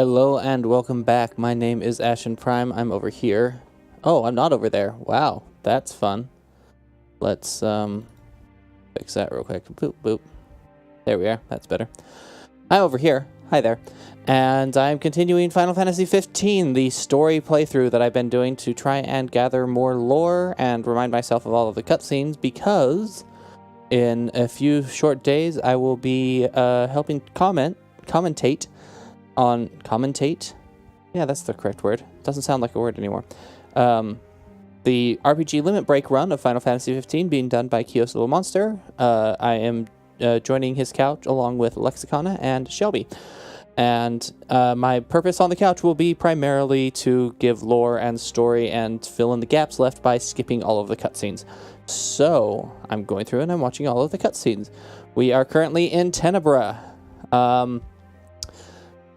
Hello and welcome back. My name is Ashen Prime. I'm over here. Oh, I'm not over there. Wow, that's fun. Let's fix that real quick. Boop, boop. There we are. That's better. I'm over here. Hi there. And I'm continuing Final Fantasy 15, the story playthrough that I've been doing to try and gather more lore and remind myself of all of the cutscenes, because in a few short days I will be helping commentate. Yeah, that's the correct word. Doesn't sound like a word anymore. The RPG Limit Break run of Final Fantasy 15 being done by Kyoslilmonster. I am joining his couch along with Lexicana and Shelby. And my purpose on the couch will be primarily to give lore and story and fill in the gaps left by skipping all of the cutscenes. So I'm going through and I'm watching all of the cutscenes. We are currently in Tenebra.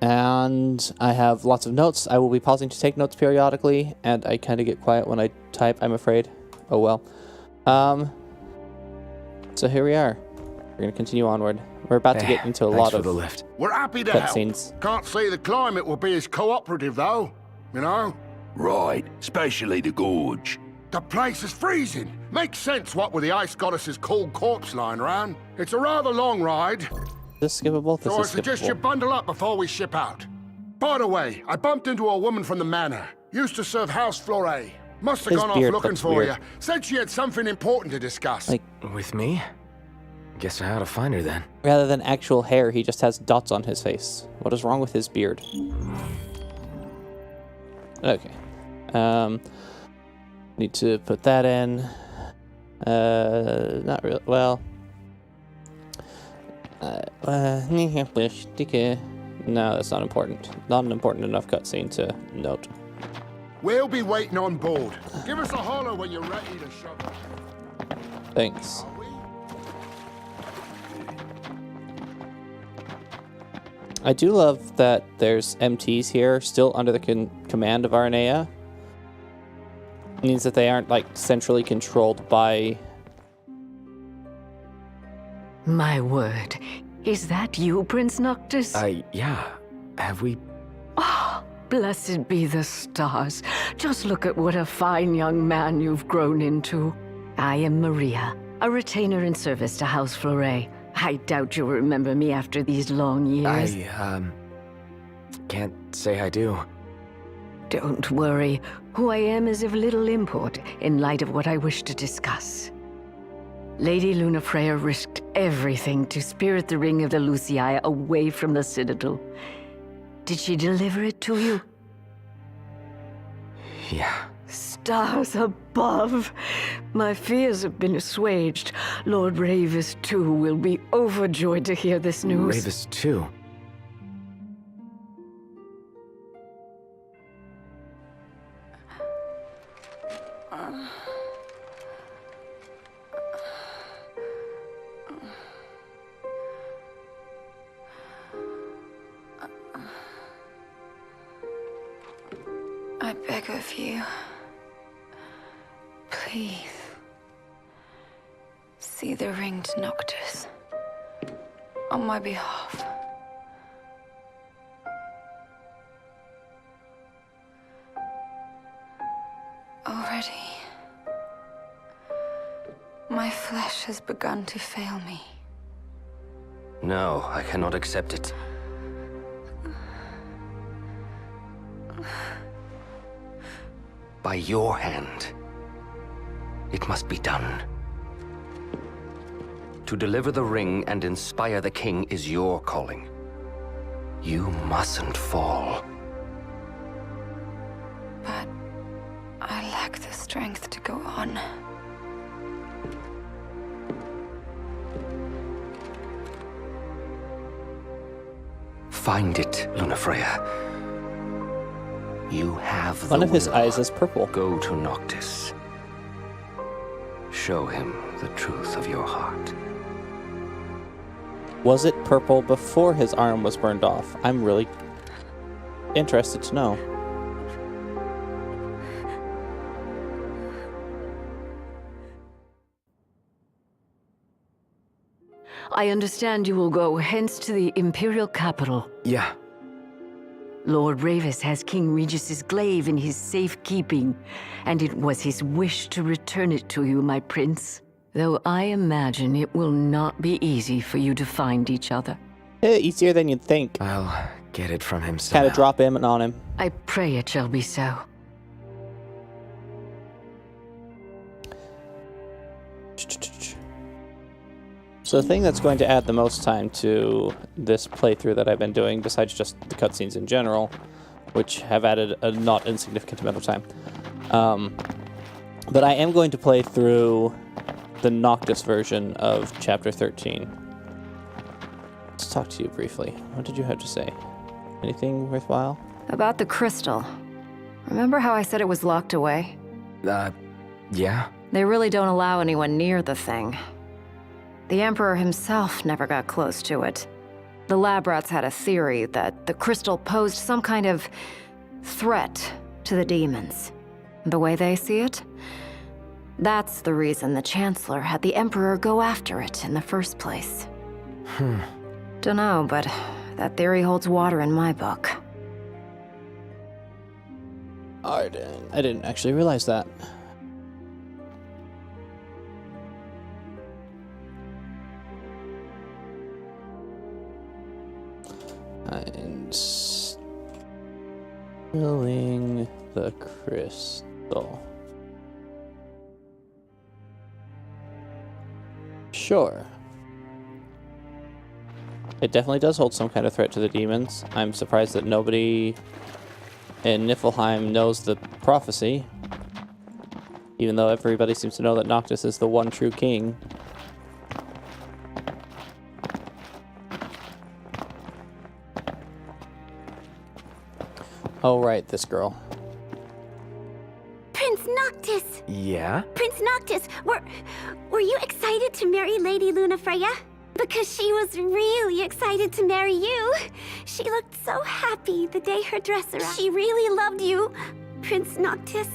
And I have lots of notes. I will be pausing to take notes periodically, and I kind of get quiet when I type, I'm afraid. Oh well. So here we are. We're going to continue onward. We're about to get into a lot of lift. We're happy to cutscenes. help. Can't say the climate will be as cooperative, though. You know? Right, especially the gorge. The place is freezing. Makes sense what with the ice goddess's cold corpse lying around. It's a rather long ride. This is skippable? This So I is suggest skippable. you bundle up before we ship out. By the way, I bumped into a woman from the manor. Used to serve House Flore. Must have His gone off beard looking looks for weird. you. Said she had something important to discuss. Like, With me? Guess I ought to find her then. rather than actual hair, he just has dots on his face. What is wrong with his beard? Okay. Need to put that in. Not really. Well. No, that's not important. Not an important enough cutscene to note. We'll be waiting on board. Give us a holler when you're ready to shovel. Thanks. Are we? I do love that there's MTs here, still under the command of Arnea. It means that they aren't, like, centrally controlled by... My word. Is that you, Prince Noctis? Yeah. Have we... Oh, blessed be the stars. Just look at what a fine young man you've grown into. I am Maria, a retainer in service to House Flore. I doubt you'll remember me after these long years. Can't say I do. Don't worry. Who I am is of little import in light of what I wish to discuss. Lady Lunafreya risked everything to spirit the ring of the Lucii away from the Citadel. Did she deliver it to you? Yeah. Stars above! My fears have been assuaged. Lord Ravis, too, will be overjoyed to hear this news. Ravis too. I beg of you, please, see the ringed Noctis on my behalf. Already, my flesh has begun to fail me. No, I cannot accept it. By your hand, it must be done. To deliver the ring and inspire the king is your calling. You mustn't fall. But I lack the strength to go on. Find it, Lunafreya. You have the One of his will. eyes is purple. Go to Noctis. Show him the truth of your heart. Was it purple before his arm was burned off? I'm really interested to know. I understand you will go hence to the Imperial capital. Yeah. Lord Ravis has King Regis's glaive in his safekeeping, and it was his wish to return it to you, my prince. Though I imagine it will not be easy for you to find each other. Easier than you'd think. I'll get it from him Kind somehow. of drop him on him. I pray it shall be so. So the thing that's going to add the most time to this playthrough that I've been doing, besides just the cutscenes in general, which have added a not insignificant amount of time, but I am going to play through the Noctis version of Chapter 13. Let's talk to you briefly. What did you have to say? Anything worthwhile? About the crystal. Remember how I said it was locked away? Yeah? They really don't allow anyone near the thing. The Emperor himself never got close to it. The lab rats had a theory that the crystal posed some kind of threat to the demons. The way they see it? That's the reason the Chancellor had the Emperor go after it in the first place. Dunno, but that theory holds water in my book. I didn't actually realize that. I'm stealing the crystal. Sure. It definitely does hold some kind of threat to the demons. I'm surprised that nobody in Niflheim knows the prophecy, even though everybody seems to know that Noctis is the one true king. Oh, right, this girl. Prince Noctis! Yeah? Prince Noctis, were you excited to marry Lady Lunafreya? Because she was really excited to marry you. She looked so happy the day her dress arrived. She really loved you, Prince Noctis.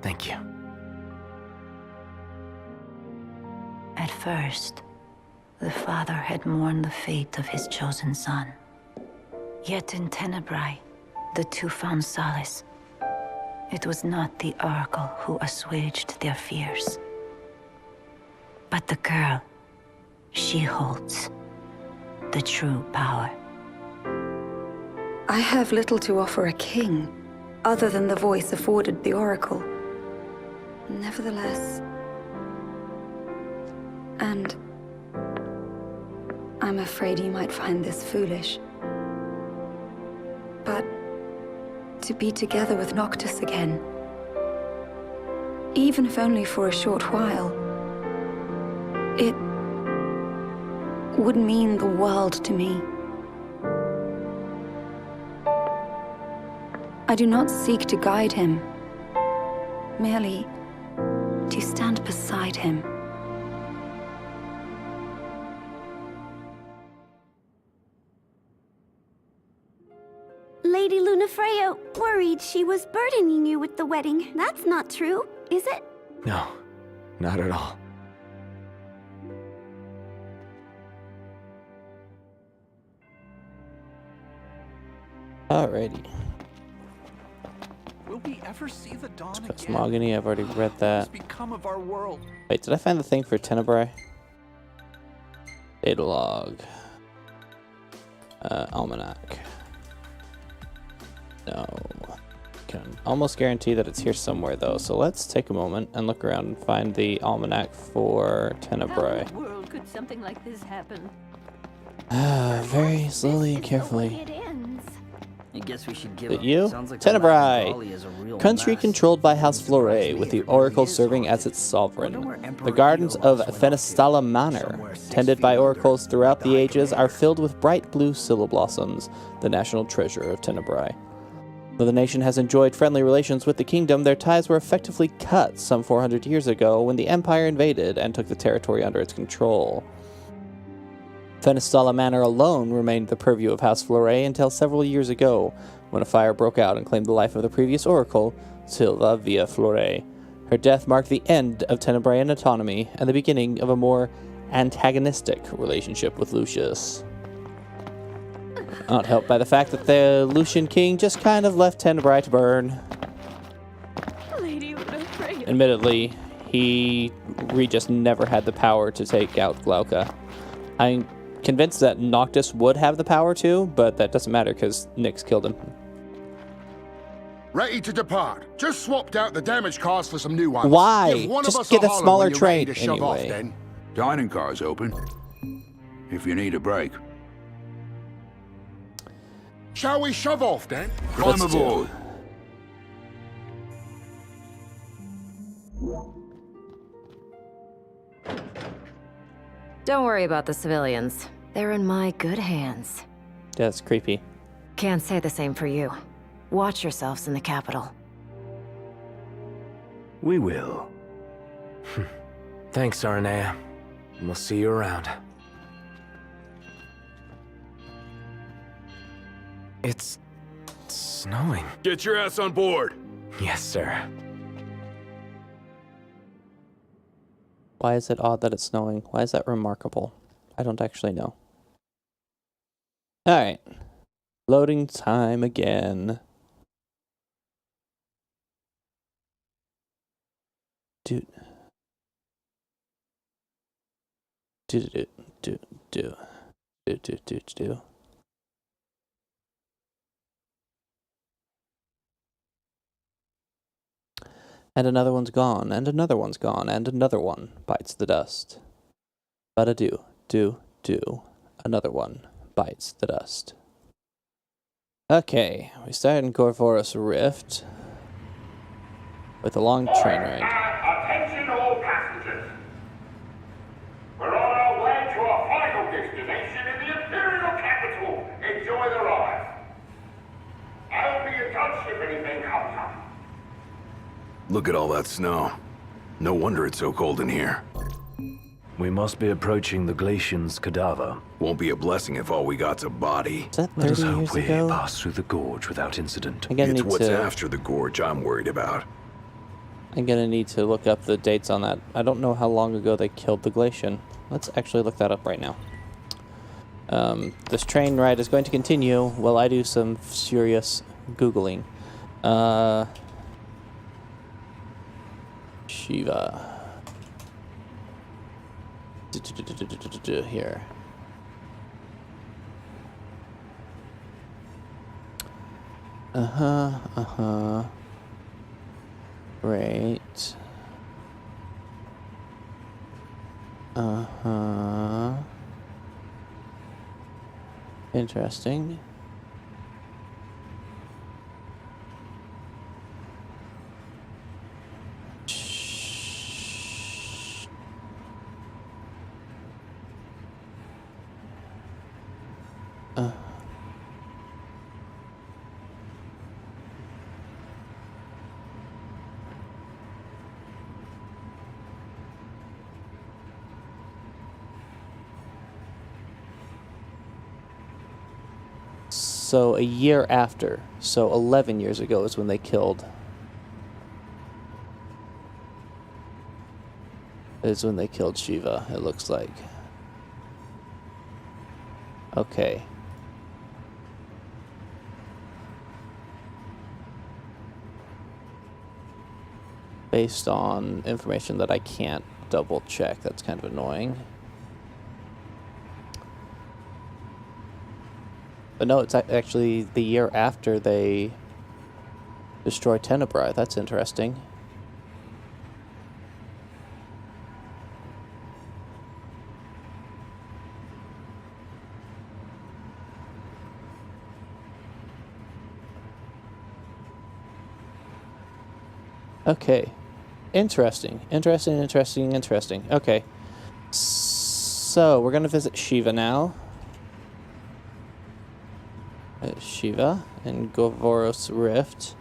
Thank you. At first, the father had mourned the fate of his chosen son. Yet in Tenebrae, the two found solace. It was not the Oracle who assuaged their fears, but the girl. She holds the true power. I have little to offer a king, other than the voice afforded the Oracle. Nevertheless, and I'm afraid you might find this foolish, but to be together with Noctis again, even if only for a short while, it would mean the world to me. I do not seek to guide him, merely to stand beside him. Lady Lunafreya worried she was burdening you with the wedding. That's not true, is it? No, not at all. Alrighty. Will we ever see the dawn again? Cosmogony, I've already read that. What's become of our world? Wait, did I find the thing for Tenebrae? Data log. Almanac. No. Can almost guarantee that it's here somewhere though, so let's take a moment and look around and find the almanac for Tenebrae. How in the world could something like this happen? Very slowly and carefully. It ends. I guess we should give Is up. it you? Sounds like Tenebrae! Bali is a real Country mess. controlled by House Flore, with the Oracle serving as its sovereign. The gardens of Fenestala Manor, tended by oracles throughout the ages, are filled with bright blue scilla blossoms, the national treasure of Tenebrae. Though the nation has enjoyed friendly relations with the kingdom, their ties were effectively cut some 400 years ago when the Empire invaded and took the territory under its control. Fenestala Manor alone remained the purview of House Flore until several years ago, when a fire broke out and claimed the life of the previous oracle, Silva Via Flore. Her death marked the end of Tenebraean autonomy and the beginning of a more antagonistic relationship with Lucius. Not helped by the fact that the Lucian King just kind of left Tenebrae to burn. Lady Lunafreya. Admittedly, he just never had the power to take out Glauca. I'm convinced that Noctis would have the power to, but that doesn't matter because Nyx killed him. Ready to depart. Just swapped out the damage cars for some new ones. Why? Give one of Just us get a holler smaller when you're ready train to shove off, anyway. then. Dining car's open. If you need a break. Shall we shove off, then? Climb Let's do. aboard. Don't worry about the civilians. They're in my good hands. That's creepy. Can't say the same for you. Watch yourselves in the capital. We will. Thanks, Aranea. We'll see you around. It's snowing. Get your ass on board. Yes, sir. Why is it odd that it's snowing? Why is that remarkable? I don't actually know. Alright. Loading time again. Do. And another one's gone, and another one's gone, and another one bites the dust. But do. Another one bites the dust. Okay, we started in Corvorus Rift with a long train ride. Attention all passengers. We're on our way to our final destination in the Imperial capital. Enjoy the ride. I'll be in touch if anything comes up. Look at all that snow. No wonder it's so cold in here. We must be approaching the Glacian's cadaver. Won't be a blessing if all we got's a body. Is that Let us 30 hope years we ago? pass through the gorge without incident. I'm gonna It's need what's to. after the gorge I'm worried about. I'm gonna need to look up the dates on that. I don't know how long ago they killed the Glacian. Let's actually look that up right now. This train ride is going to continue while I do some furious Googling. Shiva. Here. Right. Interesting. So a year after, so 11 years ago is when they killed. Is when they killed Shiva, it looks like. Okay. Based on information that I can't double check, that's kind of annoying. But no, it's actually the year after they destroyed Tenebrae. That's interesting. Okay. Interesting. Okay. So, we're going to visit Shiva now. Shiva and Corvorus Rift.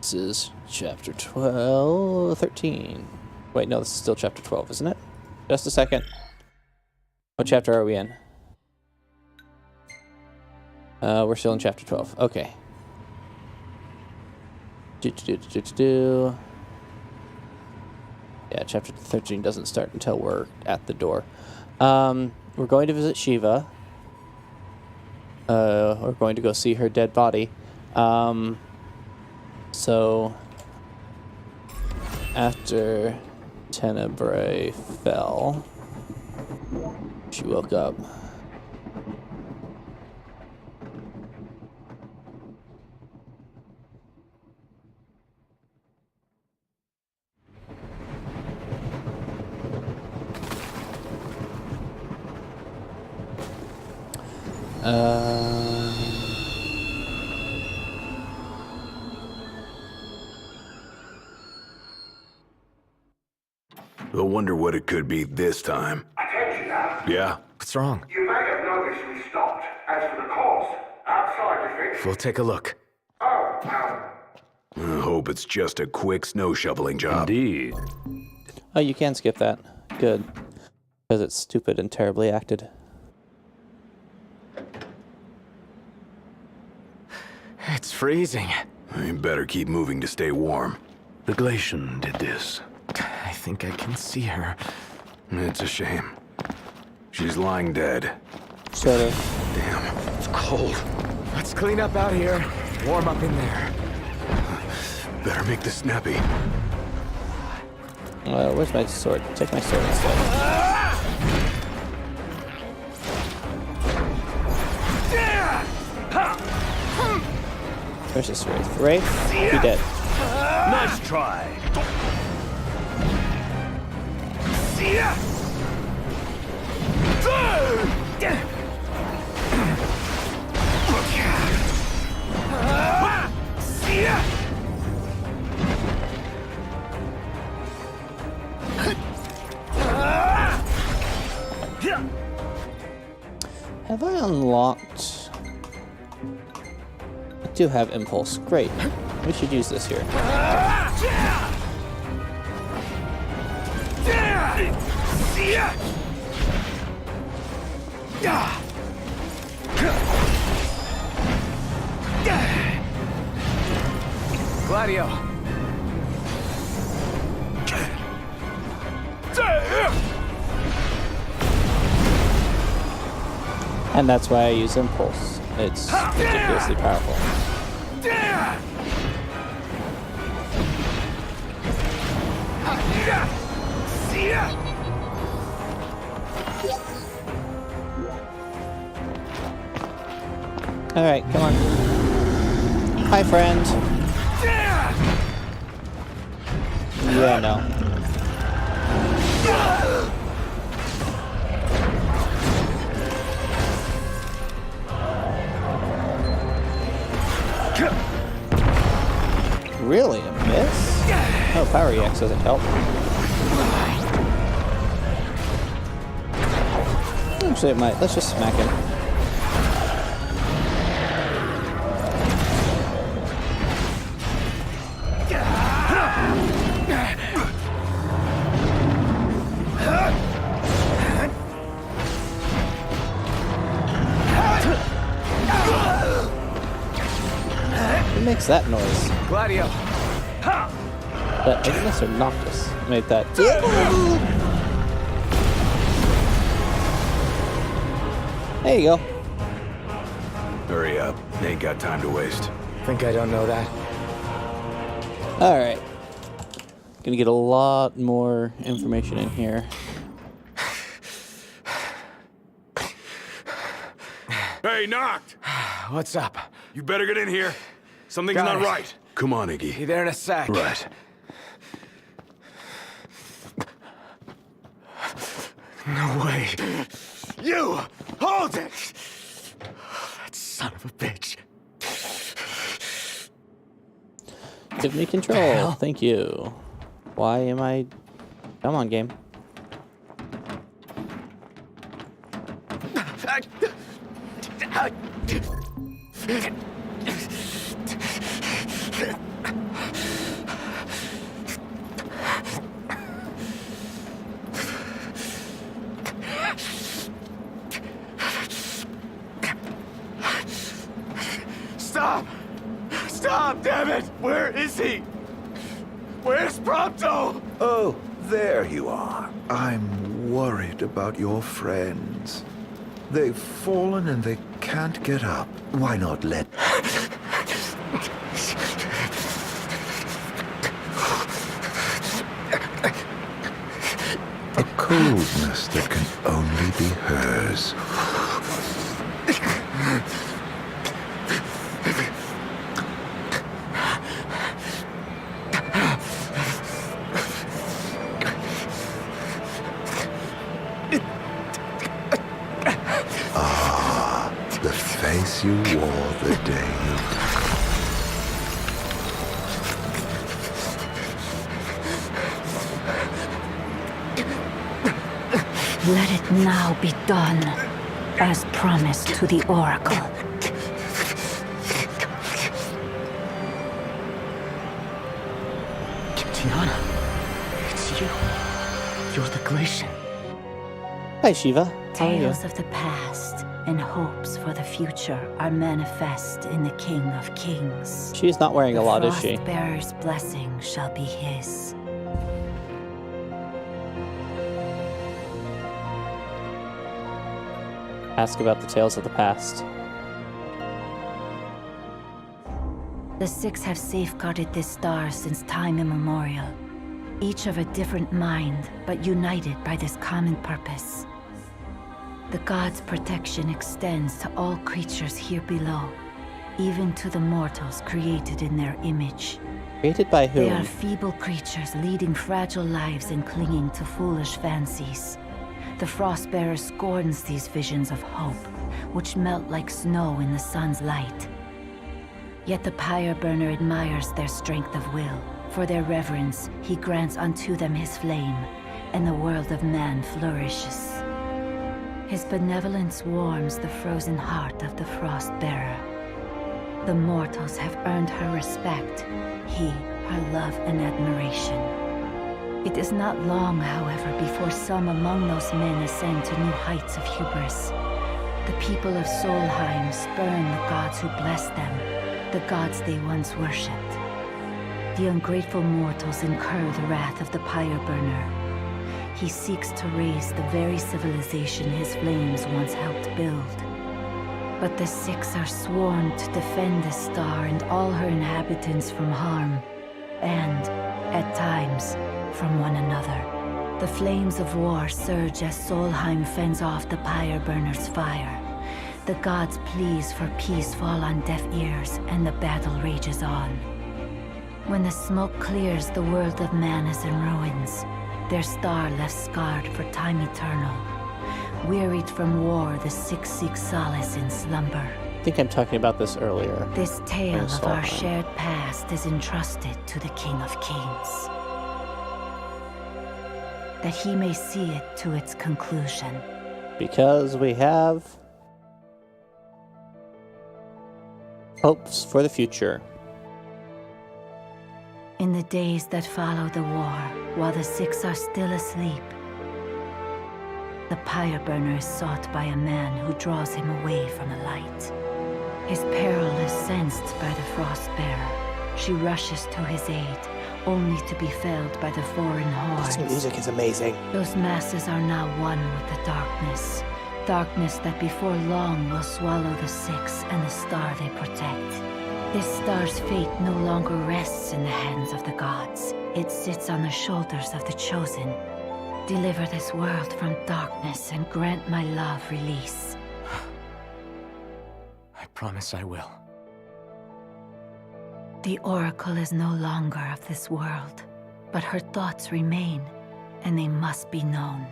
This is chapter 13. Wait, no, this is still chapter 12, isn't it? Just a second. What chapter are we in? We're still in chapter 12. Okay. Yeah, chapter 13 doesn't start until we're at the door. We're going to visit Shiva. We're going to go see her dead body. So after Tenebrae fell, she woke up. I wonder what it could be this time. Attention now. Yeah? What's wrong? You may have noticed we stopped. As for the cause, outside the fence. We'll take a look. Oh, I hope it's just a quick snow shoveling job. Indeed. Oh, you can skip that. Good. Because it's stupid and terribly acted. It's freezing. You better keep moving to stay warm. The Glacian did this. I think I can see her. It's a shame. She's lying dead. Sort of. Damn, it's cold. Let's clean up out here. Warm up in there. Better make this snappy. Where's my sword? Take my sword instead. Where's this Wraith? Wraith? Be dead. Nice try. Have I unlocked? I do have Impulse. Great. We should use this here. Gladio. And that's why I use Impulse. It's ridiculously powerful. Alright, come on. Hi, friend. Yeah, no. Really? A miss? Oh, Power EX doesn't help. Actually, it might. Let's just smack him. Who makes that noise? Gladio. That Ignis or Noctis made that. There you go. Hurry up. Ain't got time to waste. Think I don't know that? Alright. Gonna get a lot more information in here. Hey, Noct! What's up? You better get in here. Something's Got not it. right. Come on, Iggy. Be there in a sec. Right. No way. You! Hold it! That son of a bitch. Give me control. Thank you. Why am I... Come on, game. Stop! Stop, damn it! Where is he? Where's Prompto? Oh, there you are. I'm worried about your friends. They've fallen and they can't get up. Why not let... a coldness that can only be hers. Ah, the face you wore the day you... Let it now be done, as promised to the Oracle. Tiana, it's you. You're the Glacian. Hi, Shiva. How are you? Tales of the past and hopes for the future are manifest in the King of Kings. She's not wearing a lot, is she? The Frostbearer's blessing shall be his. Ask about the tales of the past. The Six have safeguarded this star since time immemorial. Each of a different mind, but united by this common purpose. The gods' protection extends to all creatures here below, even to the mortals created in their image. Created by whom? They are feeble creatures leading fragile lives and clinging to foolish fancies. The Frostbearer scorns these visions of hope, which melt like snow in the sun's light. Yet the Pyre Burner admires their strength of will. For their reverence, he grants unto them his flame, and the world of man flourishes. His benevolence warms the frozen heart of the Frostbearer. The mortals have earned her respect, he her love and admiration. It is not long, however, before some among those men ascend to new heights of hubris. The people of Solheim spurn the gods who blessed them, the gods they once worshipped. The ungrateful mortals incur the wrath of the Pyre Burner. He seeks to raise the very civilization his flames once helped build. But the Six are sworn to defend the star and all her inhabitants from harm, and, at times, from one another. The flames of war surge as Solheim fends off the Pyre Burner's fire. The gods' pleas for peace fall on deaf ears, and the battle rages on. When the smoke clears, the world of man is in ruins, their star left scarred for time eternal. Wearied from war, the Six seek solace in slumber. I think I'm talking about this earlier. This tale of our shared past is entrusted to the King of Kings, that he may see it to its conclusion. Because we have hopes for the future. In the days that follow the war, while the Six are still asleep, the Pyre Burner is sought by a man who draws him away from the light. His peril is sensed by the Frostbearer. She rushes to his aid, only to be felled by the foreign hordes. This music is amazing. Those masses are now one with the darkness. Darkness that before long will swallow the Six and the star they protect. This star's fate no longer rests in the hands of the gods. It sits on the shoulders of the chosen. Deliver this world from darkness and grant my love release. I promise I will. The Oracle is no longer of this world, but her thoughts remain, and they must be known.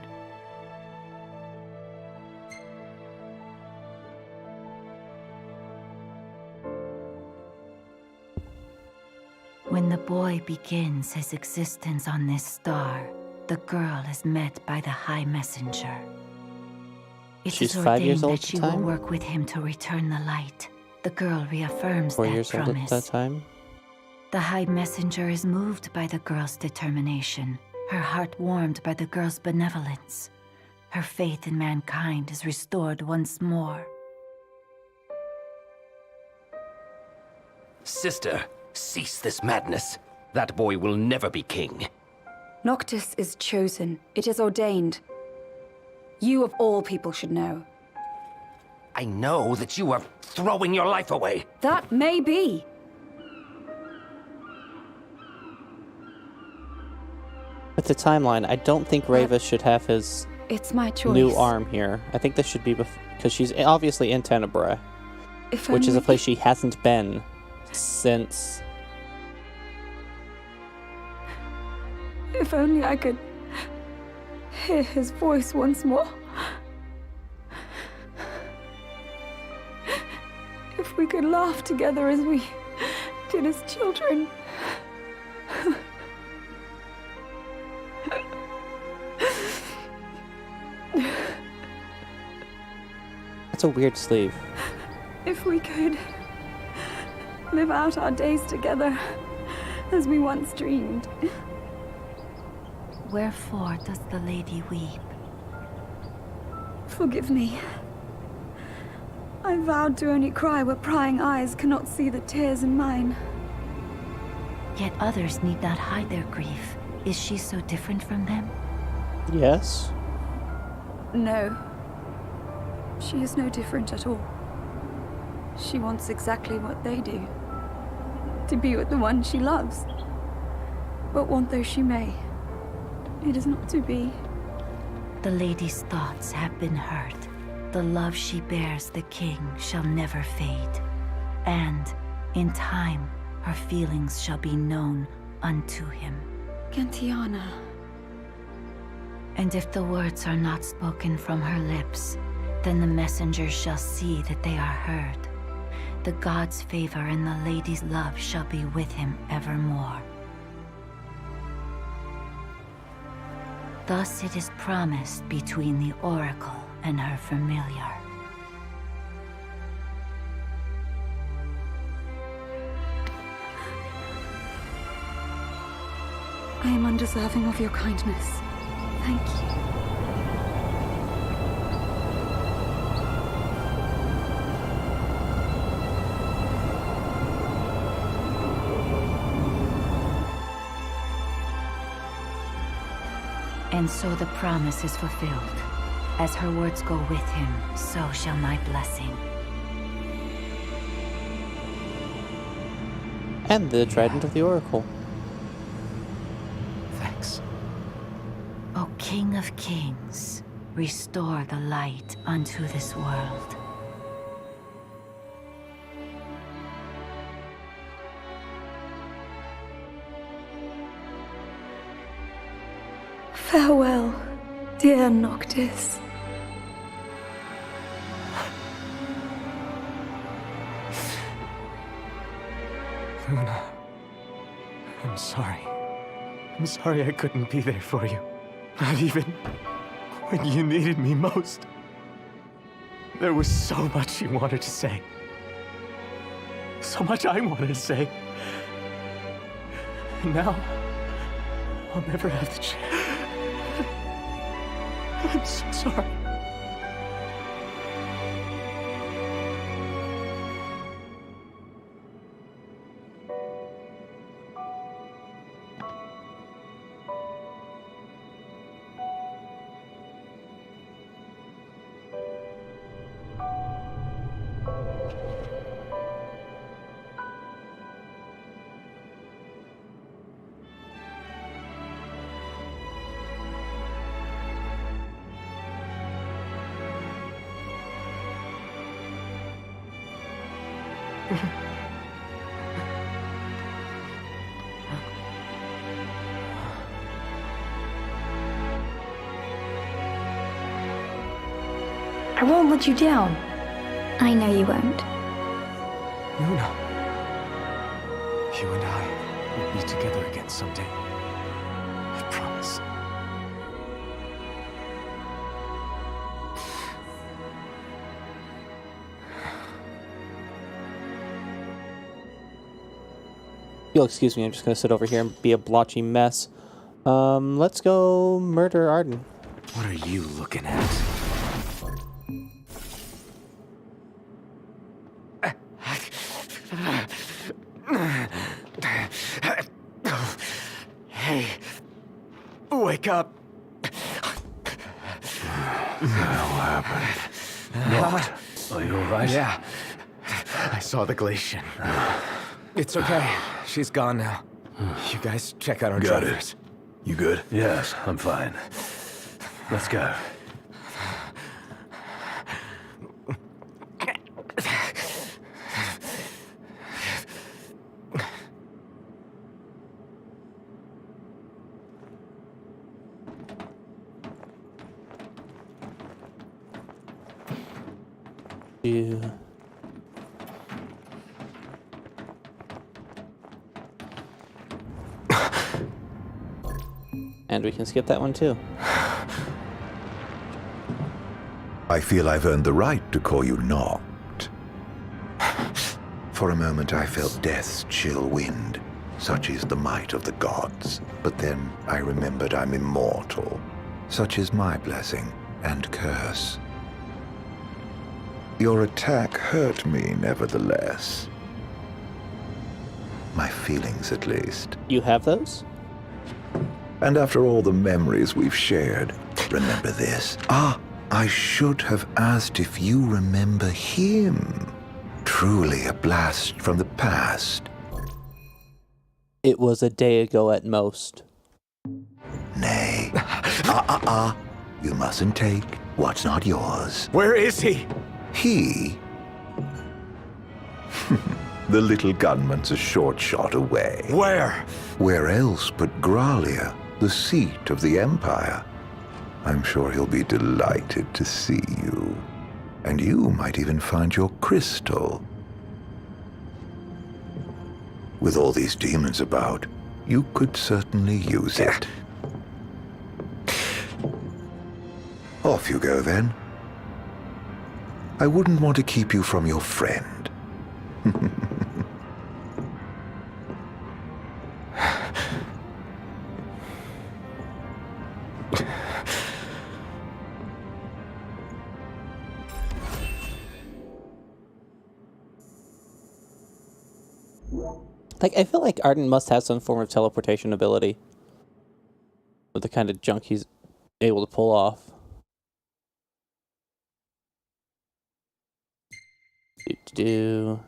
When the boy begins his existence on this star, the girl is met by the High Messenger. She's 5 years old at the she time? will work with him to return the light. The girl reaffirms 4 that years promise. old at that time? The High Messenger is moved by the girl's determination, her heart warmed by the girl's benevolence. Her faith in mankind is restored once more. Sister, cease this madness. That boy will never be king. Noctis is chosen. It is ordained. You of all people should know. I know that you are throwing your life away. That may be. With the timeline, I don't think Reva should have his It's my choice. new arm here. I think this should be because she's obviously in Tenebrae, If which is a only- place she hasn't been since. If only I could hear his voice once more. If we could laugh together as we did as children. That's a weird sleeve. If we could live out our days together as we once dreamed. Wherefore does the lady weep? Forgive me. I vowed to only cry where prying eyes cannot see the tears in mine. Yet others need not hide their grief. Is she so different from them? Yes. No. She is no different at all. She wants exactly what they do. To be with the one she loves. But want though she may, it is not to be. The lady's thoughts have been hurt. The love she bears the king shall never fade. And, in time, her feelings shall be known unto him. Gentiana. And if the words are not spoken from her lips, then the messengers shall see that they are heard. The god's favor and the lady's love shall be with him evermore. Thus it is promised between the oracle and her familiar. I am undeserving of your kindness. Thank you. And so the promise is fulfilled. As her words go with him, so shall my blessing. And the Trident of the Oracle. Thanks. O King of Kings, restore the light unto this world. Farewell, dear Noctis. Luna, I'm sorry. I'm sorry I couldn't be there for you. Not even when you needed me most. There was so much you wanted to say. So much I wanted to say. And now, I'll never have the chance. I'm so sorry. I won't let you down. I know you won't. Luna, you and I will be together again someday. I promise. You'll excuse me, I'm just gonna sit over here and be a blotchy mess. Let's go murder Arden. What are you looking at? Hey, wake up. What the hell happened? What? Are you alright? Yeah. I saw the glacian. It's okay. She's gone now. You guys check out our Got drivers. it. You good? Yes, I'm fine. Let's go. You. And we can skip that one too. I feel I've earned the right to call you knocked. For a moment I felt death's chill wind. Such is the might of the gods. But then I remembered I'm immortal. Such is my blessing and curse. Your attack hurt me, nevertheless. My feelings, at least. You have those? And after all the memories we've shared, remember this? I should have asked if you remember him. Truly a blast from the past. It was a day ago at most. Nay. You mustn't take what's not yours. Where is he? He? The little gunman's a short shot away. Where? Where else but Gralia, the seat of the Empire? I'm sure he'll be delighted to see you. And you might even find your crystal. With all these demons about, you could certainly use it. Off you go, then. I wouldn't want to keep you from your friend. Like, I feel like Arden must have some form of teleportation ability. With the kind of junk he's able to pull off. Do.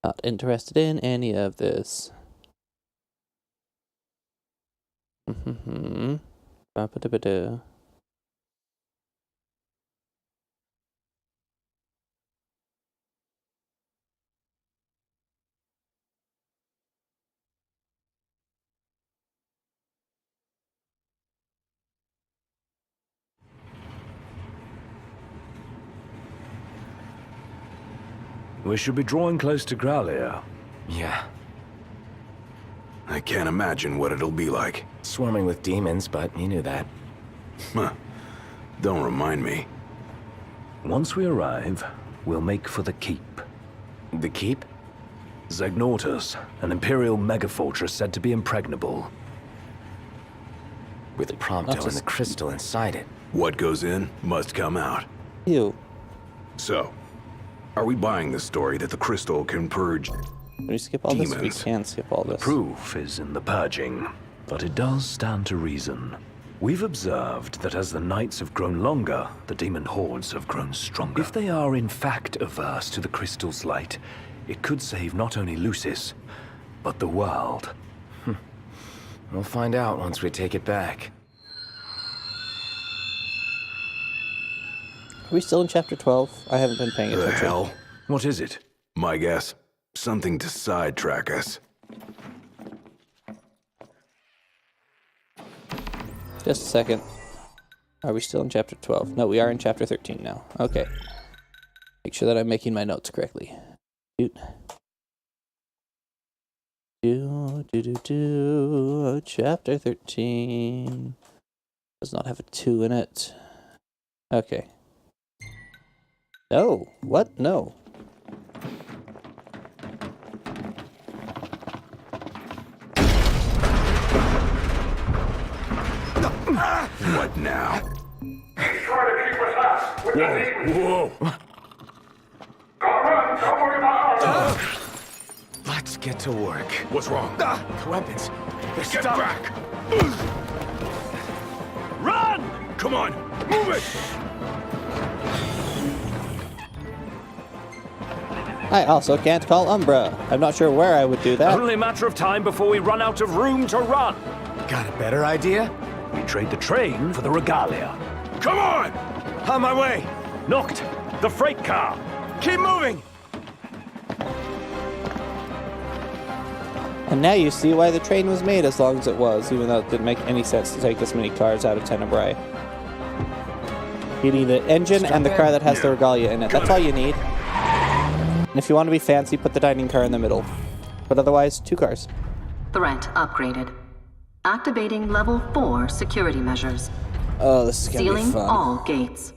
Not interested in any of this. Ba-ba-da-ba-da. We should be drawing close to Gralia. Yeah. I can't imagine what it'll be like. Swarming with demons, but you knew that. Huh. Don't remind me. Once we arrive, we'll make for the keep. The keep? Zegnortus, an Imperial megafortress said to be impregnable. With Prompto and the crystal inside it. What goes in must come out. Ew. So, are we buying the story that the crystal can purge Can we skip all this? We can skip all this. Proof is in the purging, but it does stand to reason. We've observed that as the nights have grown longer, the demon hordes have grown stronger. If they are in fact averse to the crystal's light, it could save not only Lucis, but the world. We'll find out once we take it back. Are we still in chapter 12? I haven't been paying attention. The hell? What is it? My guess. Something to sidetrack us. Just a second. Are we still in chapter 12? No, we are in chapter 13 now. Okay. Make sure that I'm making my notes correctly. Chapter 13. Does not have a 2 in it. Okay. No. What? No. What now? He's trying to keep us out with the demons. Whoa! Go run, don't worry about us. Let's get to work. What's wrong? The weapons. They're Get stuck. back! Run! Come on, move it! I also can't call Umbra. I'm not sure where I would do that. Only a matter of time before we run out of room to run. Got a better idea? We trade the train for the regalia. Come on! On my way. Knocked. The freight car. Keep moving. And now you see why the train was made as long as it was, even though it didn't make any sense to take this many cars out of Tenebrae. You need an engine and the car that has the regalia in it. That's all you need. And if you want to be fancy, put the dining car in the middle. But otherwise, 2 cars. Threat upgraded. Activating level 4 security measures. Oh, this is gonna be Sealing fun. all gates.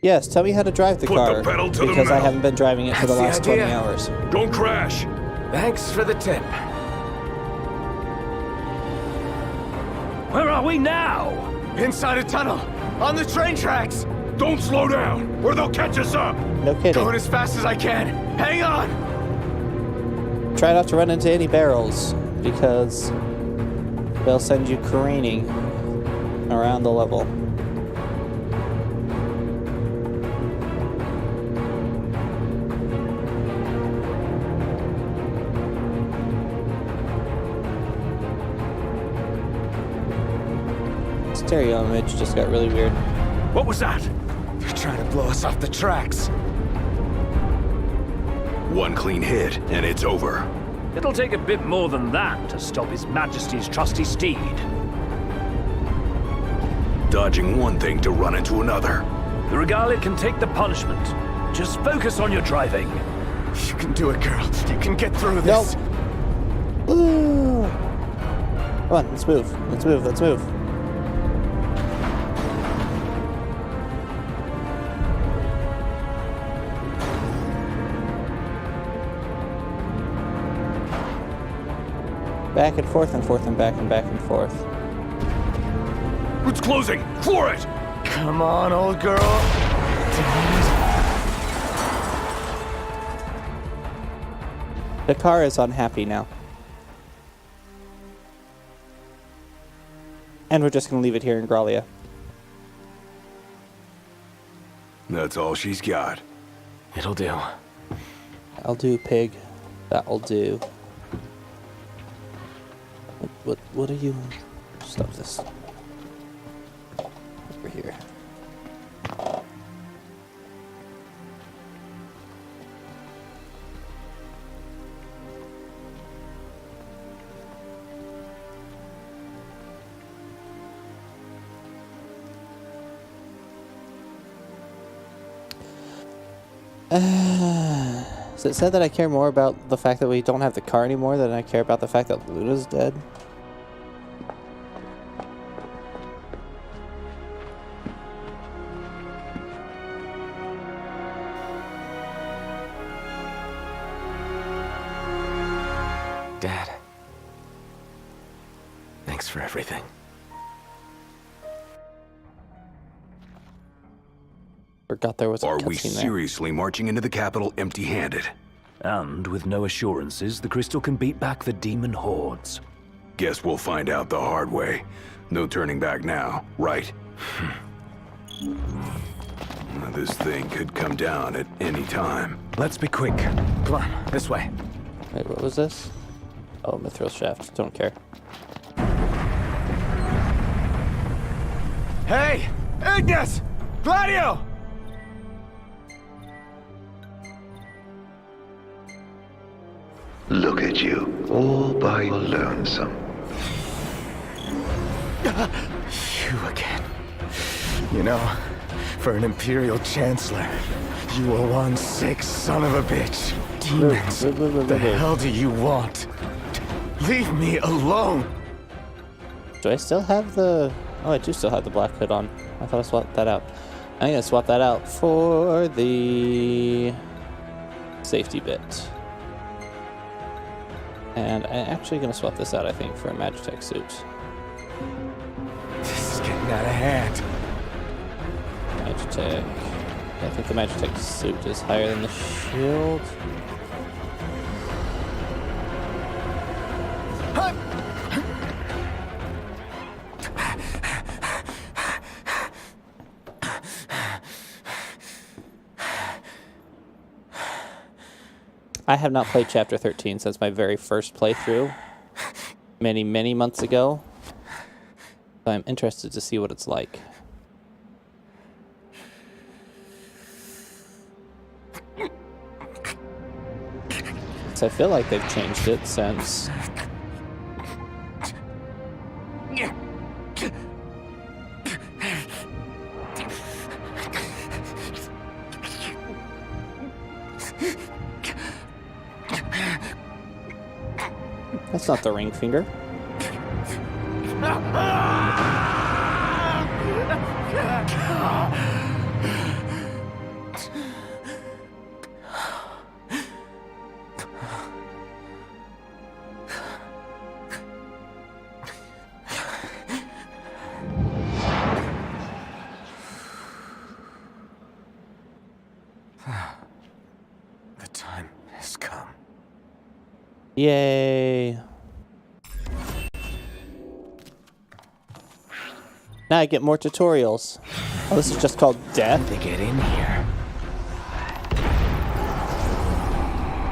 Yes, tell me how to drive the Put car, the pedal to the because I metal. haven't been driving it for the That's last the 20 idea. hours. Don't crash! Thanks for the tip. Where are we now? Inside a tunnel. On the train tracks. Don't slow down, or they'll catch us up! No kidding. Going as fast as I can. Hang on. Try not to run into any barrels, because they'll send you careening around the level. Stereo image just got really weird. What was that? They're trying to blow us off the tracks. One clean hit, and it's over. It'll take a bit more than that to stop His Majesty's trusty steed. Dodging one thing to run into another. The regalia can take the punishment. Just focus on your driving. You can do it, girl. You can get through this. Nope. Ooh. Come on, let's move. Let's move. Let's move. Back and forth and forth and back and forth. It's closing! Floor it! Come on, old girl. The car is unhappy now. And we're just going to leave it here in Grallia. That's all she's got. It'll do. That'll do, pig. That'll do. What are you... Stop this. Over here. Is it said that I care more about the fact that we don't have the car anymore than I care about the fact that Luna's dead? Dad. Thanks for everything. Forgot there was a Are we cutscene there. seriously marching into the capital empty-handed? And with no assurances, the crystal can beat back the demon hordes. Guess we'll find out the hard way. No turning back now, right? This thing could come down at any time. Let's be quick. Come on, this way. Wait, what was this? Oh, Mithril Shaft. Don't care. Hey! Ignis! Gladio! Look at you, all by your lonesome. You again. You know, for an Imperial Chancellor, you were one sick son of a bitch. Demons, the hell do you want? Leave me alone! Do I still have the... Oh, I do still have the black hood on. I thought I swapped that out. I'm going to swap that out for the safety bit. And I'm actually going to swap this out, I think, for a Magitech suit. This is getting out of hand. Magitech. I think the Magitech suit is higher than the shield. I have not played Chapter 13 since my very first playthrough many, many months ago. So I'm interested to see what it's like. So I feel like they've changed it since... That's not the ring finger. The time has come. Yay. Now I get more tutorials. Oh, this is just called Death? They get in here.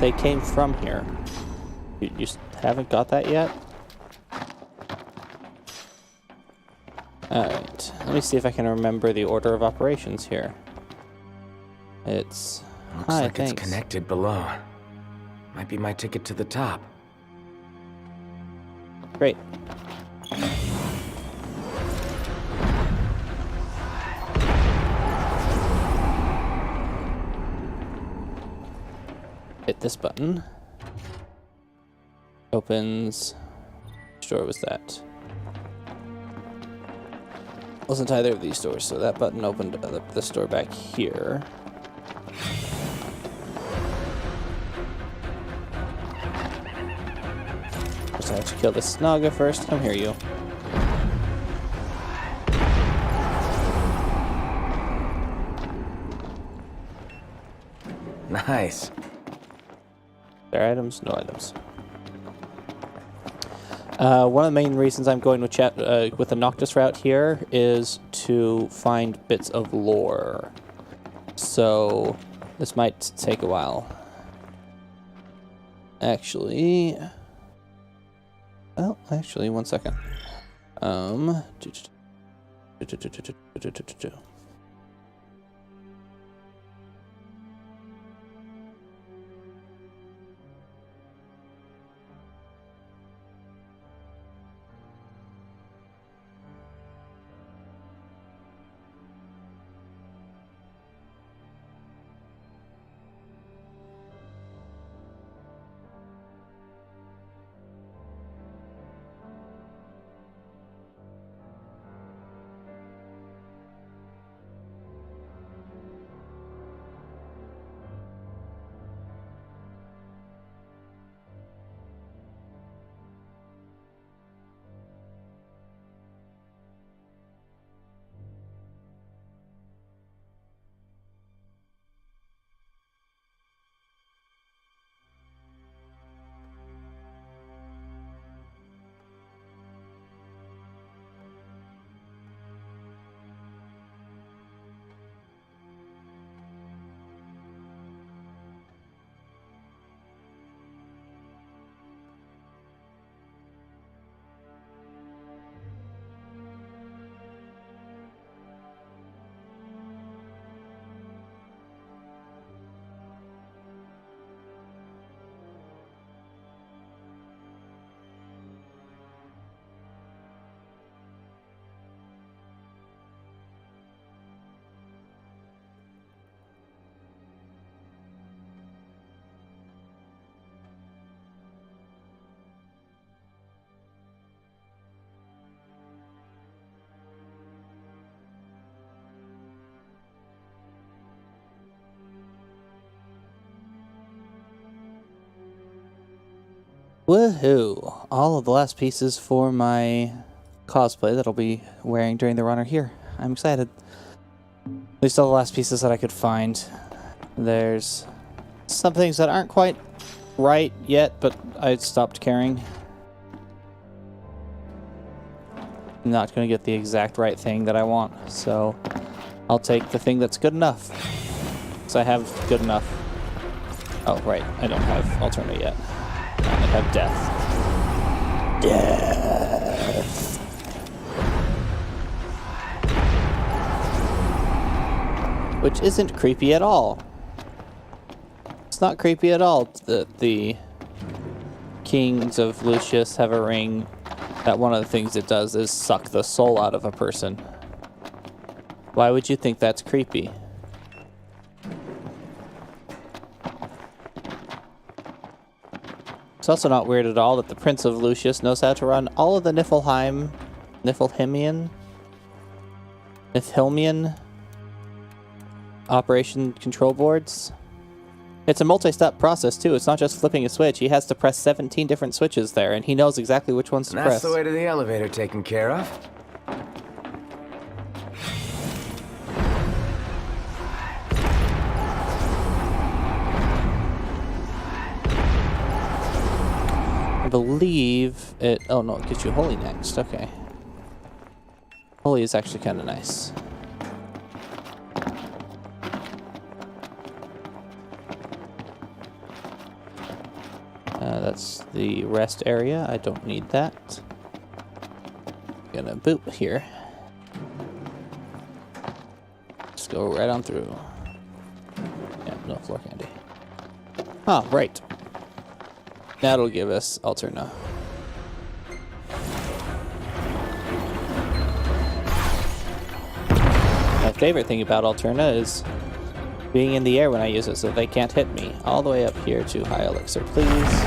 They came from here. You haven't got that yet? Alright, let me see if I can remember the order of operations here. It's... Looks like it's connected below. Might be my ticket to the top. Great. Hit this button. Opens. Which door was that? Wasn't either of these doors, so that button opened this door back here. Just have to kill this Snaga first. Come here, you. Nice. There are items? No items. One of the main reasons I'm going with the Noctis route here is to find bits of lore. So this might take a while. Actually, well, one second. Woohoo! All of the last pieces for my cosplay that I'll be wearing during the run are here. I'm excited. At least all the last pieces that I could find. There's some things that aren't quite right yet, but I stopped caring. I'm not going to get the exact right thing that I want, so I'll take the thing that's good enough. Because I have good enough. Oh, right. I don't have Alterna yet. I have Death. Death. Which isn't creepy at all. It's not creepy at all that the kings of Lucius have a ring that one of the things it does is suck the soul out of a person. Why would you think that's creepy? It's also not weird at all that the Prince of Lucius knows how to run all of the Niflheimian operation control boards. It's a multi-step process too. It's not just flipping a switch. He has to press 17 different switches there, and he knows exactly which ones to press. That's the way to the elevator taken care of. I believe it... Oh no, it gets you Holy next. Okay. Holy is actually kind of nice. That's the rest area. I don't need that. Gonna boop here. Just go right on through. Yeah, no floor candy. Ah, right. That'll give us Alterna. My favorite thing about Alterna is being in the air when I use it so they can't hit me. All the way up here to high elixir, please.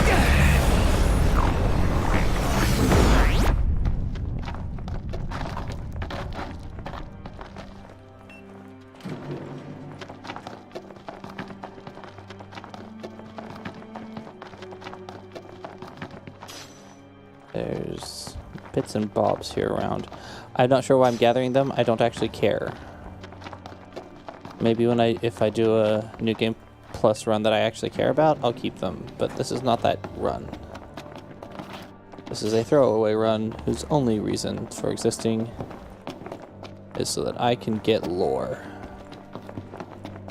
There's bits and bobs here around. I'm not sure why I'm gathering them. I don't actually care. Maybe if I do a New Game Plus run that I actually care about, I'll keep them. But this is not that run. This is a throwaway run whose only reason for existing is so that I can get lore.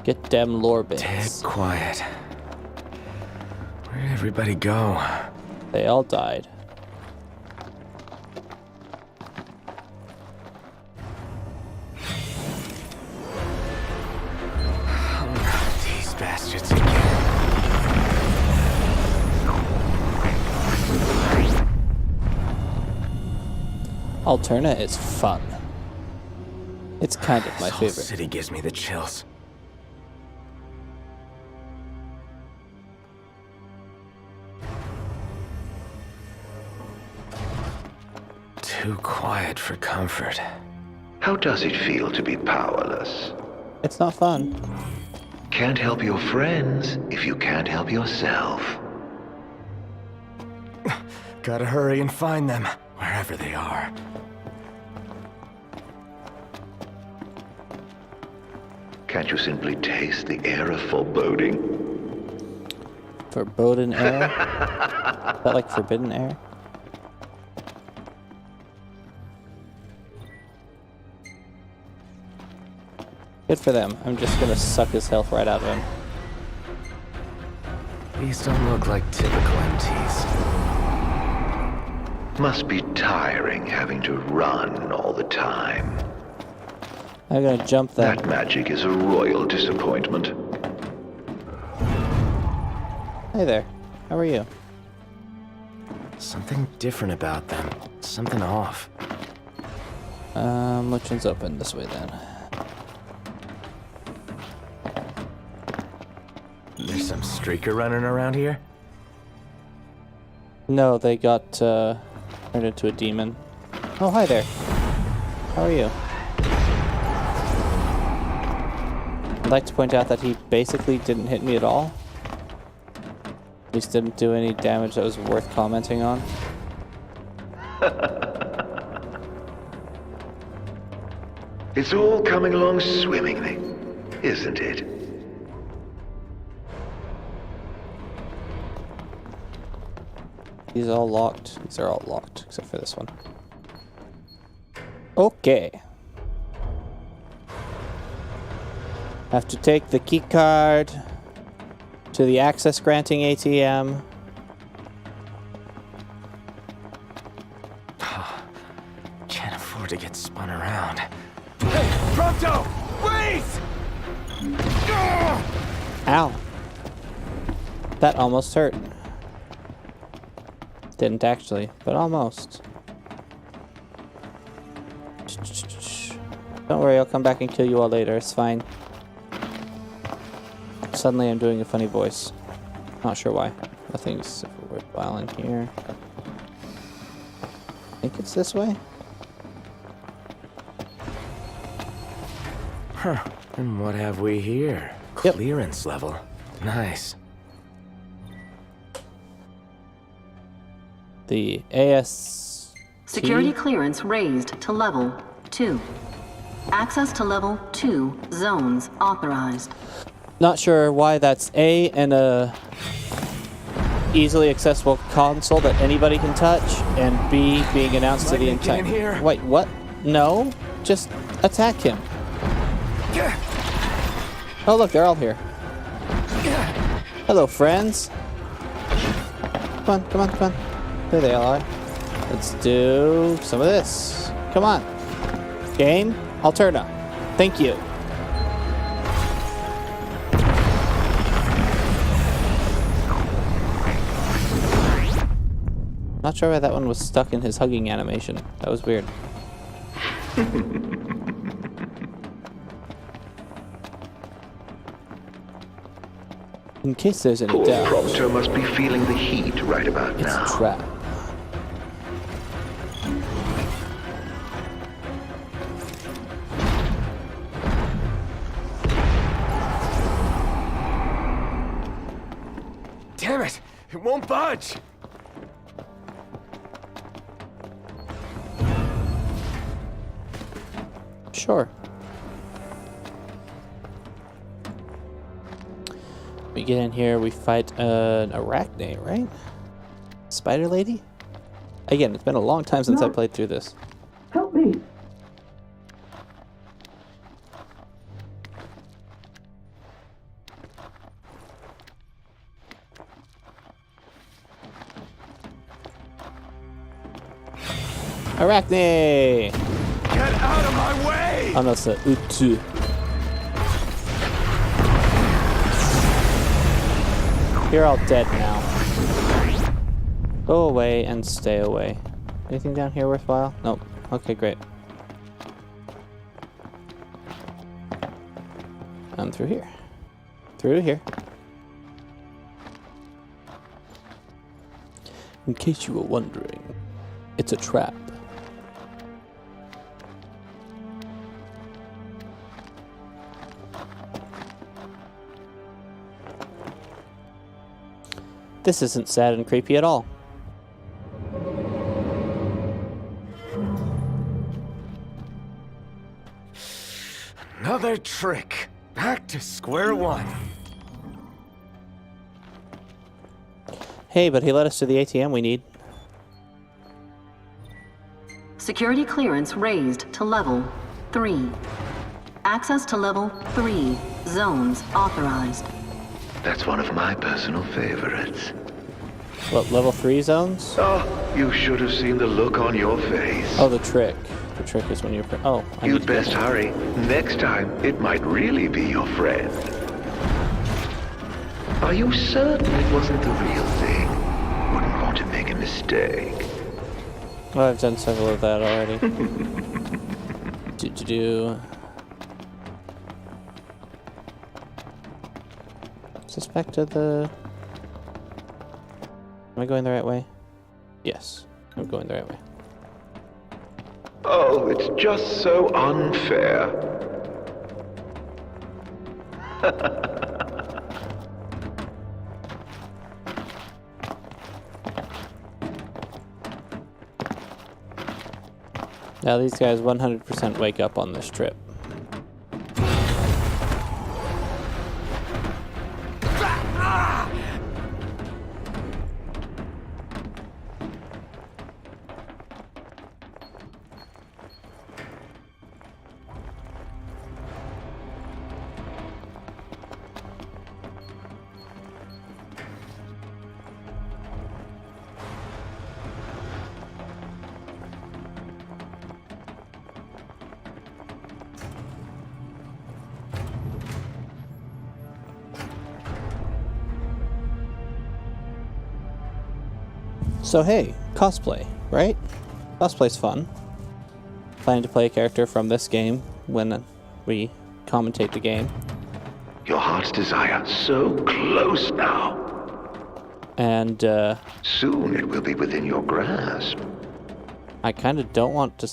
Get dem lore bits. Dead quiet. Where'd everybody go? They all died. Bastards again. Alterna is fun. It's kind of my favorite. This city gives me the chills. Too quiet for comfort. How does it feel to be powerless? It's not fun. Can't help your friends if you can't help yourself. Gotta hurry and find them, wherever they are. Can't you simply taste the air of foreboding? Foreboding air? Is that like forbidden air? Good for them. I'm just gonna suck his health right out of him. These don't look like typical MTs. Must be tiring having to run all the time. I'm gonna jump that. That magic is a royal disappointment. Hey there. How are you? Something different about them. Something off. Which one's open? This way then. There's some streaker running around here? No, they got turned into a demon. Oh, hi there. How are you? I'd like to point out that he basically didn't hit me at all. At least didn't do any damage that was worth commenting on. It's all coming along swimmingly. isn't it? These are all locked. These are all locked, except for this one. Okay. Have to take the key card to the access granting ATM. Can't afford to get spun around. Hey, Prompto! Wait! Ow. That almost hurt. Didn't actually, but almost. Don't worry, I'll come back and kill you all later. It's fine. Suddenly I'm doing a funny voice. Not sure why. Nothing's super worthwhile in here. I think it's this way? Huh. And what have we here? Yep. Clearance level. Nice. The AS... Security clearance raised to level 2. Access to level 2 zones authorized. Not sure why that's A and a easily accessible console that anybody can touch, and B being announced to the entire... Wait, what? No? Just attack him. Oh look, they're all here. Hello, friends. Come on, come on, come on. There they all are. Let's do some of this. Come on. Game, Alterna. Thank you. Not sure why that one was stuck in his hugging animation. That was weird. In case there's any Poor doubt, Prompto must be feeling the heat right about now. it's a trap. Damn it! It won't budge! Sure. We get in here, we fight an arachne, right? Spider lady? Again, it's been a long time since I played through this. Help me! Arachne! Get out of my way! Oh no, it's a Utu. You're all dead now. Go away and stay away. Anything down here worthwhile? Nope. Okay, great. I'm through here. Through here. In case you were wondering, it's a trap. This isn't sad and creepy at all. Another trick. Back to square one. Hey, but he led us to the ATM we need. Security clearance raised to level 3. Access to level 3 zones authorized. That's one of my personal favorites. What, level 3 zones? Oh, you should have seen the look on your face. Oh, the trick. The trick is when you're... Oh, You'd best hurry. Next time, it might really be your friend. Are you certain it wasn't the real thing? Wouldn't want to make a mistake. Oh, I've done several of that already. Suspect of the... Am I going the right way? Yes, I'm going the right way. Oh, it's just so unfair. Now these guys 100% wake up on this trip. So hey, cosplay, right? Cosplay's fun. Planning to play a character from this game when we commentate the game. Your heart's desire, so close now. And, soon it will be within your grasp. I kind of don't want to...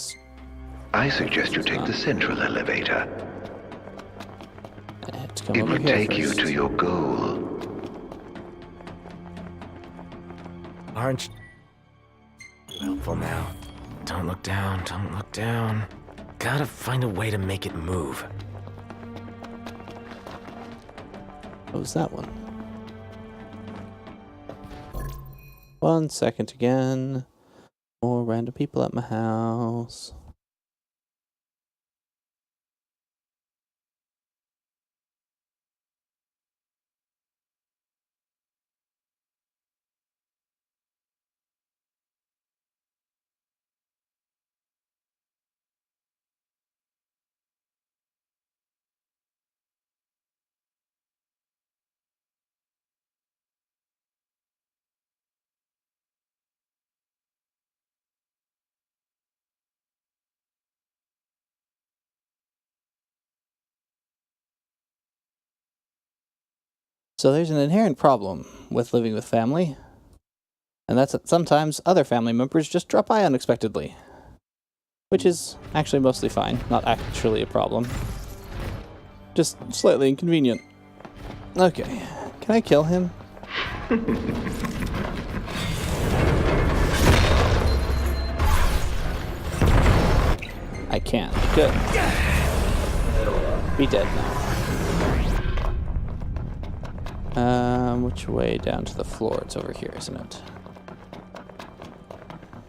I suggest you take the central elevator. I have to come It over will here take first. you to your goal. Aren't you helpful now? Don't look down, don't look down. Gotta find a way to make it move. What was that one? 1 second again. More random people at my house. So there's an inherent problem with living with family, and that's that sometimes other family members just drop by unexpectedly. Which is actually mostly fine, not actually a problem. Just slightly inconvenient. Okay, can I kill him? I can. Good. Be dead now. Which way down to the floor? It's over here, isn't it?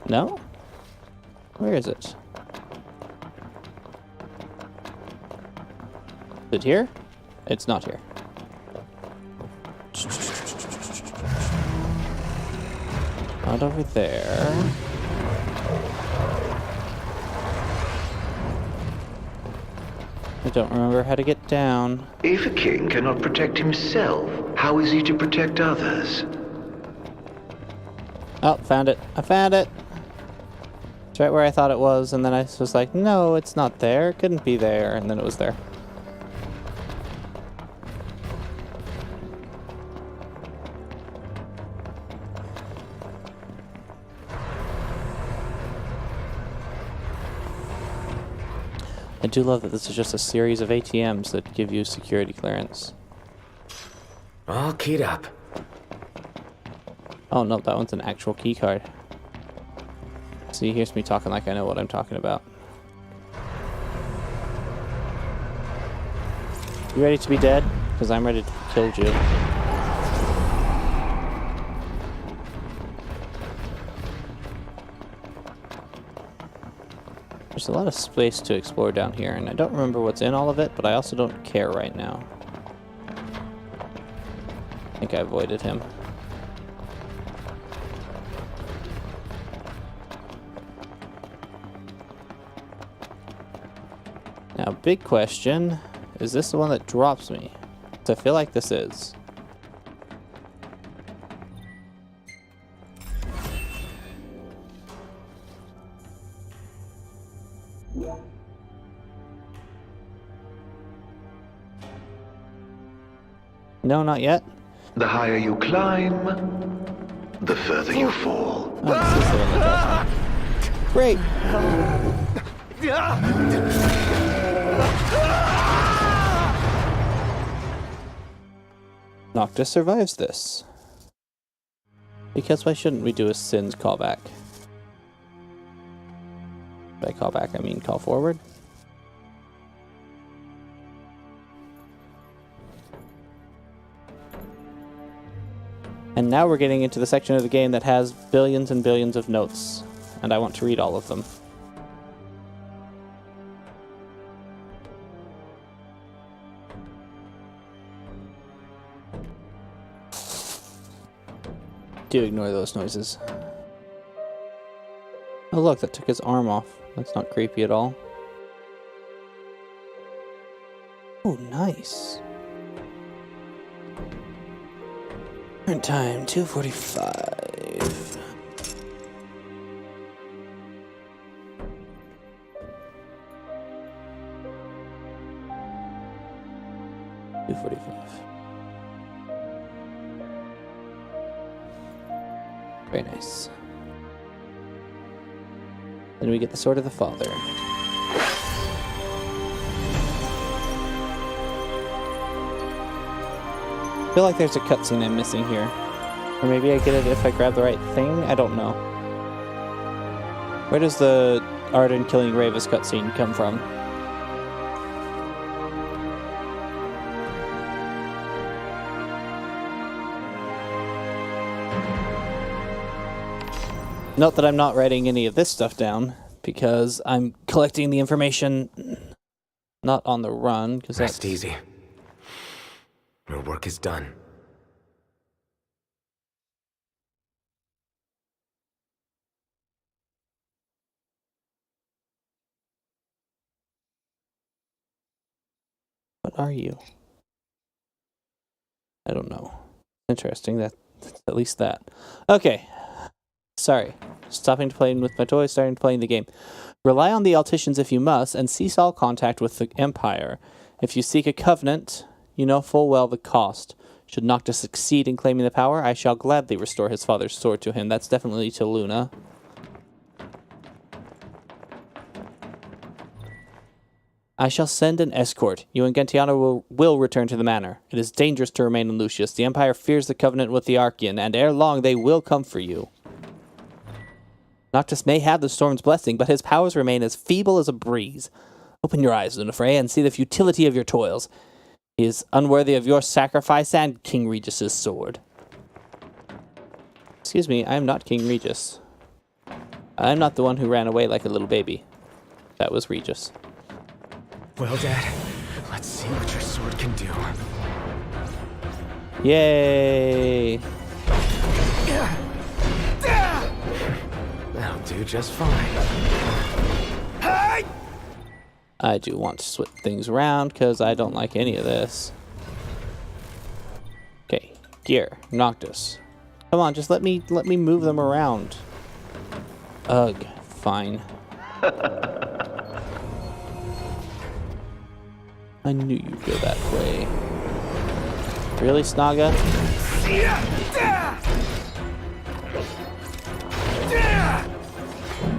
No? Where is it? Is it here? It's not here. Not over there. I don't remember how to get down. If a king cannot protect himself, how is he to protect others? Oh, found it. I found it. It's right where I thought it was, and then I was like, no, it's not there. It couldn't be there, and then it was there. I do love that this is just a series of ATMs that give you security clearance. All keyed up. Oh no, that one's an actual key card. See, here's me talking like I know what I'm talking about. You ready to be dead? Because I'm ready to kill you. There's a lot of space to explore down here, and I don't remember what's in all of it, but I also don't care right now. I think I avoided him. Now, big question, is this the one that drops me? So I feel like this is. No, not yet. The higher you climb, the further you fall. Oh, this is the one that drops me. Great! Noctis survives this. Because why shouldn't we do a Sins callback? By callback, I mean call forward. And now we're getting into the section of the game that has billions and billions of notes, and I want to read all of them. Do ignore those noises. Oh look, that took his arm off. That's not creepy at all. Oh, nice. Current time, 2:45. 245. Very nice. Then we get the Sword of the Father. I feel like there's a cutscene I'm missing here. Or maybe I get it if I grab the right thing? I don't know. Where does the Arden killing Ravus cutscene come from? Note that I'm not writing any of this stuff down because I'm collecting the information not on the run. Because Rest easy. Your work is done. What are you? I don't know. Interesting. That's at least that. Okay. Sorry. Stopping to playing with my toys, starting to playing the game. Rely on the Alticians if you must, and cease all contact with the Empire. If you seek a covenant, you know full well the cost. Should Noctis succeed in claiming the power, I shall gladly restore his father's sword to him. That's definitely to Luna. I shall send an escort. You and Gentiana will return to the manor. It is dangerous to remain in Lucius. The Empire fears the covenant with the Archean, and ere long they will come for you. Noctis may have the storm's blessing, but his powers remain as feeble as a breeze. Open your eyes, Lunafreya, and see the futility of your toils. He is unworthy of your sacrifice and King Regis' sword. Excuse me, I am not King Regis. I am not the one who ran away like a little baby. That was Regis. Well, Dad, let's see what your sword can do. Yay! That'll do just fine. I do want to switch things around because I don't like any of this. Okay, gear, Noctis. Come on, just let me move them around. Ugh, fine. I knew you'd go that way. Really, Snaga?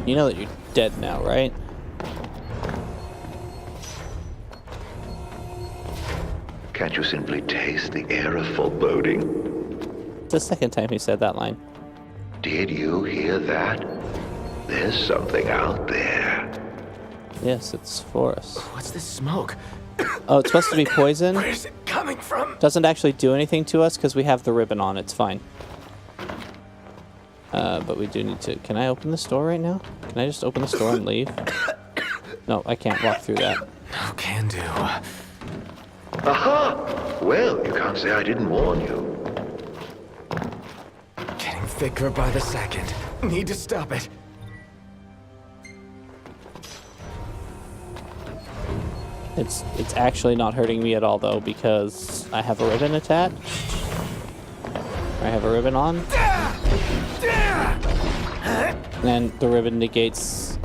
You know that you're dead now, right? Can't you simply taste the air of foreboding? It's the second time he said that line. Did you hear that? There's something out there. Yes, it's for us. What's this smoke? Oh, it's supposed to be poison? Where is it coming from? Doesn't actually do anything to us because we have the ribbon on. It's fine. But we do need to... Can I open this door right now? Can I just open this door and leave? No, I can't walk through that. No can do. Aha! Well, you can't say I didn't warn you. Getting thicker by the second. Need to stop it. It's actually not hurting me at all, though, because I have a ribbon attached. I have a ribbon on. And the ribbon negates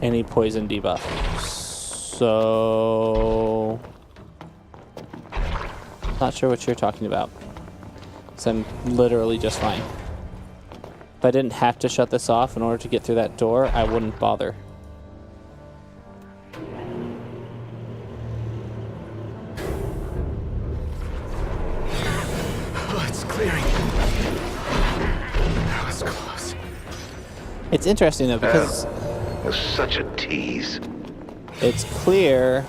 any poison debuff. So... Not sure what you're talking about. So I'm literally just fine. If I didn't have to shut this off in order to get through that door, I wouldn't bother. Oh, it's clearing. That was close. It's interesting though because You're such a tease. It's clear.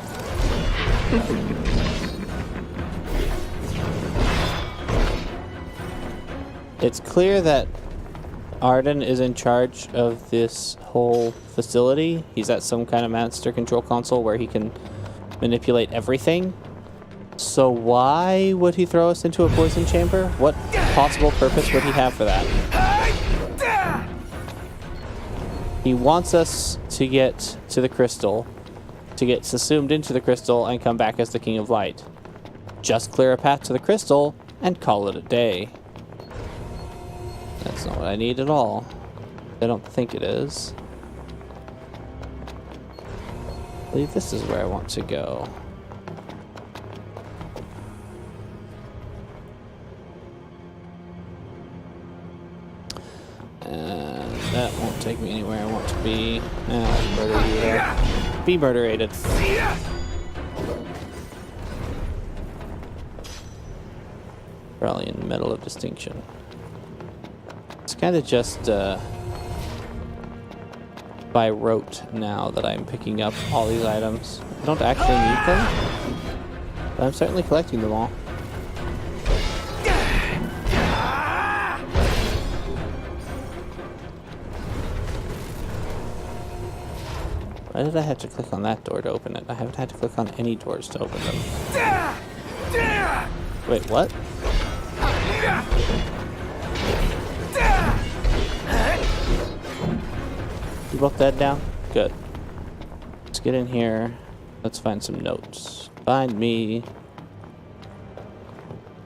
It's clear that Arden is in charge of this whole facility. He's at some kind of master control console where he can manipulate everything. So why would he throw us into a poison chamber? What possible purpose would he have for that? He wants us to get to the crystal, to get subsumed into the crystal and come back as the King of Light. Just clear a path to the crystal and call it a day. That's not what I need at all. I don't think it is. I believe this is where I want to go. that won't take me anywhere I want to be. Murder you there. Be murderated. Probably in the middle of distinction. It's kind of just by rote now that I'm picking up all these items. I don't actually need them, but I'm certainly collecting them all. Why did I have to click on that door to open it? I haven't had to click on any doors to open them. Wait, what? You both dead down? Good. Let's get in here. Let's find some notes. Find me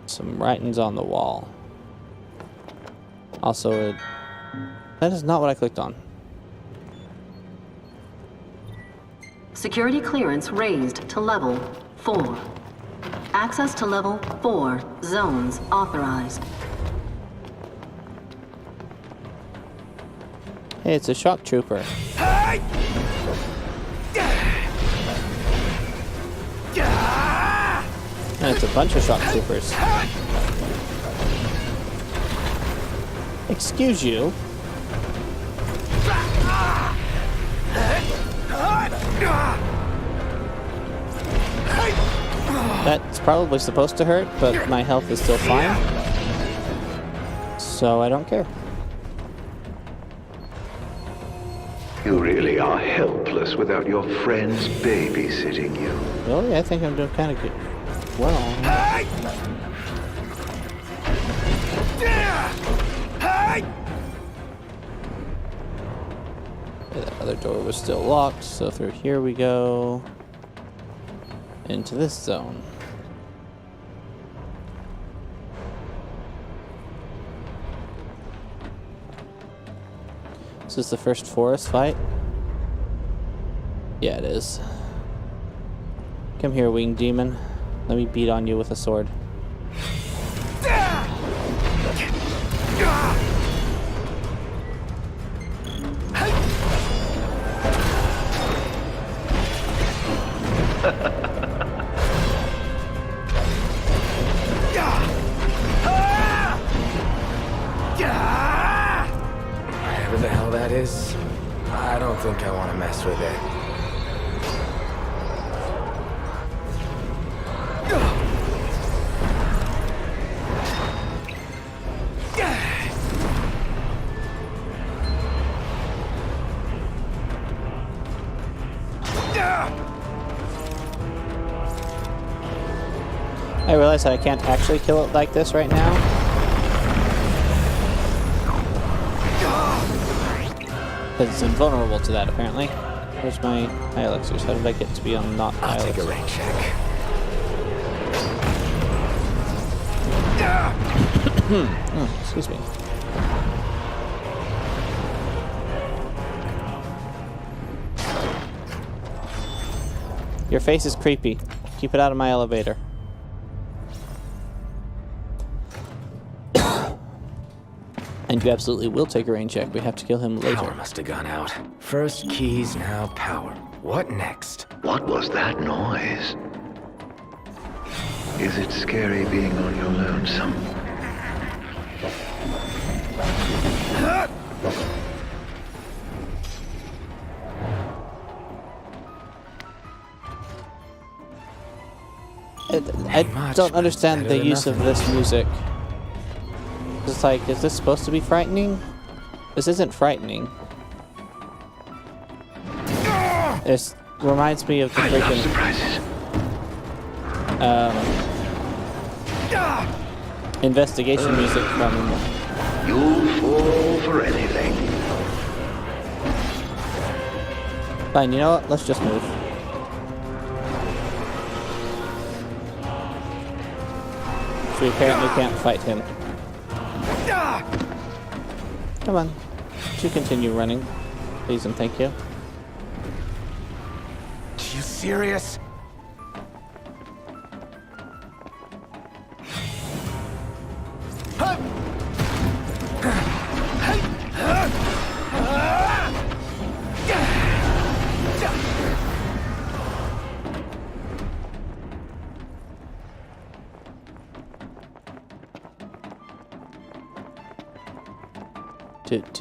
some writings on the wall. Also, that is not what I clicked on. Security clearance raised to level 4. Access to level 4 zones authorized. Hey, it's a shock trooper. And it's a bunch of shock troopers. Excuse you. That's probably supposed to hurt, but my health is still fine. So I don't care. You really are helpless without your friends babysitting you. Really? I think I'm doing kind of good. Well. Okay, that other door was still locked, so through here we go. Into this zone. This is the first forest fight? Yeah, it is. Come here, winged demon. Let me beat on you with a sword. Whatever the hell that is, I don't think I want to mess with it. I realize that I can't actually kill it like this right now. Because it's invulnerable to that, apparently. Where's my high elixirs? How did I get to be on not high elixirs? I'll take a rain check. Oh, excuse me. Your face is creepy. Keep it out of my elevator. And you absolutely will take a rain check. We have to kill him later. Power must have gone out. First keys, now power. What next? What was that noise? Is it scary being on your lonesome? I don't understand the use of this music. It's like, is this supposed to be frightening? This isn't frightening. This reminds me of the freaking investigation music from. You'll fall for anything. Fine, you know what? Let's just move. We apparently can't fight him. Come on. Would you continue running? Please and thank you. Are you serious? Hey, much.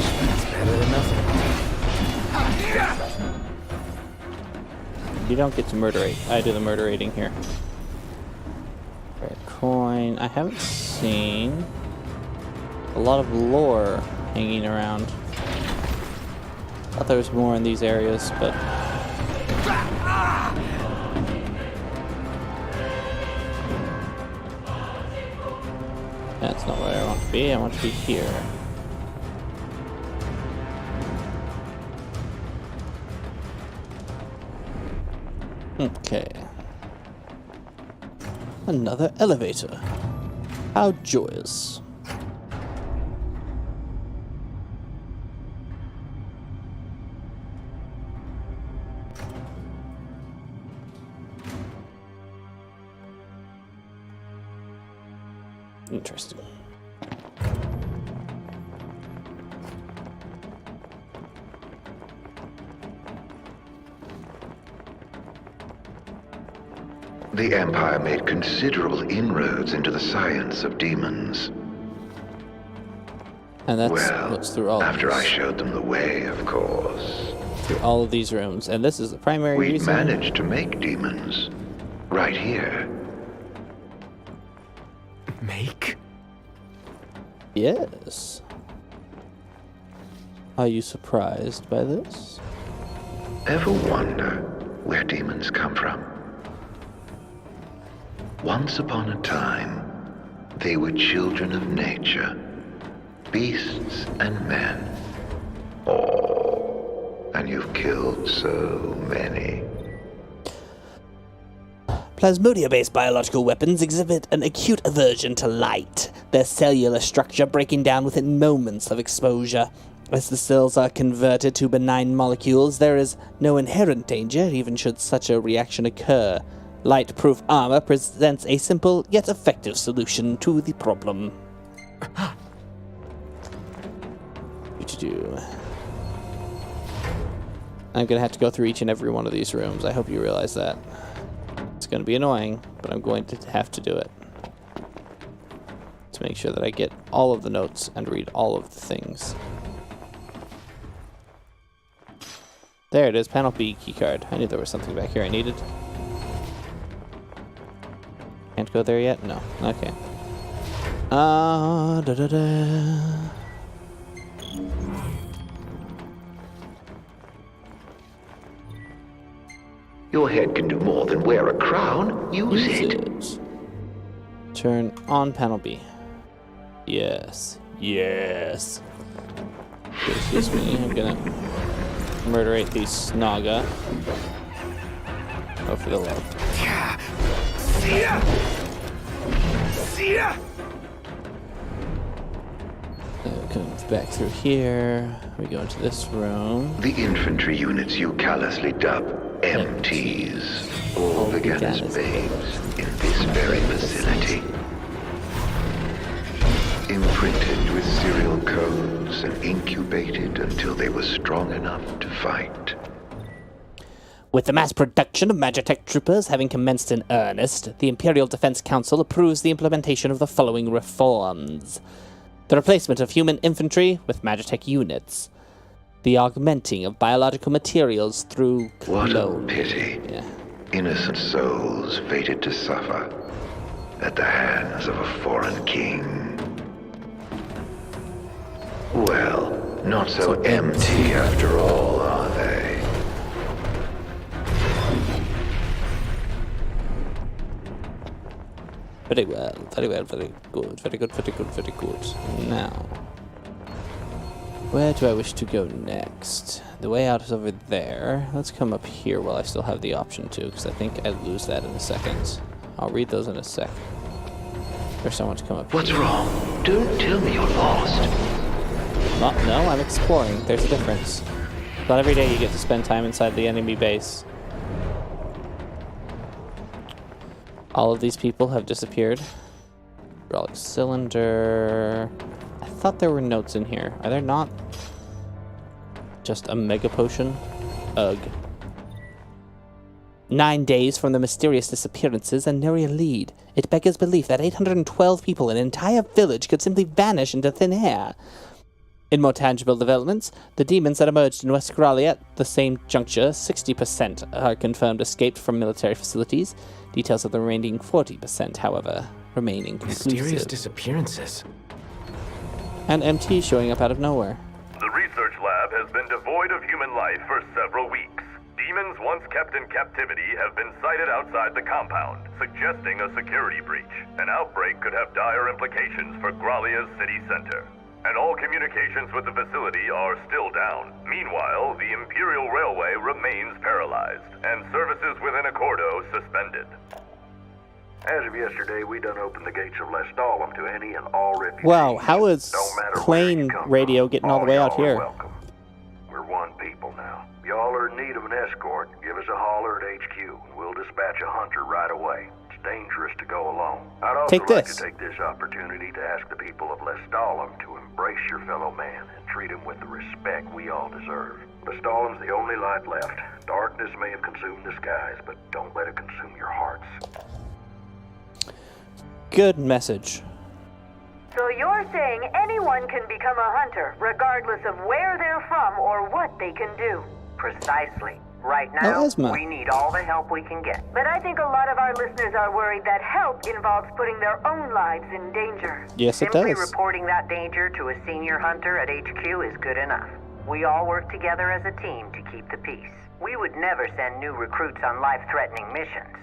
That's better than nothing. You don't get to murderate. I do the murderating here. Red coin. I haven't seen a lot of lore hanging around. Thought there was more in these areas, but that's not where I want to be. I want to be here. Okay. Another elevator. How joyous. Interesting. The Empire made considerable inroads into the science of demons. And that's what's through all after of I these. showed them the way, of course. Through all of these rooms. And this is the primary We reason. managed to make demons. Right here. Make? Yes. Are you surprised by this? Ever wonder where demons come from? Once upon a time, they were children of nature, beasts and men. Oh, and you've killed so many. Plasmodia-based biological weapons exhibit an acute aversion to light, their cellular structure breaking down within moments of exposure. As the cells are converted to benign molecules, there is no inherent danger, even should such a reaction occur. Light-proof armor presents a simple yet effective solution to the problem. I'm gonna have to go through each and every one of these rooms. I hope you realize that. It's gonna be annoying, but I'm going to have to do it. To make sure that I get all of the notes and read all of the things. There it is, panel B keycard. I knew there was something back here I needed. Can't go there yet? No. Okay. Your head can do more than wear a crown. Use it. Turn on panel B. Yes. Yes. Excuse me. I'm gonna murderate the Snaga. Oh, for the love. Come back through here. We go into this room. The infantry units you callously dub MTs all began as babes in this very facility. Imprinted with serial codes and incubated until they were strong enough to fight. With the mass production of Magitech troopers having commenced in earnest, the Imperial Defense Council approves the implementation of the following reforms. The replacement of human infantry with Magitech units. The augmenting of biological materials through What a clone. pity. Yeah. Innocent souls fated to suffer at the hands of a foreign king. Well, not so empty after all, are they? Very well, very well, very good, very good, very good, very good. Now, where do I wish to go next? The way out is over there. Let's come up here while I still have the option to, because I think I lose that in a second. I'll read those in a sec. There's someone to come up What's here. wrong? Don't tell me you're lost. No, I'm exploring. There's a difference. Not every day you get to spend time inside the enemy base. All of these people have disappeared. Hydraulic cylinder. I thought there were notes in here. Are there not? Just a mega potion? Ugh. 9 days from the mysterious disappearances and nary a lead. It beggars belief that 812 people in an entire village could simply vanish into thin air. In more tangible developments, the demons that emerged in West Gralia at the same juncture, 60% are confirmed escaped from military facilities. Details of the remaining 40%, however, remain inconclusive. Mysterious disappearances. And MT showing up out of nowhere. The research lab has been devoid of human life for several weeks. Demons once kept in captivity have been sighted outside the compound, suggesting a security breach. An outbreak could have dire implications for Gralia's city center. And all communications with the facility are still down. Meanwhile, the Imperial Railway remains paralyzed, and services within Accordo suspended. As of yesterday, we done opened the gates of Lestalem to any and all refugees. Wow, how is plane radio getting all the way out here? Welcome. We're one people now. Y'all are in need of an escort, give us a holler at HQ, and we'll dispatch a hunter right away. It's dangerous to go alone. I'd also like to take this opportunity to ask the people of Lestalem to embrace your fellow man and treat him with the respect we all deserve. Lestalem's the only light left. Darkness may have consumed the skies, but don't let it consume your hearts. Good message. So you're saying anyone can become a hunter, regardless of where they're from or what they can do? Precisely. Right now, we need all the help we can get. But I think a lot of our listeners are worried that help involves putting their own lives in danger. Yes, it Simply does. reporting that danger to a senior hunter at HQ is good enough. We all work together as a team to keep the peace. We would never send new recruits on life-threatening missions.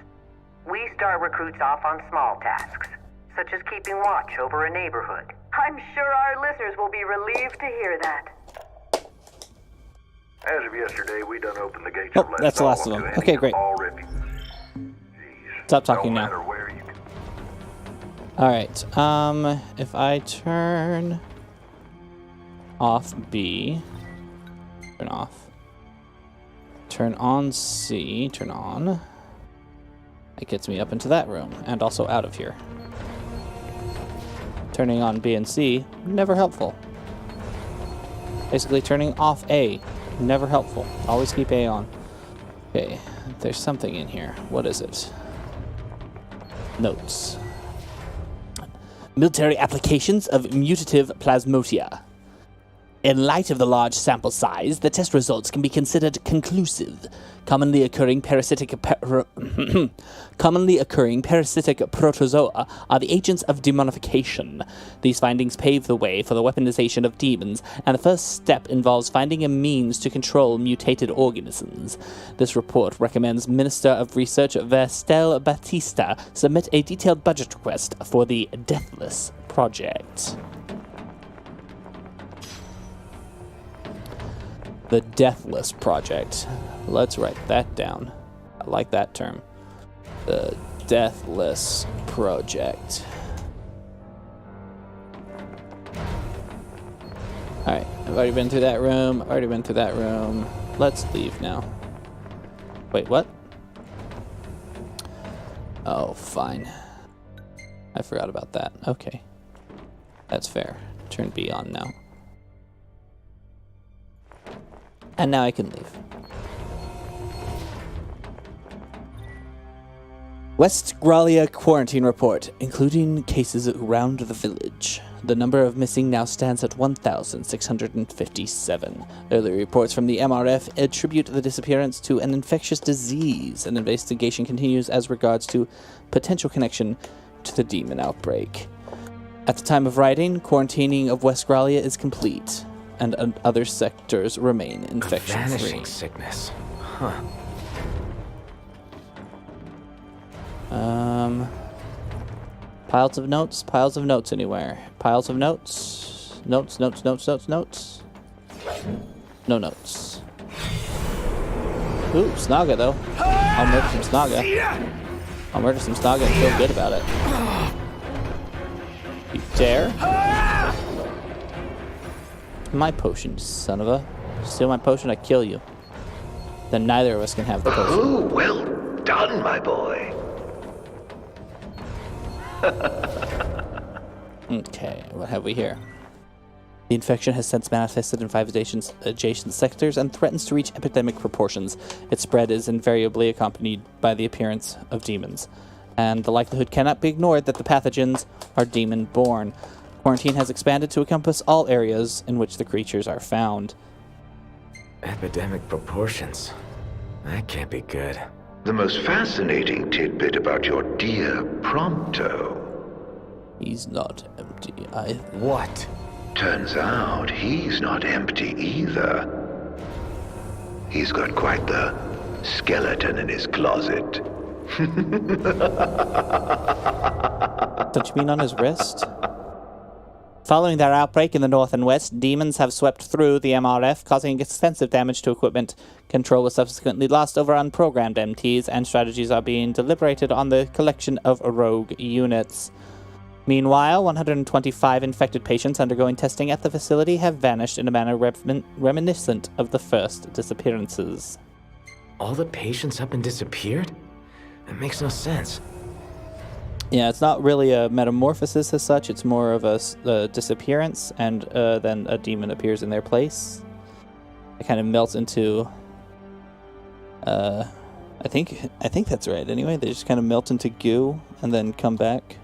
We start recruits off on small tasks, such as keeping watch over a neighborhood. I'm sure our listeners will be relieved to hear that. As of yesterday, we done opened the gates Oh, of Lestalem that's the last of to them. any Okay, and great. all refugees. Stop talking no now. matter where you Alright, if I turn off B, turn off, turn on C, turn on, it gets me up into that room, and also out of here. Turning on B and C, never helpful. Basically turning off A, never helpful. Always keep A on. Okay, there's something in here. What is it? Notes. Military applications of mutative plasmodia. In light of the large sample size, the test results can be considered conclusive. Commonly occurring parasitic protozoa are the agents of demonification. These findings pave the way for the weaponization of demons, and the first step involves finding a means to control mutated organisms. This report recommends Minister of Research Vestel Batista submit a detailed budget request for the Deathless Project. The Deathless Project. Let's write that down. I like that term. The Deathless Project. Alright, I've already been through that room. Let's leave now. Wait, what? Oh, fine. I forgot about that. Okay. That's fair. Turn B on now. And now I can leave. West Gralia quarantine report, including cases around the village. The number of missing now stands at 1,657. Early reports from the MRF attribute the disappearance to an infectious disease. An investigation continues as regards to potential connection to the demon outbreak. At the time of writing, quarantining of West Gralia is complete, and other sectors remain infection-free. Vanishing sickness. Huh. Piles of notes anywhere. Piles of notes. Notes. No notes. Ooh, Snaga though. I'll murder some Snaga and feel good about it. You dare? My potion, son of a. Steal my potion, I kill you. Then neither of us can have the potion. Oh, well done, my boy. Okay, what have we here? The infection has since manifested in 5 adjacent sectors and threatens to reach epidemic proportions. Its spread is invariably accompanied by the appearance of demons, and the likelihood cannot be ignored that the pathogens are demon-born. Quarantine has expanded to encompass all areas in which the creatures are found. Epidemic proportions. That can't be good. The most fascinating tidbit about your dear Prompto. He's not empty. What? Turns out he's not empty either. He's got quite the skeleton in his closet. Don't you mean on his wrist? Following their outbreak in the north and west, demons have swept through the MRF, causing extensive damage to equipment. Control was subsequently lost over unprogrammed MTs, and strategies are being deliberated on the collection of rogue units. Meanwhile, 125 infected patients undergoing testing at the facility have vanished in a manner reminiscent of the first disappearances. All the patients up and disappeared? That makes no sense. Yeah, it's not really a metamorphosis as such. It's more of a disappearance, and then a demon appears in their place. It kind of melts into... I think that's right. Anyway, they just kind of melt into goo and then come back.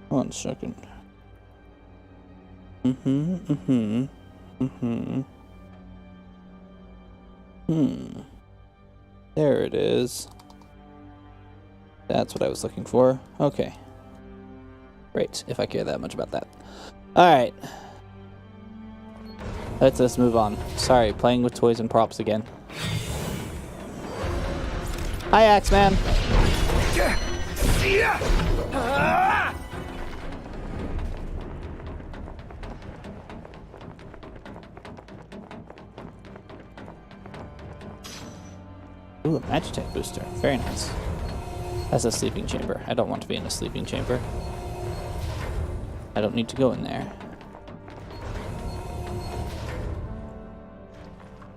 One second. There it is. That's what I was looking for. Okay. Great, if I care that much about that. Alright. Let's move on. Sorry, playing with toys and props again. Hi, Axeman! Ooh, a Magitech booster. Very nice. That's a sleeping chamber. I don't want to be in a sleeping chamber. I don't need to go in there.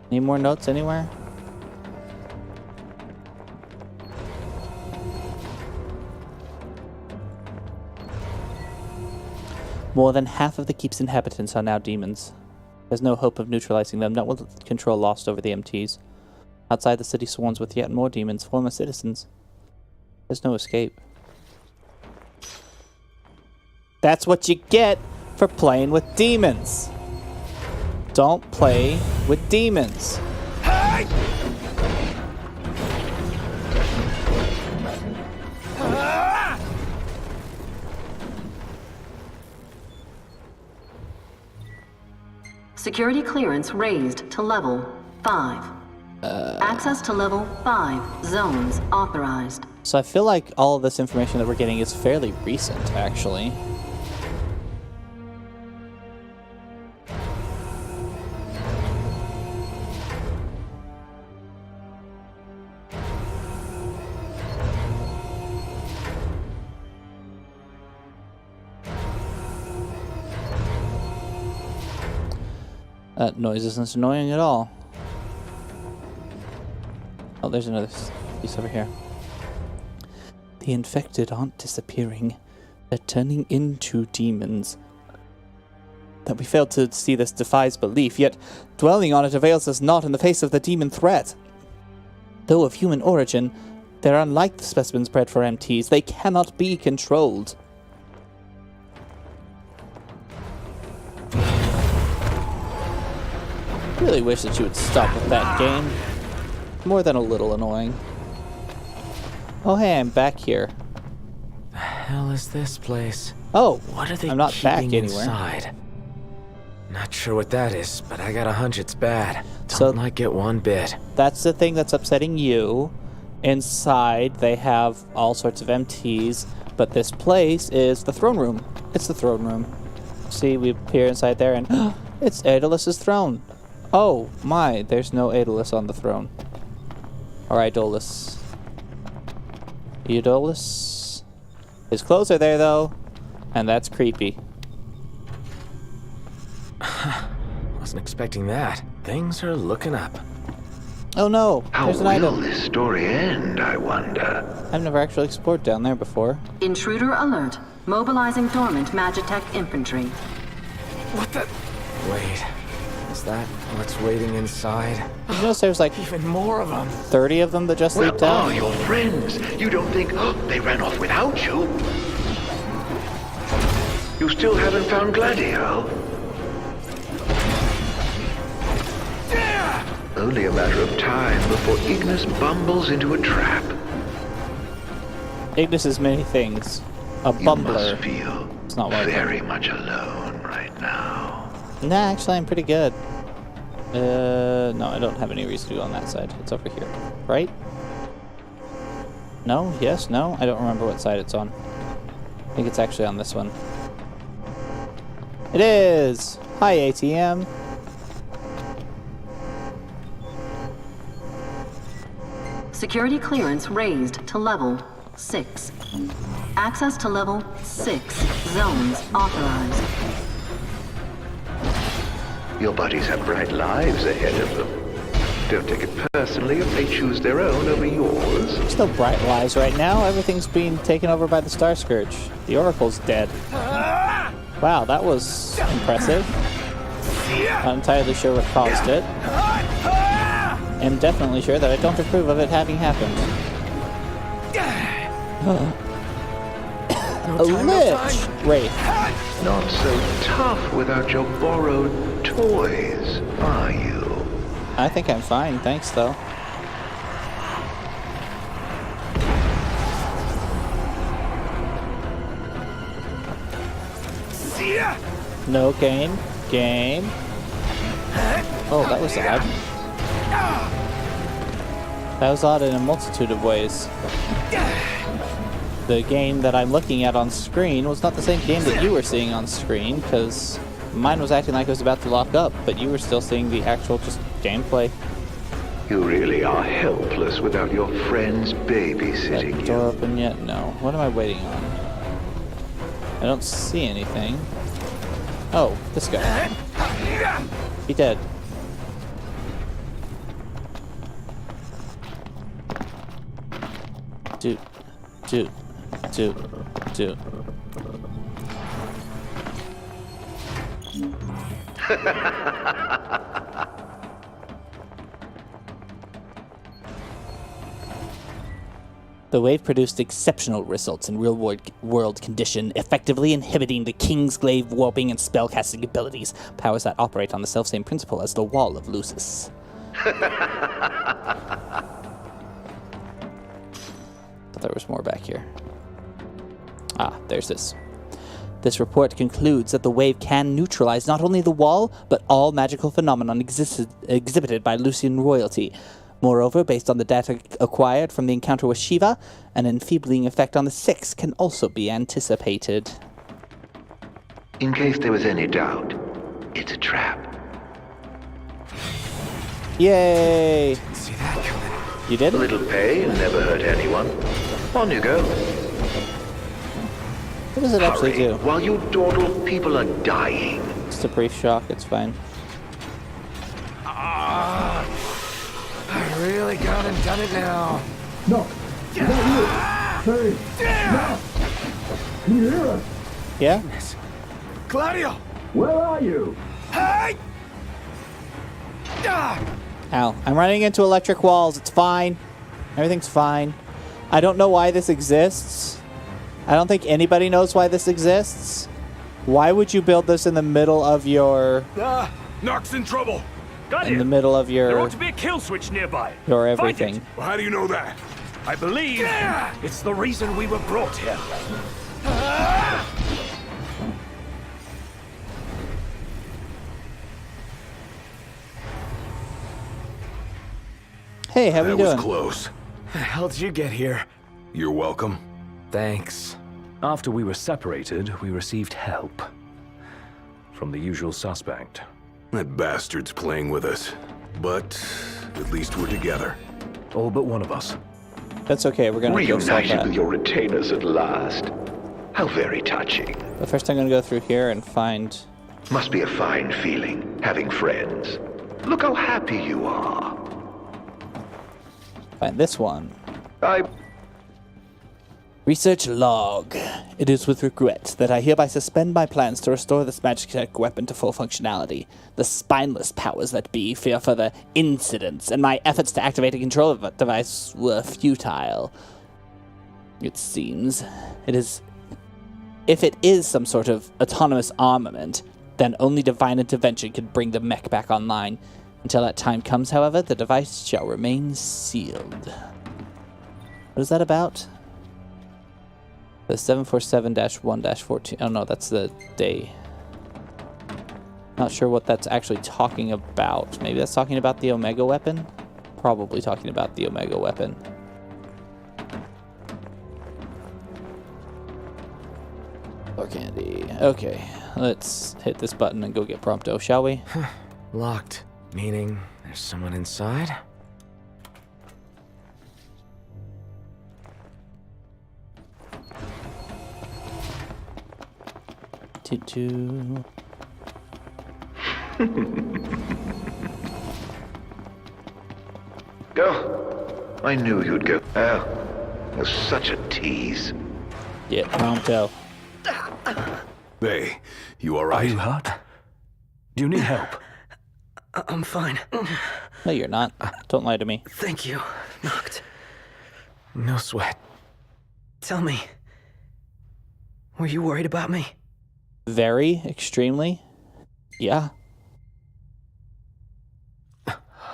Any more notes anywhere? More than half of the keep's inhabitants are now demons. There's no hope of neutralizing them, not with control lost over the MTs. Outside, the city swarms with yet more demons, former citizens. There's no escape. That's what you get for playing with demons. Don't play with demons. Hey! Security clearance raised to level 5. Access to level 5 zones authorized. So I feel like all of this information that we're getting is fairly recent, actually. That noise isn't annoying at all. Oh, there's another piece over here. The infected aren't disappearing. They're turning into demons. That we failed to see this defies belief, yet dwelling on it avails us not in the face of the demon threat. Though of human origin, they're unlike the specimens bred for MTs. They cannot be controlled. Really wish that you would stop with that game. More than a little annoying. Oh hey, I'm back here. The hell is this place? Oh, what are they I'm not back keeping anywhere. Inside? Not sure what that is, but I got a hunch it's bad. Don't like it one bit. That's the thing that's upsetting you. Inside, they have all sorts of MTs, but this place is the throne room. It's the throne room. See, we appear inside there and it's Aedolus's throne. Oh my, there's no Aeolus on the throne. Or Aeolus. Aeolus? His clothes are there though, and that's creepy. Wasn't expecting that. Things are looking up. Oh no, there's an item. How will this story end, I wonder? I've never actually explored down there before. Intruder alert. Mobilizing dormant Magitech infantry. What the? Wait. Is that what's waiting inside? You notice there's like even more of them. 30 of them that just leaped out. Where are your friends? You don't think they ran off without you? You still haven't found Gladio? Only a matter of time before Ignis bumbles into a trap. Ignis is many things. A bumbler. You must feel it's not one very much alone right now. Nah, actually I'm pretty good. No, I don't have any reason to go on that side. It's over here, right? No? Yes? No? I don't remember what side it's on. I think it's actually on this one. It is! Hi, ATM. Security clearance raised to level 6. Access to level 6 zones authorized. Your buddies have bright lives ahead of them. Don't take it personally if they choose their own over yours. There's no bright lives right now. Everything's being taken over by the Star Scourge. The Oracle's dead. Wow, that was impressive. Not entirely sure what caused it. I'm definitely sure that I don't approve of it having happened. A lich! Wraith. Not so tough without your borrowed toys, are you? I think I'm fine, thanks though. No game. Game. Oh, that was odd. That was odd in a multitude of ways. The game that I'm looking at on screen was not the same game that you were seeing on screen, because mine was acting like it was about to lock up, but you were still seeing the actual just gameplay. You really are helpless without your friends babysitting That door open yet? No. What am I waiting on? I don't see anything. Oh, this guy. He dead. Dude. The wave produced exceptional results in real-world condition, effectively inhibiting the King's Glaive warping and spellcasting abilities, powers that operate on the selfsame principle as the Wall of Lucis. But there was more back here. Ah, there's this. This report concludes that the wave can neutralize not only the wall, but all magical phenomenon exhibited by Lucian royalty. Moreover, based on the data acquired from the encounter with Shiva, an enfeebling effect on the Six can also be anticipated. In case there was any doubt, it's a trap. Yay! See that coming. You did? A little pain never hurt anyone. On you go. What does it actually do? While you dawdle, people are dying. Just a brief shock, it's fine. I really gone and done it now. No, not you. Hey, no. Can you hear us? Yeah? Gladio! Where are you? Hey! Ow. I'm running into electric walls. It's fine. Everything's fine. I don't know why this exists. I don't think anybody knows why this exists. Why would you build this in the middle of your... Nox in trouble. Got in the middle of your... There ought to be a kill switch nearby. Your everything. Well, how do you know that? I believe it's the reason we were brought here. Hey, how you doing? That was close. How'd you get here? You're welcome. Thanks. After we were separated, we received help from the usual suspect. That bastard's playing with us. But at least we're together. All but one of us. That's okay, we're gonna go solve Reunited that. with your retainers at last. How very touching. But first I'm gonna go through here and find... Must be a fine feeling, having friends. Look how happy you are. Find this one. I Research log. It is with regret that I hereby suspend my plans to restore this magic weapon to full functionality. The spineless powers that be fear further incidents, and my efforts to activate and control the device were futile. It seems. If it is some sort of autonomous armament, then only divine intervention could bring the mech back online. Until that time comes, however, the device shall remain sealed. What is that about? The 747-1-14. Oh no, that's the day. Not sure what that's actually talking about. Maybe that's talking about the Omega weapon? Probably talking about the Omega weapon. Or candy. Okay, let's hit this button and go get Prompto, shall we? Locked. Meaning there's someone inside? Go. I knew you'd go. Oh, you're such a tease. Yeah, Prompto. Hey, you alright? Are you hurt? Do you need help? I'm fine. No, you're not. Don't lie to me. Thank you, Noct. No sweat. Tell me, were you worried about me? Very, extremely. Yeah.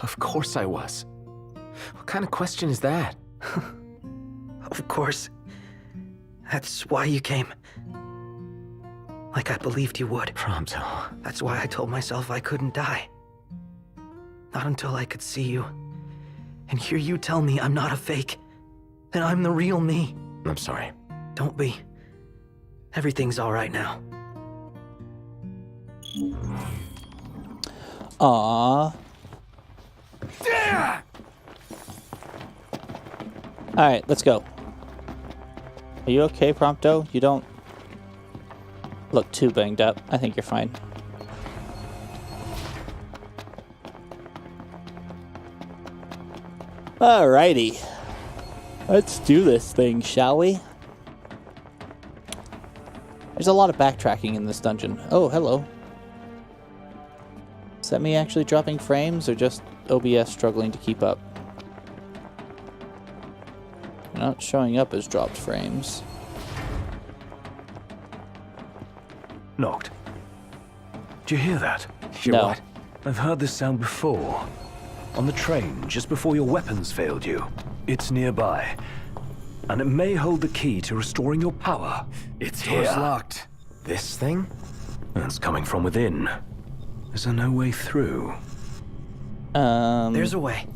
Of course I was. What kind of question is that? Of course. That's why you came. Like I believed you would. Prompto. That's why I told myself I couldn't die. Not until I could see you. And hear you tell me I'm not a fake. That I'm the real me. I'm sorry. Don't be. Everything's alright now. Aww. Alright, let's go. Are you okay, Prompto? You don't look too banged up. I think you're fine. Alrighty. Let's do this thing, shall we? There's a lot of backtracking in this dungeon. Oh, hello. Is that me actually dropping frames or just OBS struggling to keep up? Not showing up as dropped frames. Noct. Do you hear that? Hear No. what? I've heard this sound before. On the train, just before your weapons failed you. It's nearby. And it may hold the key to restoring your power. It's Door's here. locked. This thing? It's coming from within. Is there no way through? There's a way.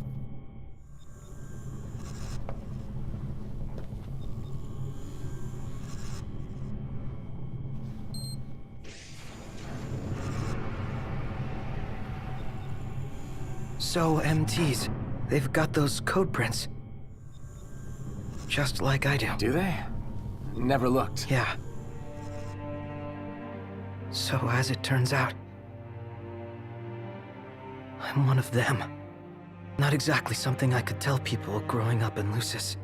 So, MTs, they've got those code prints. Just like I do. Do they? Never looked. Yeah. So, as it turns out, I'm one of them. Not exactly something I could tell people growing up in Lucis.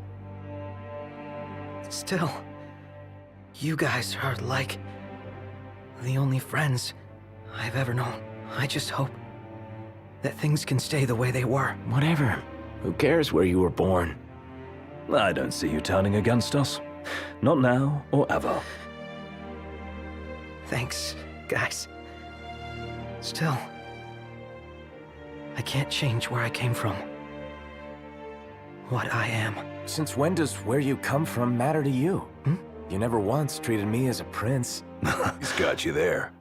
Still, you guys are like the only friends I've ever known. I just hope that things can stay the way they were. Whatever. Who cares where you were born? I don't see you turning against us. Not now or ever. Thanks, guys. Still, I can't change where I came from. What I am. Since when does where you come from matter to you? You never once treated me as a prince. He's got you there.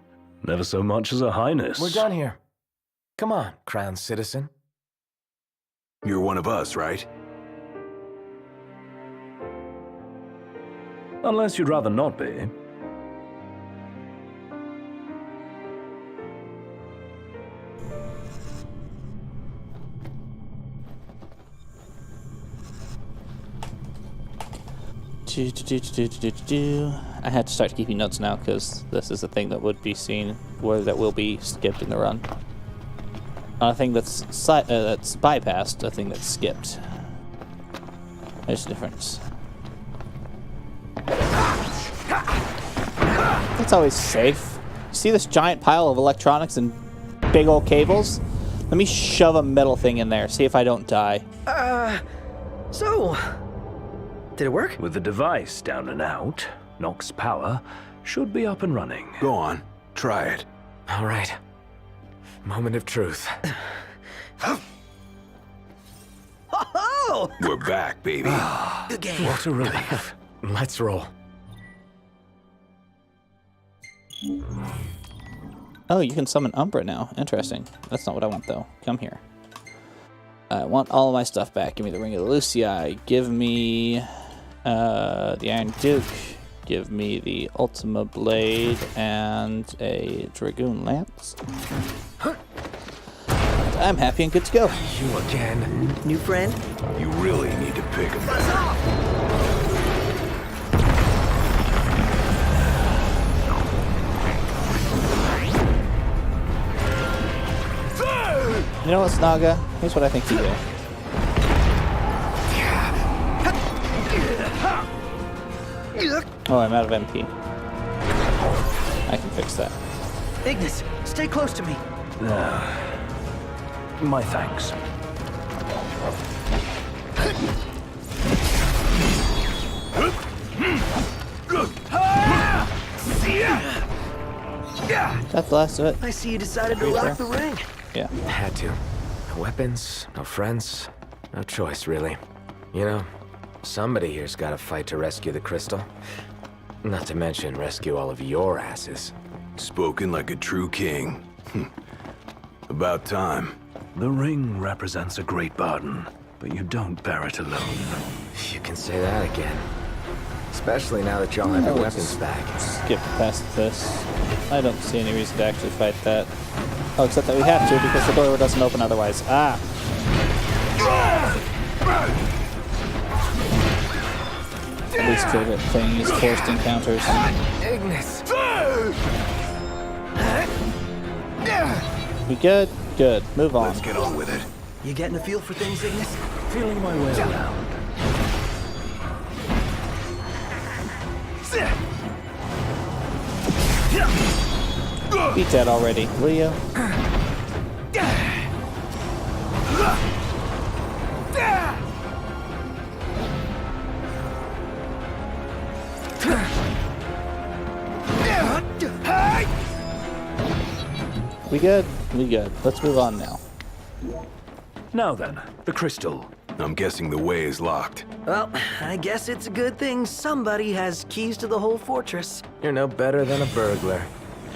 Never so much as a highness. We're done here. Come on, crown citizen. You're one of us, right? Unless you'd rather not be. I had to start keeping notes now because this is a thing that would be seen, or that will be skipped in the run. Not a thing that's bypassed, a thing that's skipped. There's a difference. That's always safe. See this giant pile of electronics and big old cables? Let me shove a metal thing in there, see if I don't die. So, did it work? With the device down and out, Nox power should be up and running. Go on, try it. All right. Moment of truth. Oh! We're back, baby. Good game. What a relief. Let's roll. Oh, you can summon Umbra now. Interesting. That's not what I want, though. Come here. I want all of my stuff back. Give me the Ring of the Lucii. Give me the Iron Duke. Give me the Ultima Blade and a Dragoon Lance. I'm happy and good to go. You again. New friend? You really need to pick a better. You know what, Snaga? Here's what I think you do. Oh, I'm out of MP. I can fix that. Ignis, stay close to me. My thanks. That's the last of it. I see you decided to lock the ring. Yeah. Had to. No weapons, no friends, no choice, really. You know, somebody here's got to fight to rescue the crystal. Not to mention rescue all of your asses. Spoken like a true king. About time. The ring represents a great burden, but you don't bear it alone. You can say that again. Especially now that y'all have your weapons back. Skip past this. I don't see any reason to actually fight that. Oh, except that we have to because the door doesn't open otherwise. Ah! The least favorite thing is forced encounters. Ignis! We good? Good. Move on. Let's get on with it. You getting a feel for things, Ignis? Feeling my way around. Beat that already, will you? We good? We good. Let's move on now. Now then, the crystal. I'm guessing the way is locked. Well, I guess it's a good thing somebody has keys to the whole fortress. You're no better than a burglar.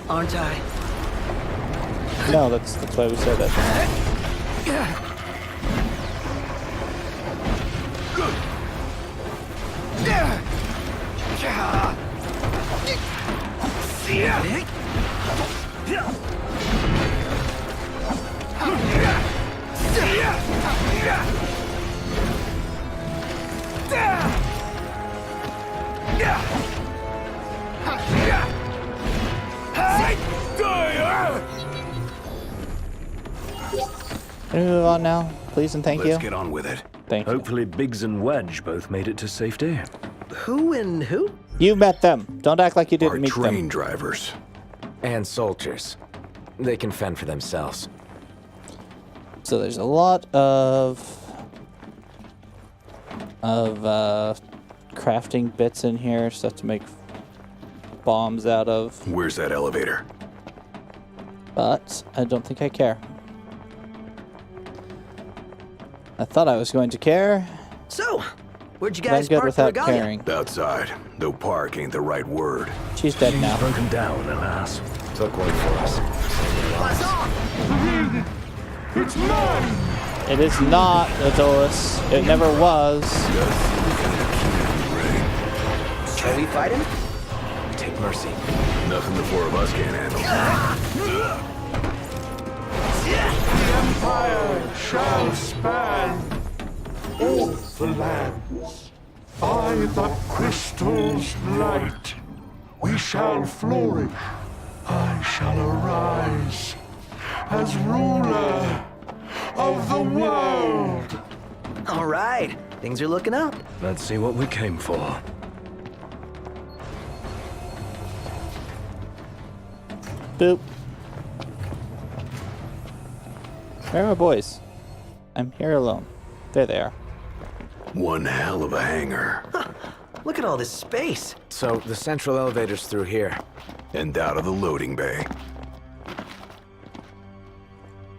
Aren't I? No, that's why we said that. Can we move on now, please and thank you? Let's get on with it. Thank you. Hopefully Biggs and Wedge both made it to safety. Who and who? You met them. Don't act like you didn't meet them. Train drivers. And soldiers. They can fend for themselves. So there's a lot of crafting bits in here, stuff to make bombs out of. Where's that elevator? But I don't think I care. I thought I was going to care. So, where'd you But guys I'm good park the without regalia? caring. Outside. Though park ain't the right word. She's dead now. Broken down, alas. Took one for us. It's mine! It is not, Adolis. It never was. Shall we fight him? Take mercy. Nothing the four of us can't handle. The Empire shall span all the lands. By the crystal's light, we shall flourish. I shall arise as ruler of the world. All right, things are looking up. Let's see what we came for. Boop. Where are my boys? I'm here alone. There they are. One hell of a hangar. Look at all this space. So, the central elevator's through here. And out of the loading bay.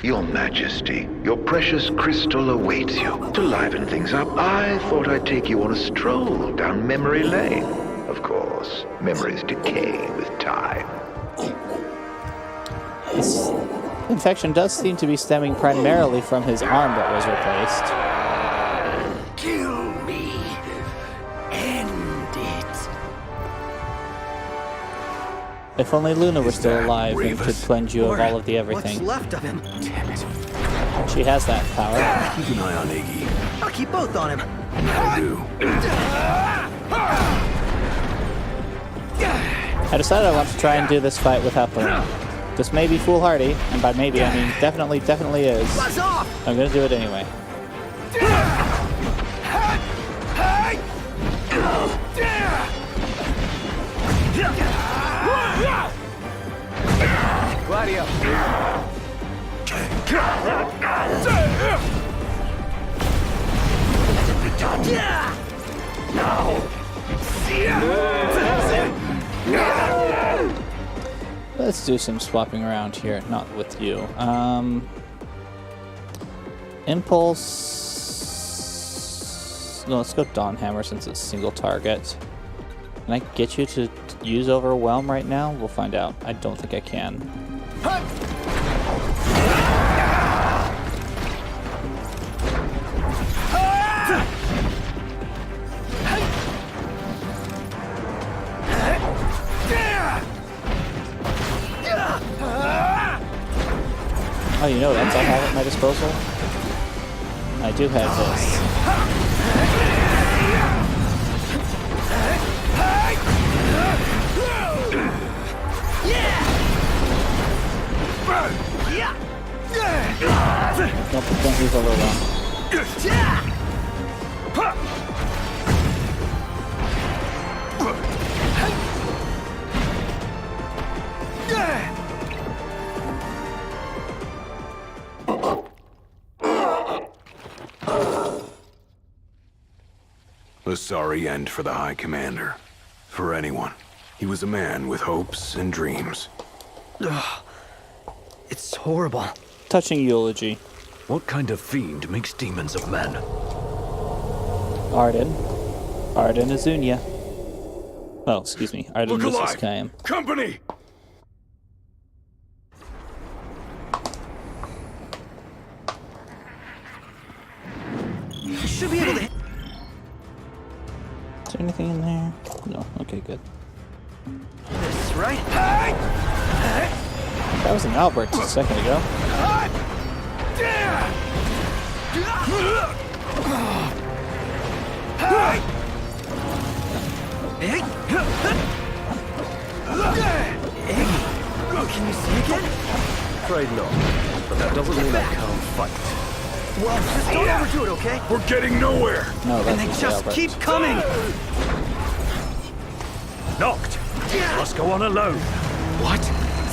Your Majesty, your precious crystal awaits you. To liven things up, I thought I'd take you on a stroll down memory lane. Of course, memories decay with time. This infection does seem to be stemming primarily from his arm that was replaced. Kill me. End it. If only Luna were still alive and could cleanse you of all of the everything. What's left of him? Damn it. She has that power. Keep an eye on Iggy. I'll keep both on him. I do. I decided I want to try and do this fight without the ring. This may be foolhardy, and by maybe I mean definitely is. Buzz off! I'm gonna do it anyway. Gladio. Let's do some swapping around here, not with you. Impulse. No, let's go Dawn Hammer since it's single target. Can I get you to use Overwhelm right now? We'll find out. I don't think I can. Oh, you know that's I have at my disposal? I do have this. Don't use Overwhelm. A sorry end for the High Commander. For anyone. He was a man with hopes and dreams. Ugh. It's horrible. Touching eulogy. What kind of fiend makes demons of men? Arden. Arden Azunia. Oh, excuse me. Arden Look Mrs. alive! Kaim. Company! You should be able to... Is there anything in there? No. Okay, good. This, right? That was an Albert a second ago. Can you see again? Afraid not. But that doesn't mean I can't fight. Well, just don't overdo it, okay? We're getting nowhere! No, And they just keep coming! Knocked! Must go on alone. What?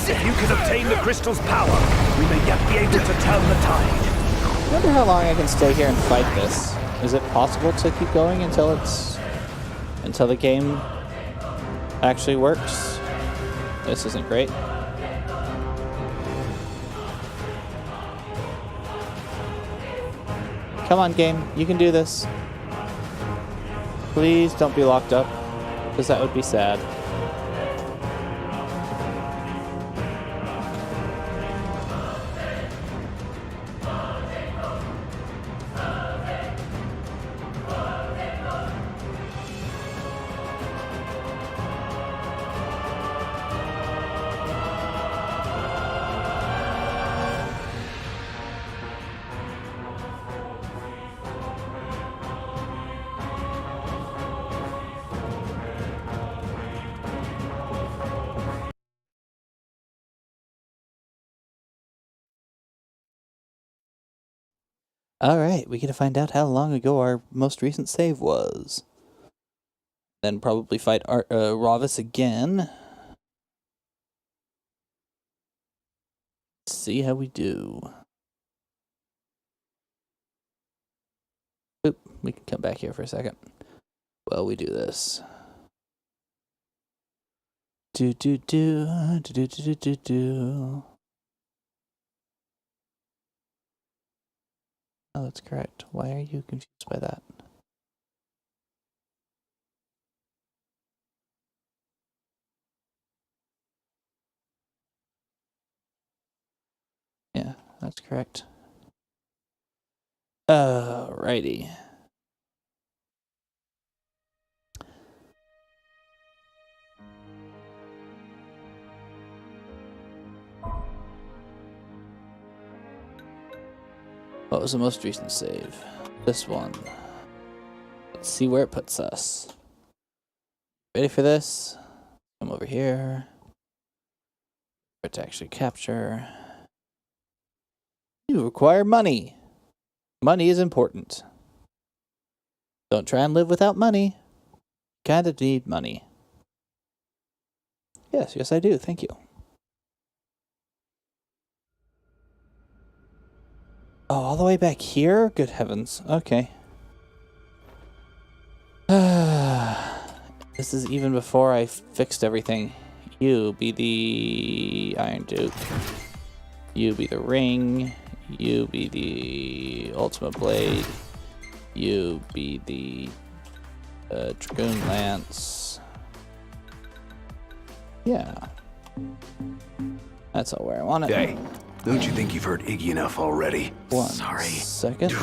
If you can obtain the crystal's power, we may yet be able to turn the tide. I wonder how long I can stay here and fight this. Is it possible to keep going until the game actually works? This isn't great. Come on, game. You can do this. Please don't be locked up, because that would be sad. Alright, we get to find out how long ago our most recent save was. Then probably fight Ravis again. See how we do. Oop, we can come back here for a second while we do this. Do. Oh, that's correct. Why are you confused by that? Yeah, that's correct. Alrighty. What was the most recent save? This one. Let's see where it puts us. Ready for this? Come over here. For it to actually capture. You require money. Money is important. Don't try and live without money. Kinda need money. Yes, I do. Thank you. Oh, all the way back here? Good heavens. Okay. This is even before I fixed everything. You be the Iron Duke. You be the ring. You be the Ultimate Blade. You be the Dragoon Lance. Yeah. That's all where I want it. Hey, don't you think you've heard Iggy enough already? Sorry. Second.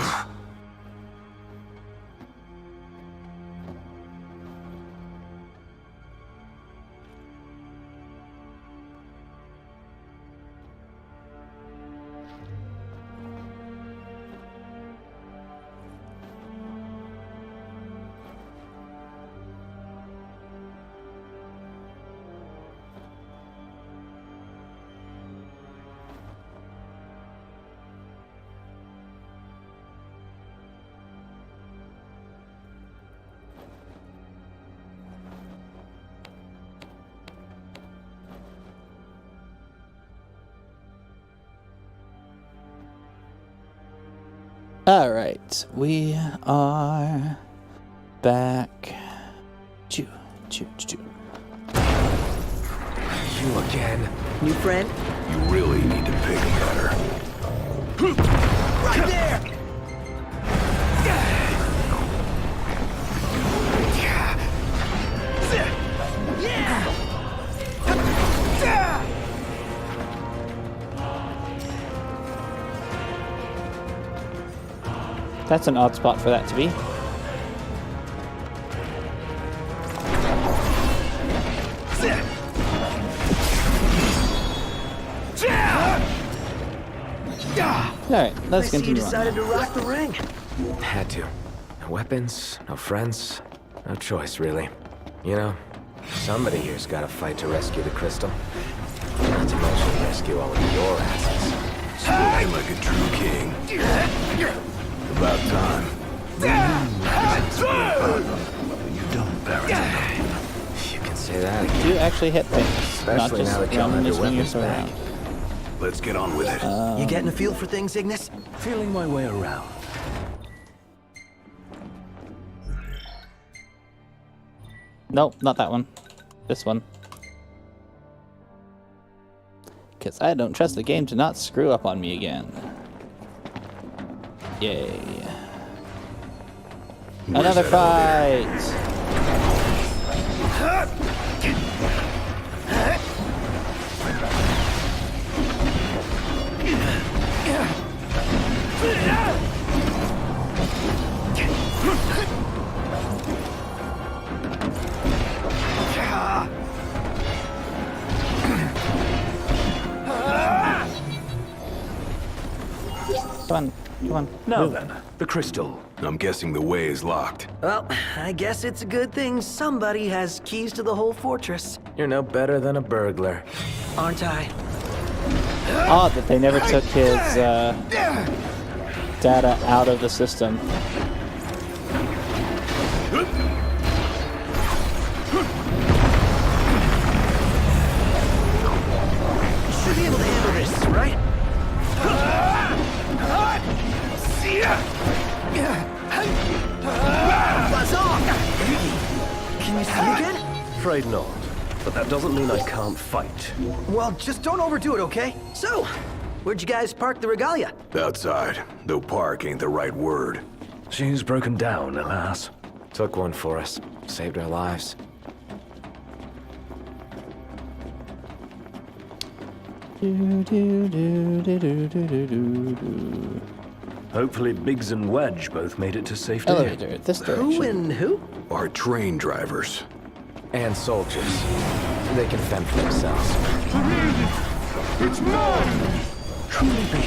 All right, we are back. Choo. You again. New friend? You really need to pick better. Right there! That's an odd spot for that to be. Alright, let's continue you decided on. to rock the ring. Had to. No weapons, no friends, no choice, really. You know, somebody here's got to fight to rescue the crystal. Not to mention rescue all of your asses. Spoken like a true king. About time. You don't, Baron. You can say that You again. do actually hit things, not Especially just now that y'all have randomly your swing weapons yourself back. around. Let's get on with it. You getting a feel for things, Ignis? Feeling my way around. Nope, not that one. This one. Because I don't trust the game to not screw up on me again. Yay. Another fight! Come on. Now move. then, the crystal. I'm guessing the way is locked. Well, I guess it's a good thing somebody has keys to the whole fortress. You're no better than a burglar, aren't I? Odd that they never took his data out of the system. Should be able to handle this, right? afraid not. But that doesn't mean I can't fight. Well, just don't overdo it, okay? So, where'd you guys park the regalia? Outside, though park ain't the right word. She's broken down, alas. Took one for us. Saved our lives. Hopefully Biggs and Wedge both made it to safety. Elevator, this direction. Who and who? Our train drivers. And soldiers. They can fend for themselves. It's mine! Truly be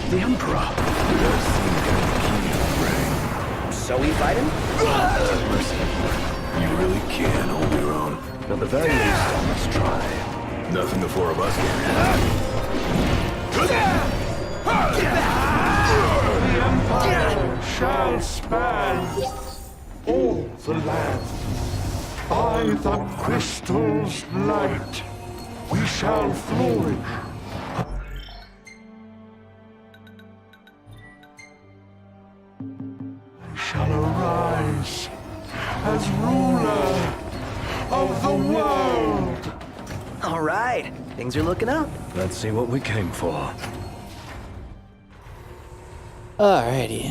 the Emperor. So we fight him? You really can hold your own. At the very least, I must try. Nothing the four of us can. The Empire shall span all the land. By the crystal's light, we shall flourish. We shall arise as ruler of the world. All right, things are looking up. Let's see what we came for. Alrighty.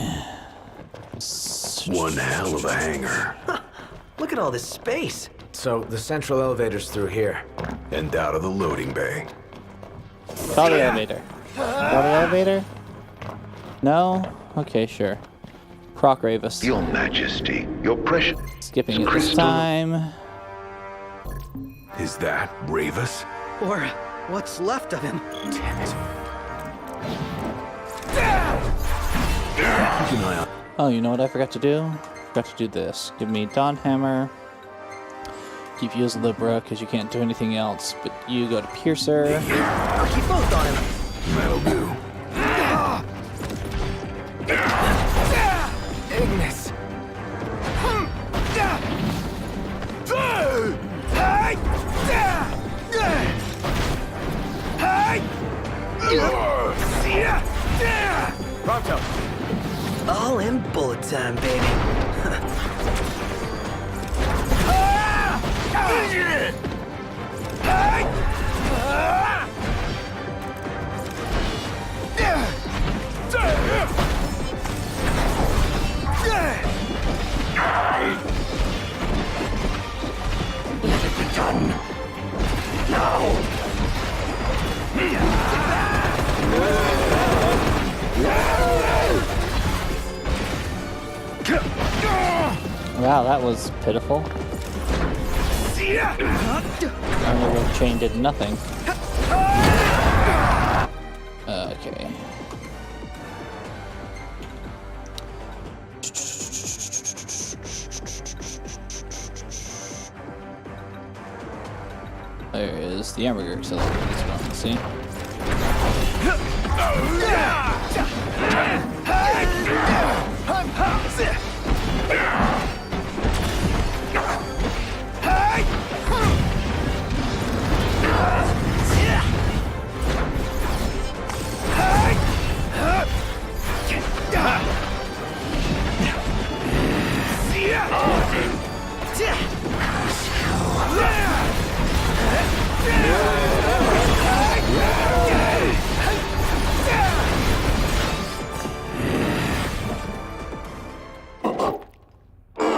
One hell of a hangar. Look at all this space. So, the central elevator's through here. And out of the loading bay. Call the elevator. Call the elevator? No? Okay, sure. Proc Ravis. Your Majesty, your precious... Skipping it this time. Is that Ravis? Or what's left of him. Damn it. Keep an eye on. Oh, you know what I forgot to do? Forgot to do this. Give me Dawn Hammer. Keep you as Libra, because you can't do anything else. But you go to Piercer. I'll keep both on him. That'll do. Ignis. Pronto. All in bullet time, baby. Let it be done. Now. Wow, that was pitiful. Our chain did nothing. Okay. There is the hamburger accelerator as well. Let's see.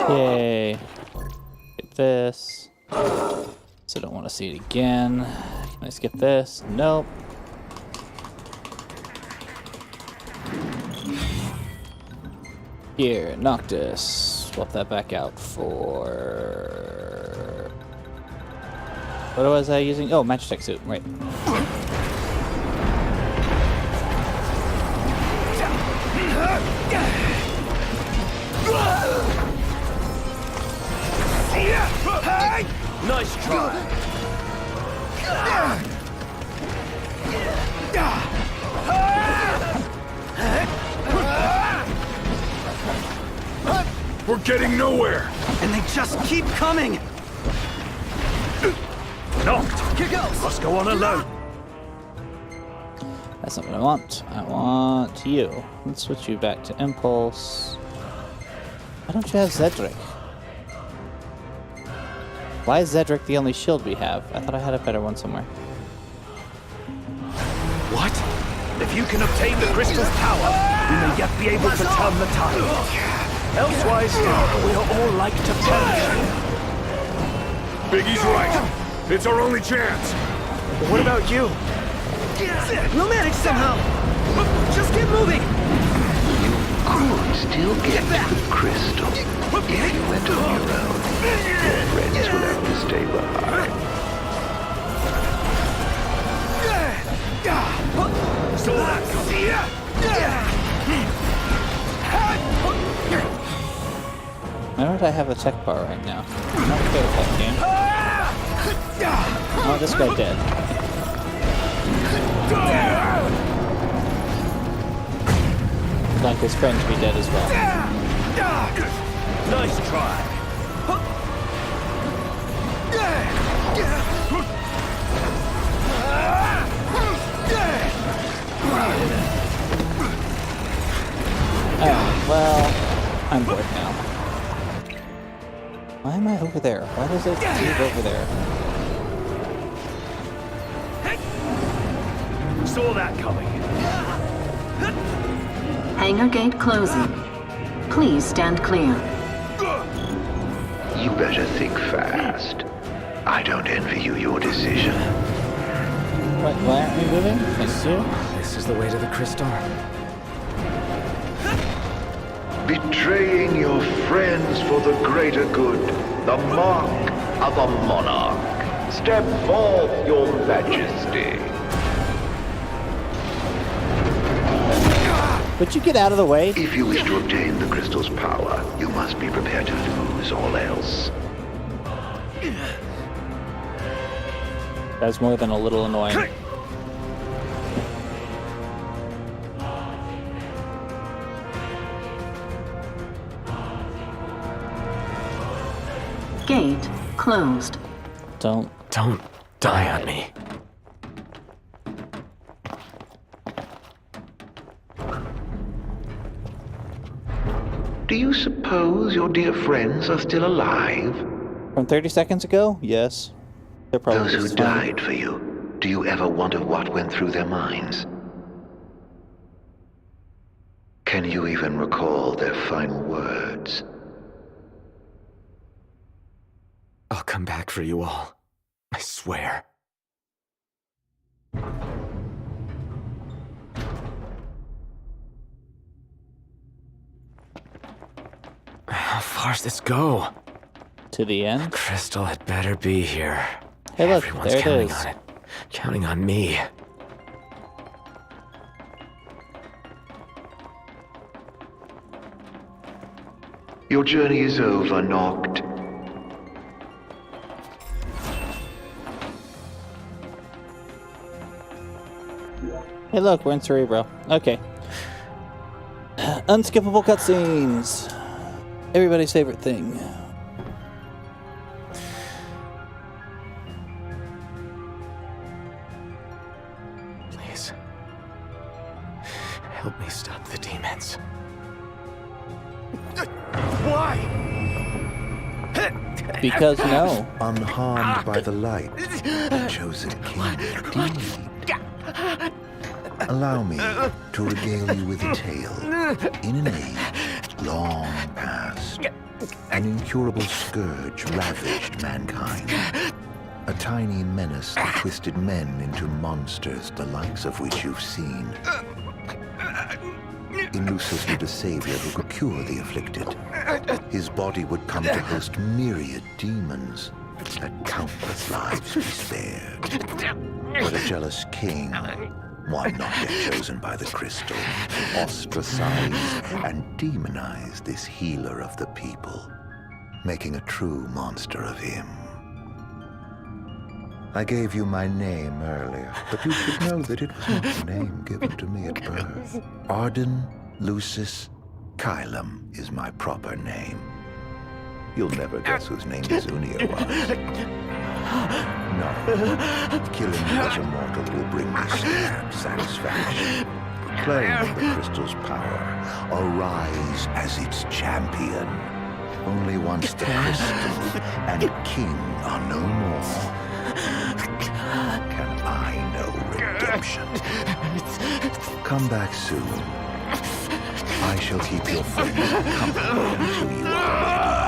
Yay. Get this. So I don't want to see it again. Can I skip this? Nope. Here, Noctis. Swap that back out for... What was I using? Oh, Magitech suit, right. Nice try. We're getting nowhere. And they just keep coming. Knocked. Here goes. Must go on alone. That's not what I want. I want you. Let's switch you back to Impulse. Why don't you have Zedric? Why is Zedric the only shield we have? I thought I had a better one somewhere. What? If you can obtain the crystal's power, we may yet be able to turn the tide. Elsewise, we are all like to perish. Biggie's right. It's our only chance. But what about you? We'll manage somehow. Just keep moving. Could still get to the crystal if you went on your own. Your friends will have to stay behind. Saw that coming. Why don't I have a tech bar right now? I'm not okay with that game. Oh, this guy dead. I'd like his friend to be dead as well. Nice try. Oh, well, I'm bored now. Why am I over there? Why does it move over there? Saw that coming. Hangar gate closing. Please stand clear. You better think fast. I don't envy you your decision. What, why aren't we moving? Thank you. This is the way to the crystal. Betraying your friends for the greater good. The mark of a monarch. Step forth, your majesty. Would you get out of the way? If you wish to obtain the crystal's power, you must be prepared to lose all else. That's more than a little annoying. Gate closed. Don't die on me. Do you suppose your dear friends are still alive? From 30 seconds ago? Yes. They're probably Those who fine. died for you, do you ever wonder what went through their minds? Can you even recall their final words? I'll come back for you all. I swear. How far's this go? To the end? The crystal had better be here. Hey look, Everyone's there it counting is. on it. Counting on me. Your journey is over, Noct. Hey look, we're in Cerebro. Okay. Unskippable cutscenes. Everybody's favorite thing. Please. Help me stop the demons. Why? Because no. Unharmed by the light, the chosen king indeed. Allow me to regale you with a tale. In an age long past, an incurable scourge ravaged mankind. A tiny menace that twisted men into monsters, the likes of which you've seen. In Lucis lived a savior who could cure the afflicted. His body would come to host myriad demons, that countless lives be spared. But a jealous king, one not yet chosen by the crystal, ostracized and demonized this healer of the people, making a true monster of him. I gave you my name earlier, but you should know that it was not the name given to me at birth. Arden Lucis Kylum is my proper name. You'll never guess whose name Zunia was. No, killing you as a mortal will bring me sad satisfaction. Claim the crystal's power, arise as its champion. Only once the crystal and king are no more, can I know redemption. Come back soon. I shall keep your friends company until you are ready.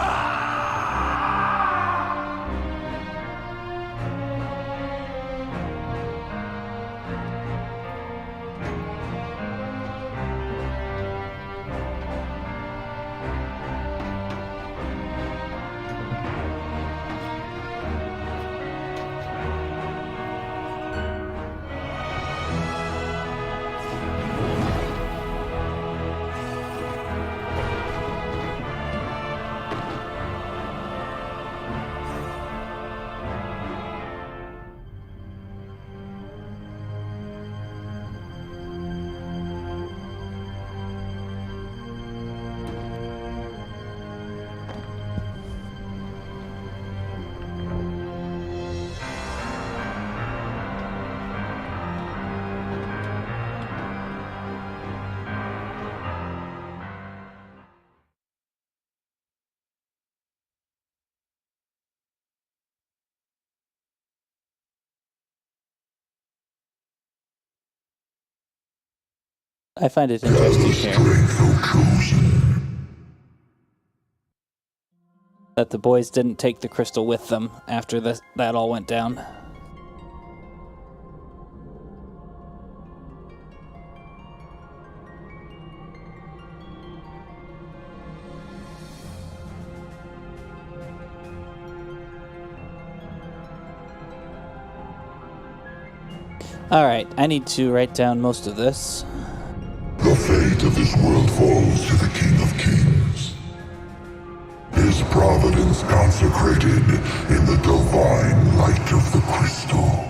I find it interesting here that the boys didn't take the crystal with them after that all went down. Alright, I need to write down most of this. The fate of this world falls to the King of Kings. His providence consecrated in the divine light of the crystal.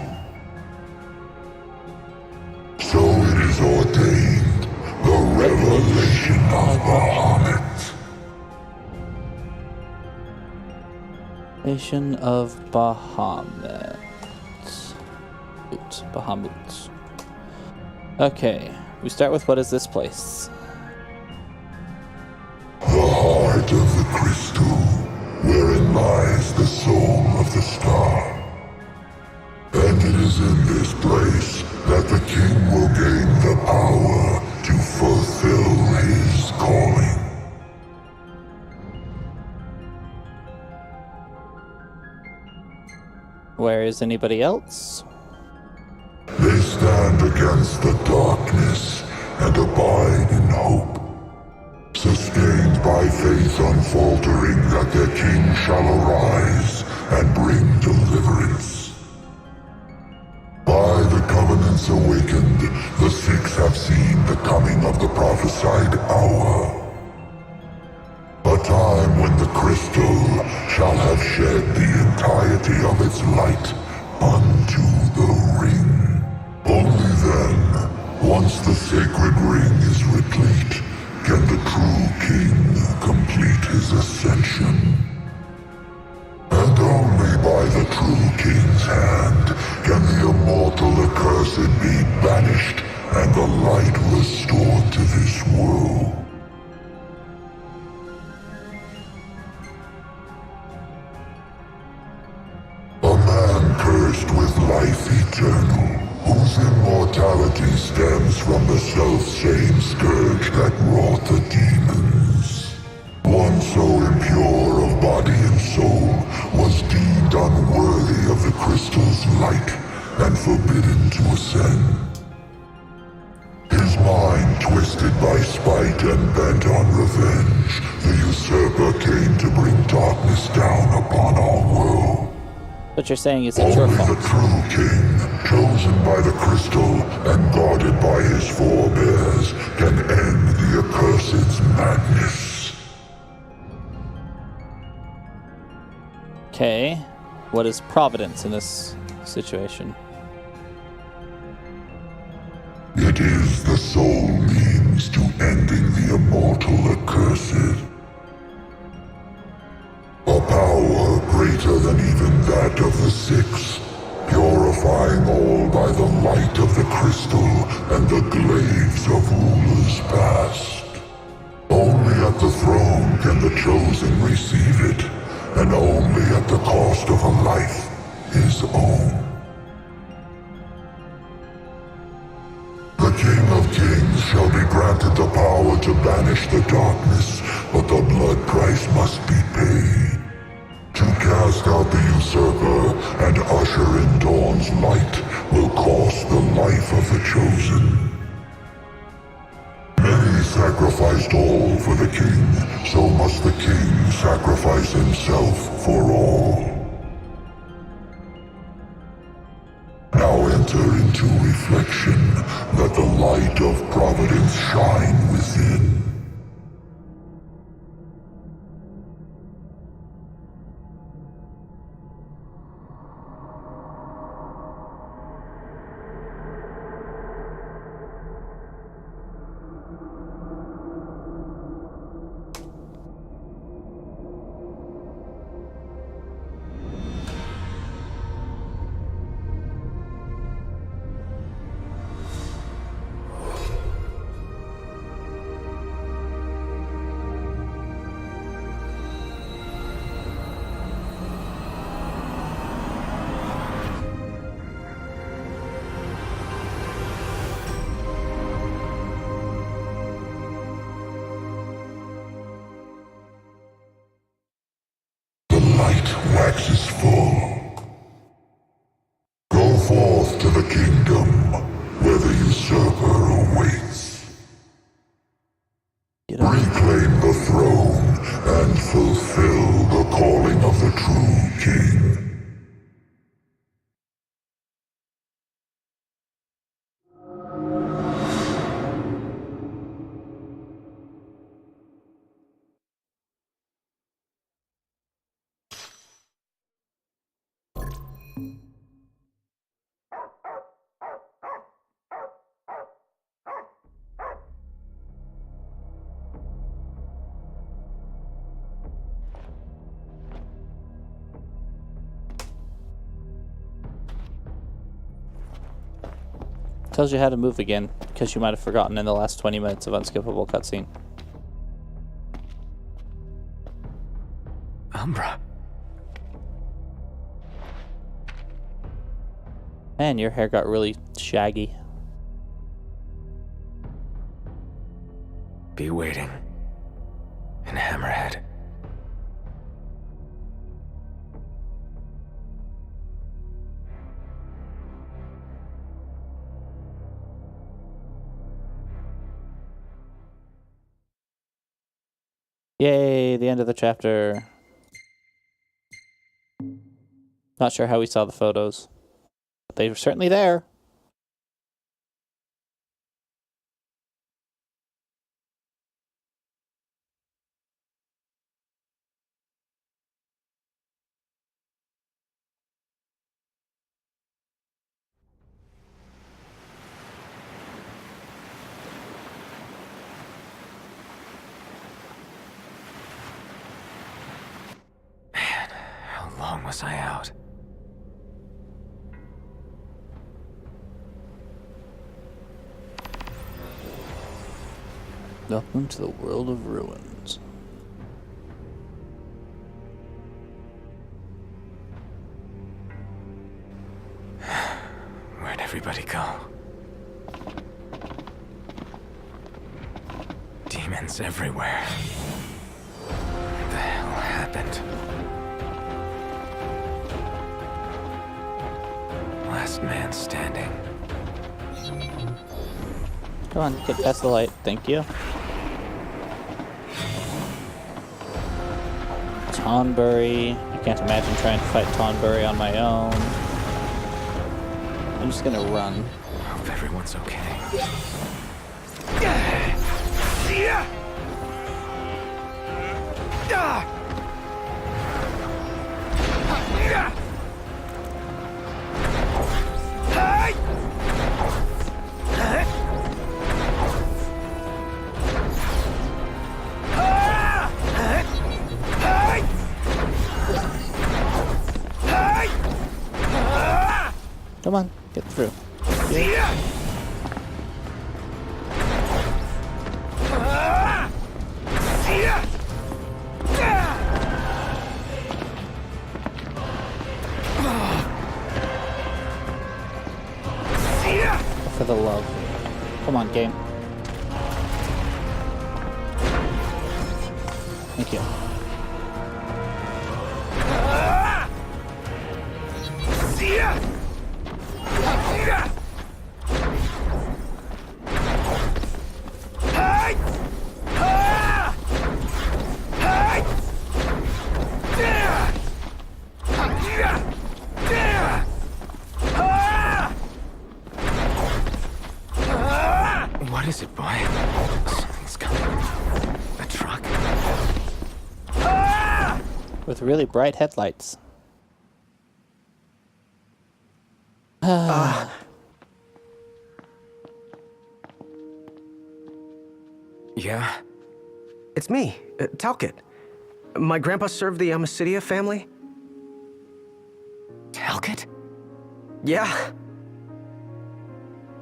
So it is ordained, the revelation of Bahamut. Nation of Bahamut. Bahamut. Okay, we start with what is this place? The heart of the crystal, wherein lies the soul of the star. And it is in this place that the king will gain the power to fulfill his calling. Where is anybody else? They stand against the darkness and abide in hope, sustained by faith unfaltering that their king shall arise and bring deliverance. By the covenants awakened, the six have seen the coming of the prophesied hour. A time when the crystal shall have shed the entirety of its light unto the ring. Only then, once the sacred ring is replete, can the true king complete his ascension. And only by the true king's hand can the immortal accursed be banished and the light restored to this world. A man cursed with life eternal, whose immortality stems from the self-same scourge that wrought the demons. One so impure of body and soul was deemed unworthy of the crystal's light and forbidden to ascend. His mind twisted by spite and bent on revenge, the usurper came to bring darkness down upon our world. What you're saying is it's your fault. Only the true king, chosen by the crystal and guarded by his forebears, can end the accursed's madness. Okay, what is providence in this situation? It is the sole means to ending the immortal accursed. A power greater than even that of the Six, purifying all by the light of the crystal and the glaives of rulers past. Only at the throne can the chosen receive it, and only at the cost of a life his own. The King of Kings shall be granted the power to banish the darkness, but the blood price must be paid. To cast out the usurper and usher in dawn's light will cost the life of the chosen. Many sacrificed all for the king, so must the king sacrifice himself for all. Now enter into reflection, let the light of providence shine within. Waxes full. Go forth to the kingdom, where the usurper awaits. Reclaim the throne, and fulfill the calling of the true king. Tells you how to move again, because you might have forgotten in the last 20 minutes of unskippable cutscene. Umbra. Man, your hair got really shaggy. Be waiting. In Hammerhead. Yay, the end of the chapter. Not sure how we saw the photos, but they were certainly there. How long was I out? Welcome to the world of ruins. Where'd everybody go? Demons everywhere. What the hell happened? Last man standing. Come on, get past the light. Thank you. Tonberry. I can't imagine trying to fight Tonberry on my own. I'm just gonna run. Hope everyone's okay. Come on, get through. Yeah. Come on, game. Thank you. See ya! What is it, boy? Something's coming. A truck? With really bright headlights. Yeah? It's me, Talcott. My grandpa served the Amicidia family. Talcott? Yeah.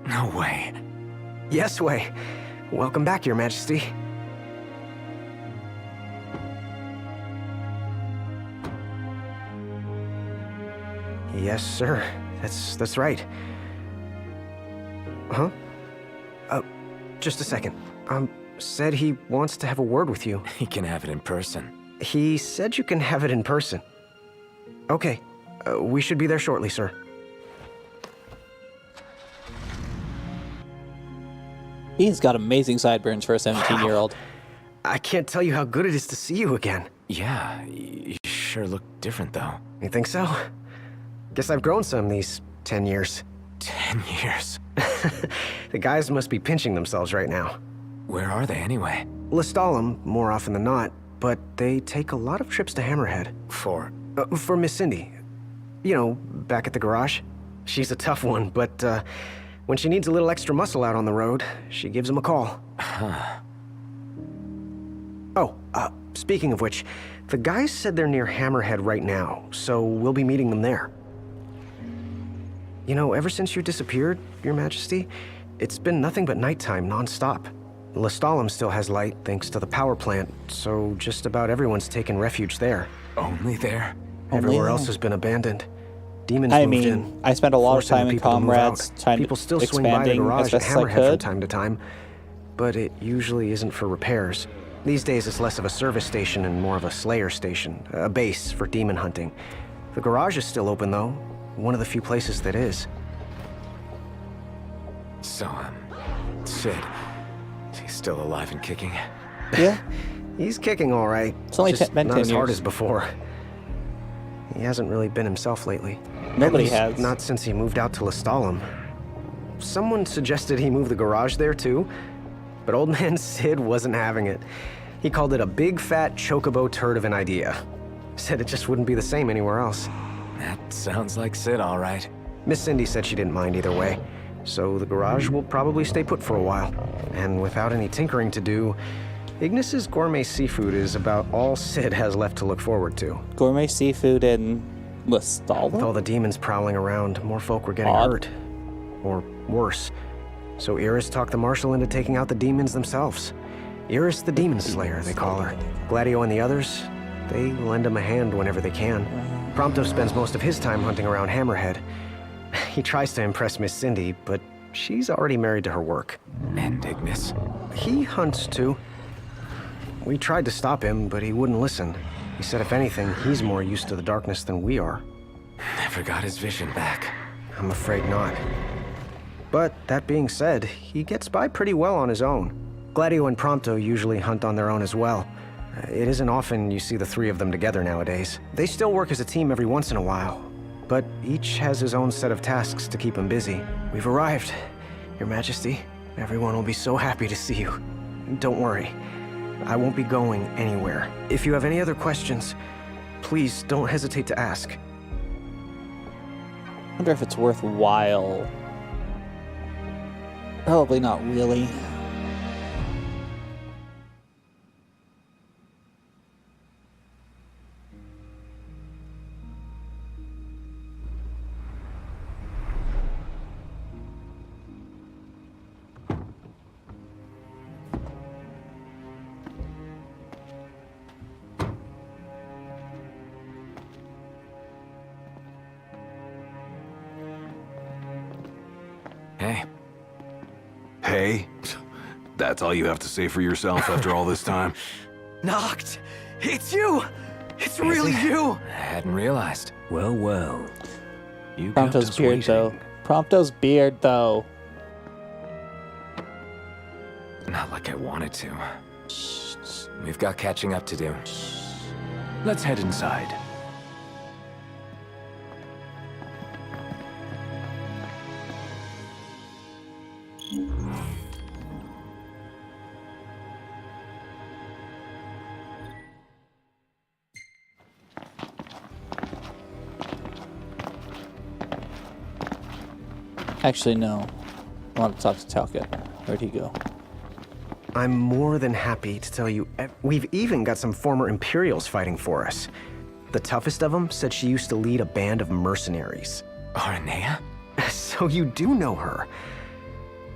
No way. Yes way. Welcome back, Your Majesty. Yes, sir. That's right. Huh? Just a second. Said he wants to have a word with you. He can have it in person. He said you can have it in person. Okay. We should be there shortly, sir. He's got amazing sideburns for a 17-year-old. I can't tell you how good it is to see you again. Yeah, you sure look different, though. You think so? Guess I've grown some these 10 years. 10 years? The guys must be pinching themselves right now. Where are they, anyway? Lestalem, more often than not, but they take a lot of trips to Hammerhead. For Miss Cindy. You know, back at the garage. She's a tough one, but, when she needs a little extra muscle out on the road, she gives him a call. Huh. Oh, speaking of which, the guys said they're near Hammerhead right now, so we'll be meeting them there. You know, ever since you disappeared, Your Majesty, it's been nothing but nighttime non-stop. Lestalem still has light thanks to the power plant, so just about everyone's taken refuge there. Only there? Everywhere else has been abandoned. Demons I moved mean, in, I spent a lot of forcing time in people to move Comrades out. trying People to still swing by the expanding garage as at best as I Hammerhead from could. time to time, but it usually isn't for repairs. These days it's less of a service station and more of a slayer station, a base for demon hunting. The garage is still open though, one of the few places that is. So, Sid, he's still alive and kicking? Yeah. He's kicking all right. It's only just been not 10 as hard years. as before. He hasn't really been himself lately. Nobody At least has. Not since he moved out to Lestalem. Someone suggested he move the garage there too, but old man Sid wasn't having it. He called it a big fat chocobo turd of an idea. Said it just wouldn't be the same anywhere else. That sounds like Sid, all right. Miss Cindy said she didn't mind either way, so the garage will probably stay put for a while. And without any tinkering to do, Ignis's gourmet seafood is about all Sid has left to look forward to. Gourmet seafood in Lestalem? With all the demons prowling around, more folk were getting hurt. Or worse. So Iris talked the Marshal into taking out the demons themselves. Iris the Demon Slayer, they call her. Gladio and the others, they lend him a hand whenever they can. Prompto spends most of his time hunting around Hammerhead. He tries to impress Miss Cindy, but she's already married to her work. And Ignis? He hunts too. We tried to stop him, but he wouldn't listen. He said if anything, he's more used to the darkness than we are. Never got his vision back. I'm afraid not. But that being said, he gets by pretty well on his own. Gladio and Prompto usually hunt on their own as well. It isn't often you see the three of them together nowadays. They still work as a team every once in a while, but each has his own set of tasks to keep him busy. We've arrived, Your Majesty. Everyone will be so happy to see you. Don't worry, I won't be going anywhere. If you have any other questions, please don't hesitate to ask. I wonder if it's worthwhile. Probably not really. Hey. Hey? That's all you have to say for yourself after all this time? Noct! It's you! It's really you! I hadn't realized. Well, well. You Prompto's kept us beard, waiting. though. Prompto's beard, though. Not like I wanted to. We've got catching up to do. Let's head inside. Actually, no. I want to talk to Talcott. Where'd he go? I'm more than happy to tell you, we've even got some former Imperials fighting for us. The toughest of them said she used to lead a band of mercenaries. Aranea? So you do know her.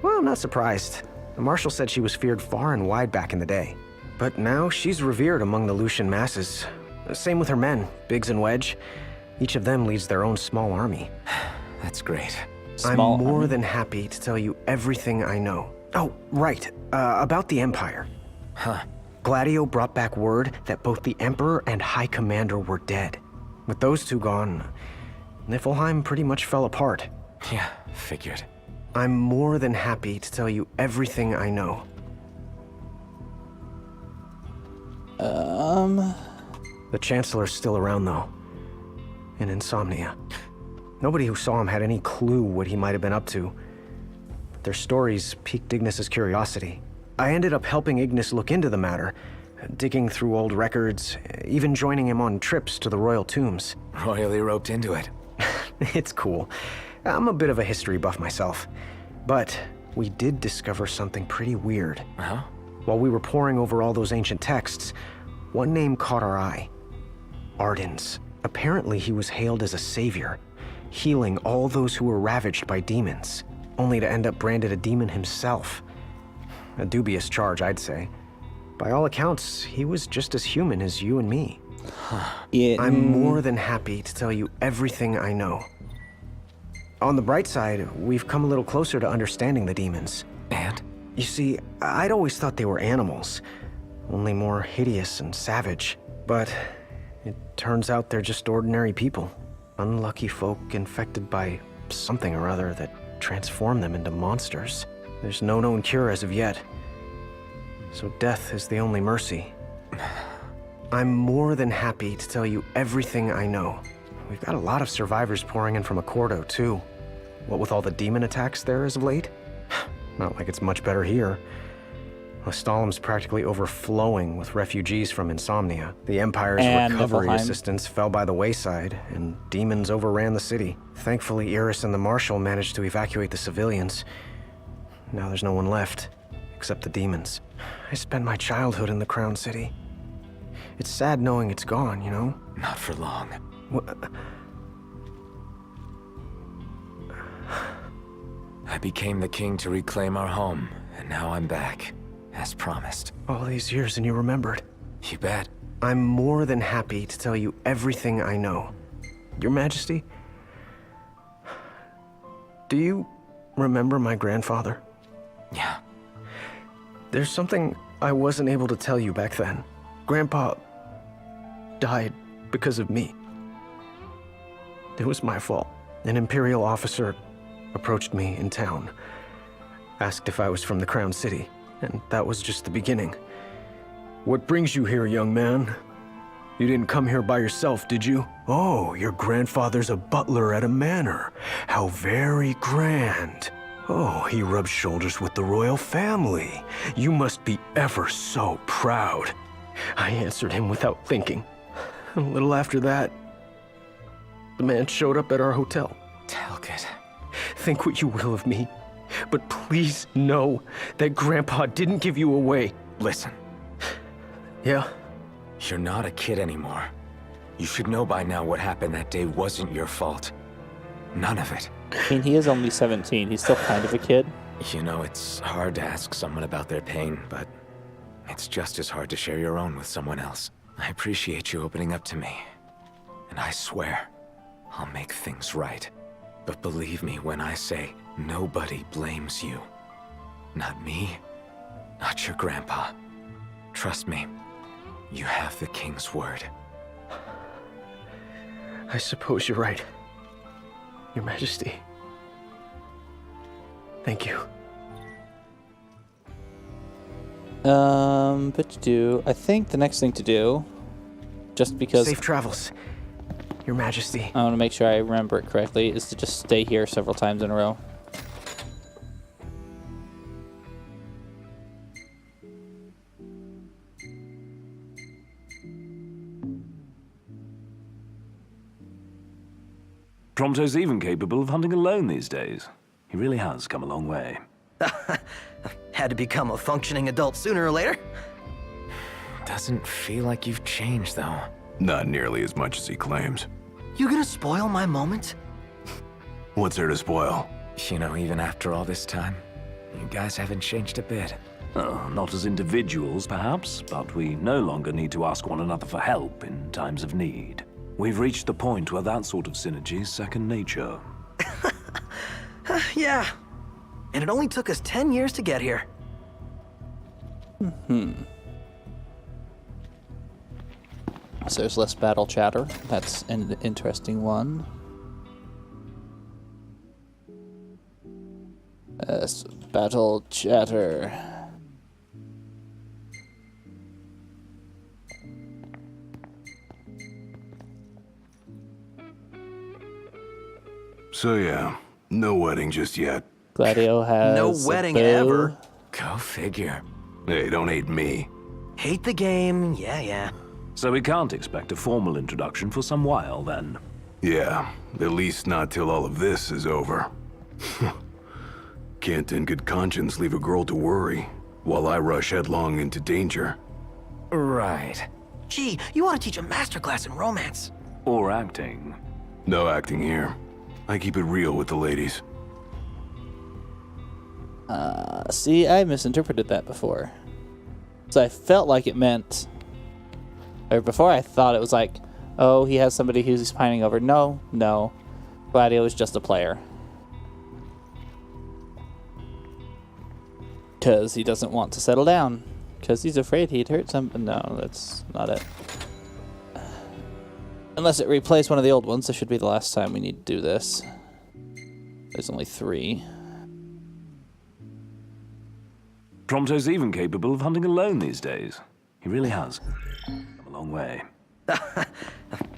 Well, I'm not surprised. The Marshal said she was feared far and wide back in the day. But now she's revered among the Lucian masses. Same with her men, Biggs and Wedge. Each of them leads their own small army. That's great. I'm more than happy to tell you everything I know. Oh, right. About the Empire. Huh. Gladio brought back word that both the Emperor and High Commander were dead. With those two gone, Niflheim pretty much fell apart. Yeah, figured. I'm more than happy to tell you everything I know. The Chancellor's still around, though. In Insomnia. Nobody who saw him had any clue what he might have been up to. Their stories piqued Ignis's curiosity. I ended up helping Ignis look into the matter, digging through old records, even joining him on trips to the royal tombs. Royally roped into it. It's cool. I'm a bit of a history buff myself. But we did discover something pretty weird. Huh? While we were poring over all those ancient texts, one name caught our eye. Ardens. Apparently he was hailed as a savior, healing all those who were ravaged by demons, only to end up branded a demon himself. A dubious charge, I'd say. By all accounts, he was just as human as you and me. I'm more than happy to tell you everything I know. On the bright side, we've come a little closer to understanding the demons. And? You see, I'd always thought they were animals, only more hideous and savage. But it turns out they're just ordinary people. Unlucky folk infected by something or other that transformed them into monsters. There's no known cure as of yet. So death is the only mercy. I'm more than happy to tell you everything I know. We've got a lot of survivors pouring in from Accordo, too. What with all the demon attacks there as of late? Not like it's much better here. Ostalem's practically overflowing with refugees from Insomnia. The Empire's recovery assistance fell by the wayside, and demons overran the city. Thankfully, Iris and the Marshal managed to evacuate the civilians. Now there's no one left, except the demons. I spent my childhood in the Crown City. It's sad knowing it's gone, you know? Not for long. I became the king to reclaim our home, and now I'm back, as promised. All these years and you remembered. You bet. I'm more than happy to tell you everything I know. Your Majesty, do you remember my grandfather? Yeah. There's something I wasn't able to tell you back then. Grandpa died because of me. It was my fault. An Imperial officer approached me in town, asked if I was from the Crown City, and that was just the beginning. What brings you here, young man? You didn't come here by yourself, did you? Oh, your grandfather's a butler at a manor. How very grand. Oh, he rubs shoulders with the royal family. You must be ever so proud. I answered him without thinking. A little after that, the man showed up at our hotel. Talcott. Think what you will of me, but please know that Grandpa didn't give you away. Listen. Yeah? You're not a kid anymore. You should know by now what happened that day wasn't your fault. None of it. I mean, he is only 17. He's still kind of a kid. You know, it's hard to ask someone about their pain, but it's just as hard to share your own with someone else. I appreciate you opening up to me. And I swear, I'll make things right. But believe me when I say, nobody blames you. Not me. Not your grandpa. Trust me. You have the king's word. I suppose you're right. Your Majesty. Thank you. I think the next thing to do, just because... Safe travels, Your Majesty. I want to make sure I remember it correctly, is to just stay here several times in a row. Prompto's even capable of hunting alone these days. He really has come a long way. Had to become a functioning adult sooner or later. Doesn't feel like you've changed, though. Not nearly as much as he claims. You gonna spoil my moment? What's there to spoil? You know, even after all this time, you guys haven't changed a bit. Not as individuals, perhaps, but we no longer need to ask one another for help in times of need. We've reached the point where that sort of synergy is second nature. Yeah. And it only took us 10 years to get here. So there's less battle chatter. That's an interesting one. Less battle chatter. So yeah, no wedding just yet. Gladio has no wedding ever. Go figure. Hey, don't hate me. Hate the game, yeah. So we can't expect a formal introduction for some while, then? Yeah, at least not till all of this is over. Can't in good conscience leave a girl to worry, while I rush headlong into danger. Right. Gee, you ought to teach a masterclass in romance. Or acting. No acting here. I keep it real with the ladies. See, I misinterpreted that before. So I felt like it meant... Or before I thought it was like, oh, he has somebody who he's pining over. No. Gladio is just a player. Because he doesn't want to settle down. Because he's afraid he'd hurt some... No, that's not it. Unless it replaced one of the old ones, this should be the last time we need to do this. There's only 3. Prompto's even capable of hunting alone these days. He really has come a long way.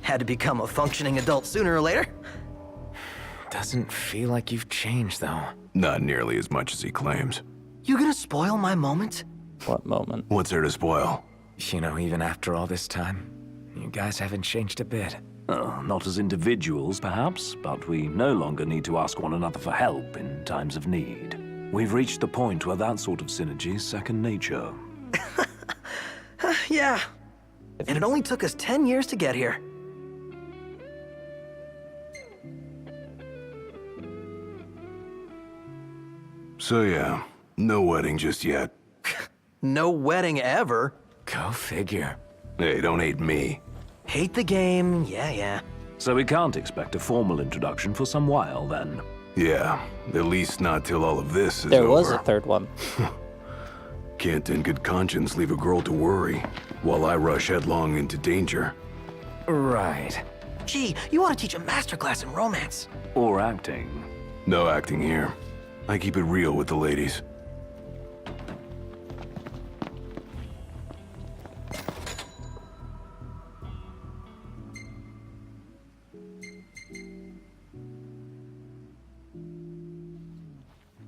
Had to become a functioning adult sooner or later. Doesn't feel like you've changed, though. Not nearly as much as he claims. You gonna spoil my moment? What moment? What's there to spoil? You know, even after all this time, you guys haven't changed a bit. Not as individuals, perhaps, but we no longer need to ask one another for help in times of need. We've reached the point where that sort of synergy is second nature. Yeah. And it only took us 10 years to get here. So yeah, no wedding just yet. No wedding ever. Go figure. Hey, don't hate me. Hate the game, yeah. So we can't expect a formal introduction for some while, then? Yeah, at least not till all of this is over. There was a third one. Can't in good conscience leave a girl to worry, while I rush headlong into danger. Right. Gee, you ought to teach a masterclass in romance. Or acting. No acting here. I keep it real with the ladies.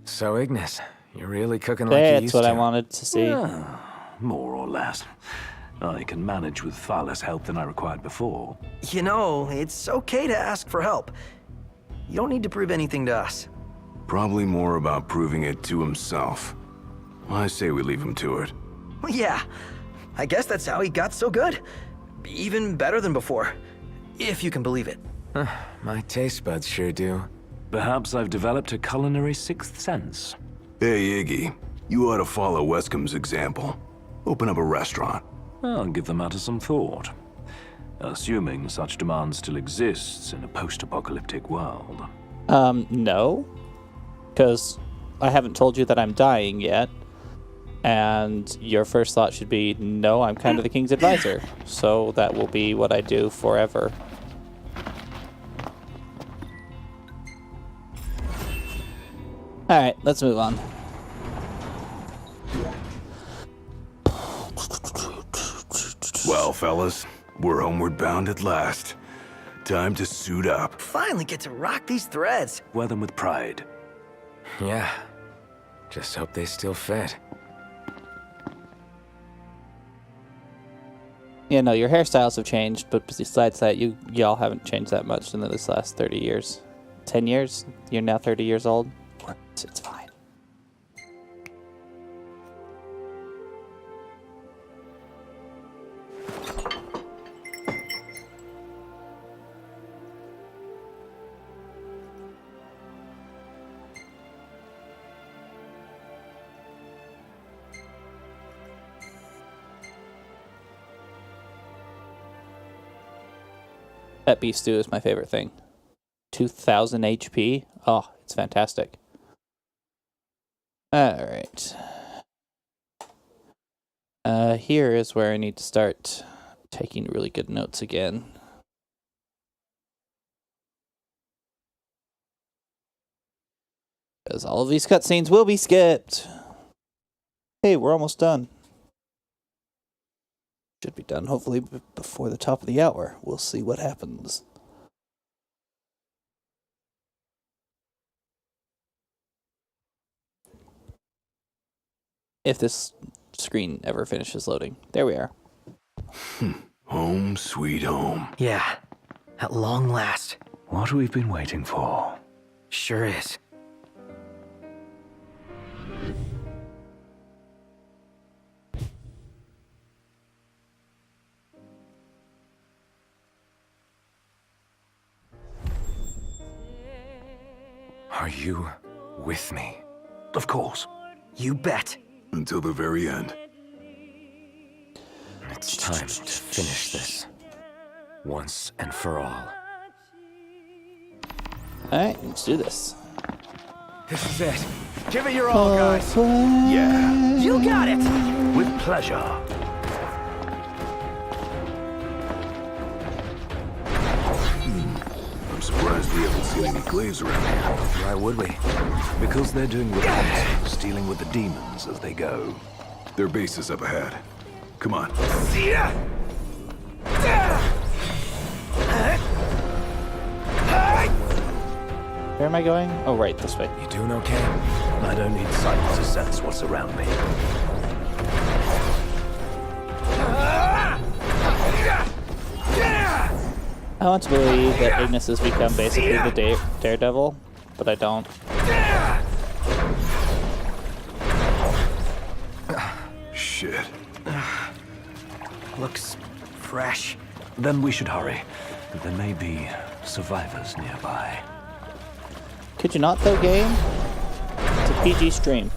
So, Ignis, you're really cooking like you used to. That's what I wanted to see. More or less. I can manage with far less help than I required before. You know, it's okay to ask for help. You don't need to prove anything to us. Probably more about proving it to himself. I say we leave him to it. Well, yeah, I guess that's how he got so good. Even better than before, if you can believe it. My taste buds sure do. Perhaps I've developed a culinary sixth sense. Hey, Iggy, you ought to follow Wescombe's example. Open up a restaurant. I'll give the matter some thought. Assuming such demand still exists in a post-apocalyptic world. No. Because I haven't told you that I'm dying yet. And your first thought should be, no, I'm kind of the king's advisor. So that will be what I do forever. Alright, let's move on. Well, fellas, we're homeward bound at last. Time to suit up. Finally get to rock these threads. Wear them with pride. Yeah. Just hope they still fit. Yeah, no, your hairstyles have changed, but besides that, y'all haven't changed that much in this last 30 years. 10 years? You're now 30 years old? It's fine. That beef stew is my favorite thing. 2000 HP. Oh, it's fantastic. Alright. Here is where I need to start taking really good notes again. Because all of these cutscenes will be skipped. Hey, we're almost done. Should be done, hopefully, before the top of the hour. We'll see what happens. If this screen ever finishes loading. There we are. Home sweet home. Yeah, at long last. What we've been waiting for. Sure is. Are you with me? Of course. You bet. Until the very end. It's time to finish this. Once and for all. Alright, let's do this. This is it. Give it your all, guys. Yeah. You got it! With pleasure. I'm surprised we haven't seen any glaives around here. Why would we? Because they're doing reconnaissance, dealing with the demons as they go. Their base is up ahead. Come on. Where am I going? Oh, right, this way. You doing okay? I don't need sight to sense what's around me. I want to believe that Ignis has become basically the Daredevil, but I don't. Shit. Looks fresh. Then we should hurry. There may be survivors nearby. Could you not, though, game? It's a PG stream.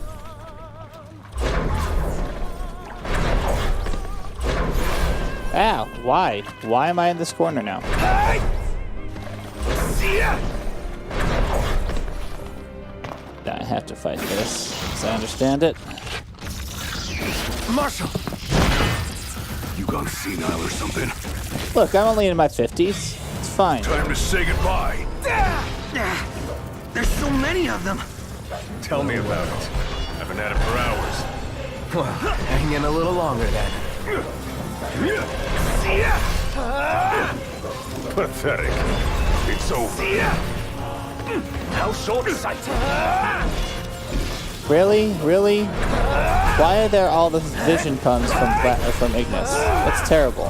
Ow, why? Why am I in this corner now? I have to fight this, as I understand it. Marshal! You gone senile or something? Look, I'm only in my 50s. It's fine. Time to say goodbye. There's so many of them. Tell me about it. Haven't had it for hours. Well, hang in a little longer then. Pathetic. It's over. How short-sighted. Really? Really? Why are there all the vision puns from Ignis? That's terrible.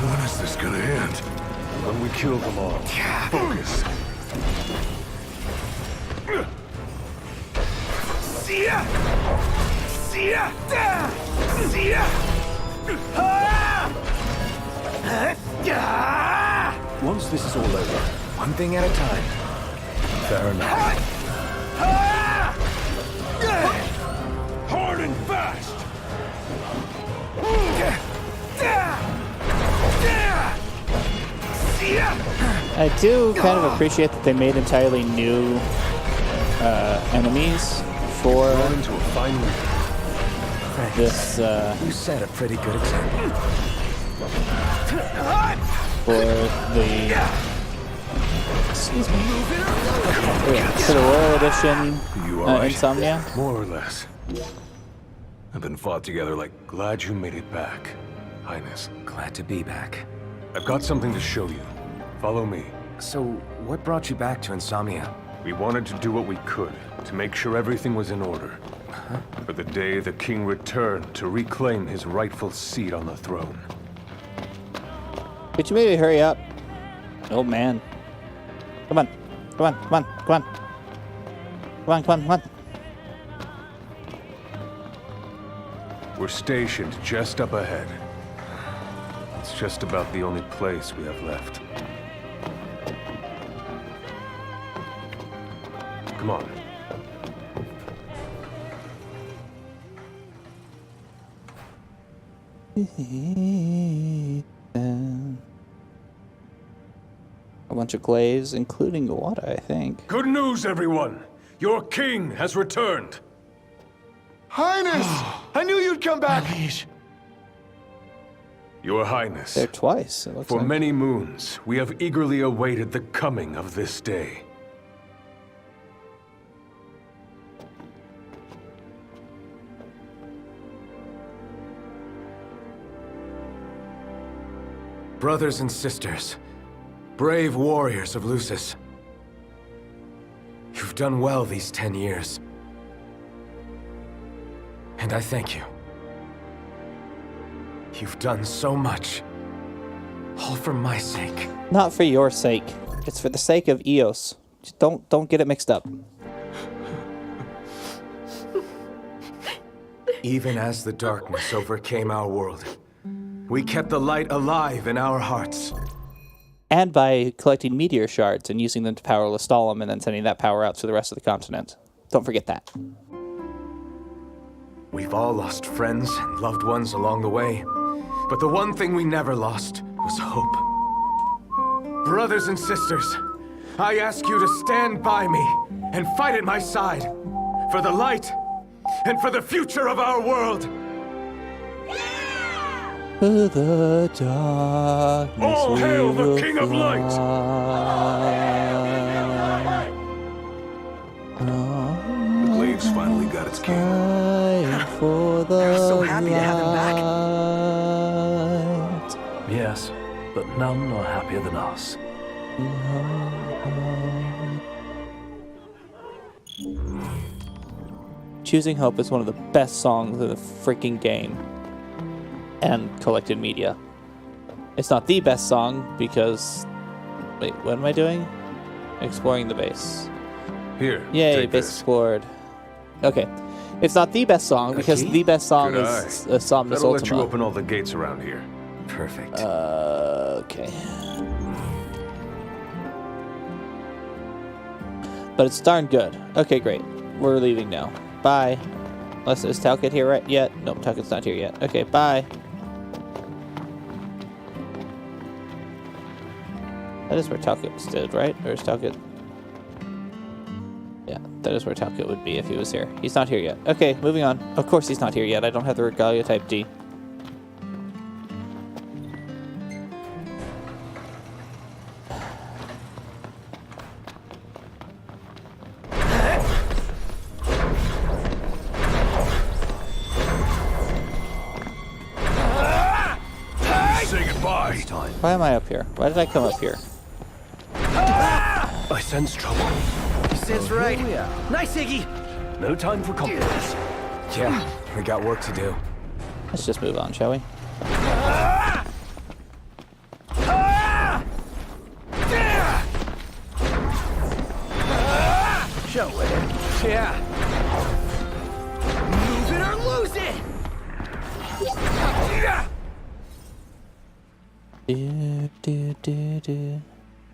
When is this gonna end? When we kill them all. Focus. Once this is all over, one thing at a time. Fair enough. Hard and fast! I do kind of appreciate that they made entirely new enemies for into a fine this. You set a pretty good example. For the. Excuse me. For the Royal Edition You all right? Insomnia. More or less. I've been fought together like glad you made it back, Highness. Glad to be back. I've got something to show you. Follow me. So, what brought you back to Insomnia? We wanted to do what we could to make sure everything was in order. For the day the king returned to reclaim his rightful seat on the throne. Could you maybe hurry up? Oh man. Come on. Come on. Come on. Come on. Come on. Come on. Come on. We're stationed just up ahead. It's just about the only place we have left. Come on. A bunch of glaze, including water, I think. Good news, everyone! Your king has returned! Highness! I knew you'd come back! Your Highness. There twice, it looks For like. many moons, we have eagerly awaited the coming of this day. Brothers and sisters, brave warriors of Lucis. You've done well these 10 years. And I thank you. You've done so much. All for my sake. Not for your sake. It's for the sake of Eos. Just don't get it mixed up. Even as the darkness overcame our world, we kept the light alive in our hearts. And by collecting meteor shards and using them to power Lestalem and then sending that power out to the rest of the continent. Don't forget that. We've all lost friends and loved ones along the way, but the one thing we never lost was hope. Brothers and sisters, I ask you to stand by me and fight at my side for the light and for the future of our world. To the darkness. All hail the King of Light! The Glaive's finally got its king. For the We're so happy to have him back. light. Yes, but none are happier than us. Choosing Hope is one of the best songs in the freaking game and collected media. It's not the best song because... Wait, what am I doing? Exploring the base. Here, Yay, take base this. explored. Okay. It's not the best song because the best song Good is eye. Somnus That'll let you Ultima. open all the gates around here. Perfect. Okay. But it's darn good. Okay, great. We're leaving now. Bye. Unless, is Talcott here right yet? Nope, Talcott's not here yet. Okay, bye. That is where Talcott stood, right? Or is Talcott... Yeah, that is where Talcott would be if he was here. He's not here yet. Okay, moving on. Of course he's not here yet. I don't have the Regalia Type D. Say goodbye. Why am I up here? Why did I come up here? I sense trouble. He says right. Nice, Iggy. No time for compliments. Yeah, we got work to do. Let's just move on, shall we? Show it. Yeah. Move it or lose it.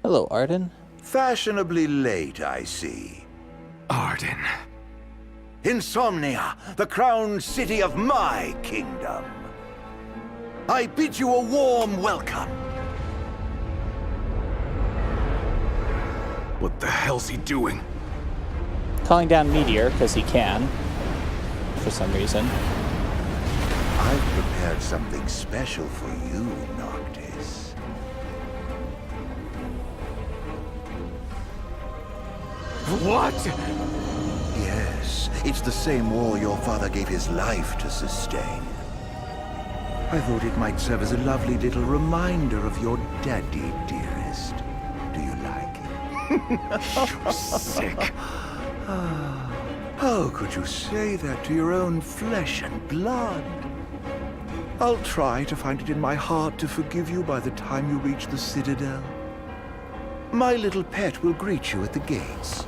Hello, Arden. Fashionably late, I see. Arden. Insomnia, the crown city of my kingdom. I bid you a warm welcome. What the hell's he doing? calling down Meteor, because he can, for some reason. I've prepared something special for you, Noctis. What? Yes, it's the same wall your father gave his life to sustain. I thought it might serve as a lovely little reminder of your daddy, dearest. Do you like it? You're sick. How could you say that to your own flesh and blood? I'll try to find it in my heart to forgive you by the time you reach the Citadel. My little pet will greet you at the gates.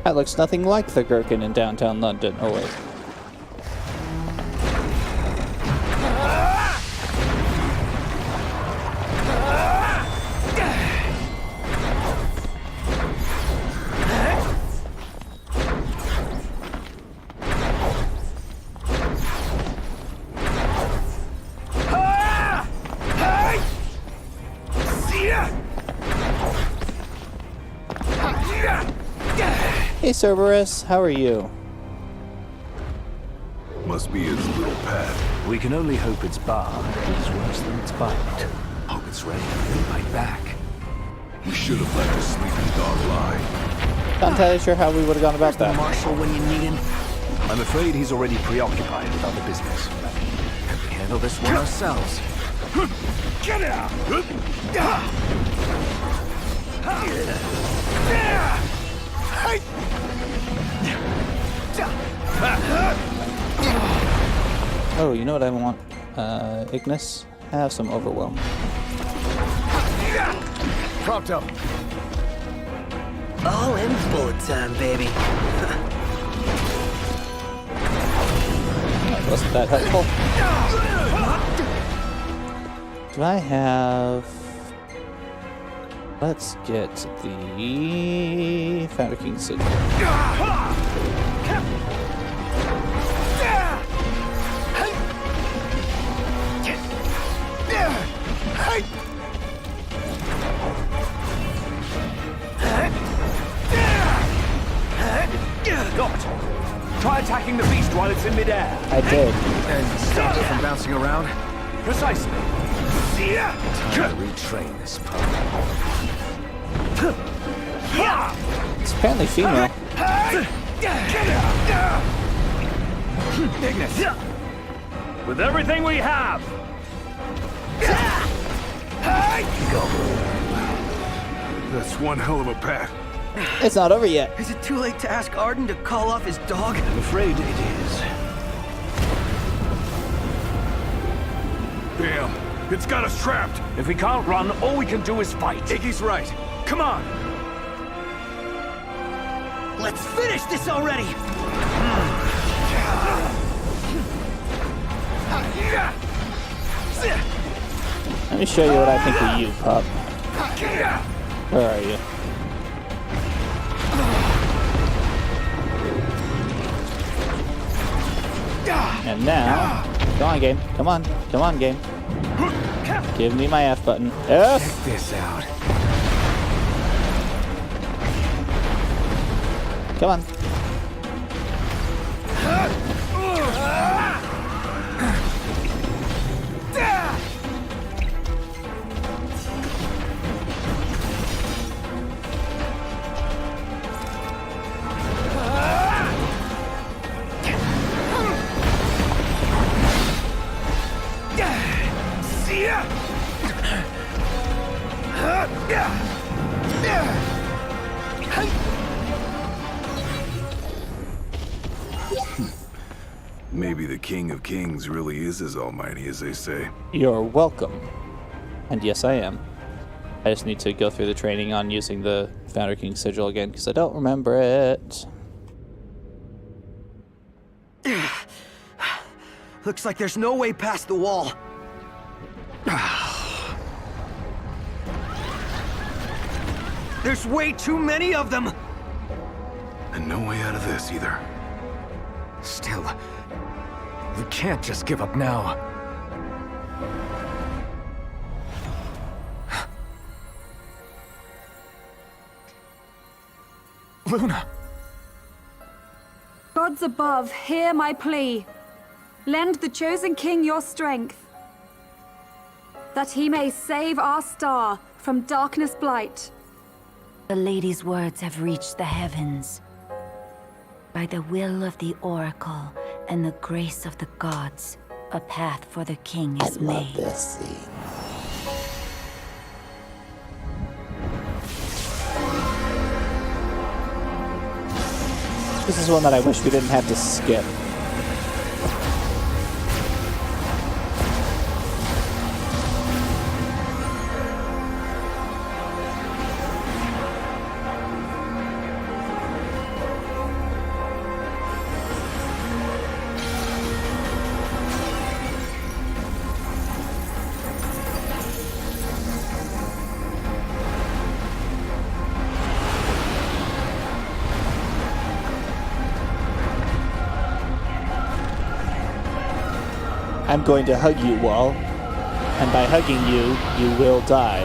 That looks nothing like the Gherkin in downtown London. Oh, wait. Hey Cerberus, how are you? Must be his little pet. We can only hope its bark is worse than its bite. Hope it's ready to bite back. We should have let the sleeping dog lie. Not entirely sure how we would have gone about that. Marshal when you need him. I'm afraid he's already preoccupied with other business. We handle this one ourselves. Get out! Oh, you know what I want? Ignis? Have some overwhelm. Prompto. All in bullet time, baby. Wasn't that helpful? Do I have... Let's get the Founder King Sigil. Got. Try attacking the beast while it's in midair. I did. And stop it from bouncing around. Precisely. Time to retrain this pup. It's apparently female. Ignis. With everything we have. Go. That's one hell of a pack. It's not over yet. Is it too late to ask Arden to call off his dog? I'm afraid it is. Damn, it's got us trapped. If we can't run, all we can do is fight. Iggy's right. Come on. Let's finish this already! Let me show you what I think of you, pup. Where are you? And now, come on, game. Come on. Come on, game. Give me my F button. F! Check this out. Come on. Maybe the King of Kings really is as almighty as they say. You're welcome. And yes, I am. I just need to go through the training on using the Founder King Sigil again, because I don't remember it. Looks like there's no way past the wall. There's way too many of them! And no way out of this either. Still, we can't just give up now. Luna! Gods above, hear my plea. Lend the chosen king your strength, that he may save our star from darkness blight. The lady's words have reached the heavens. By the will of the oracle and the grace of the gods, a path for the king is made. I love this scene. This is one that I wish we didn't have to skip. I'm going to hug you, Wall. And by hugging you, you will die.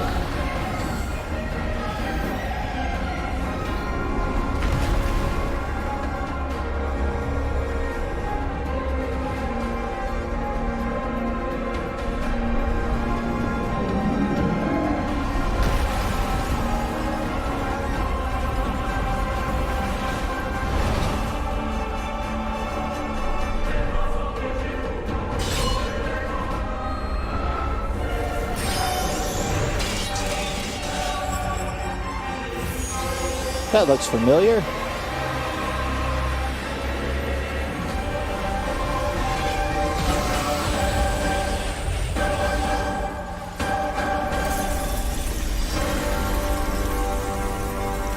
That looks familiar.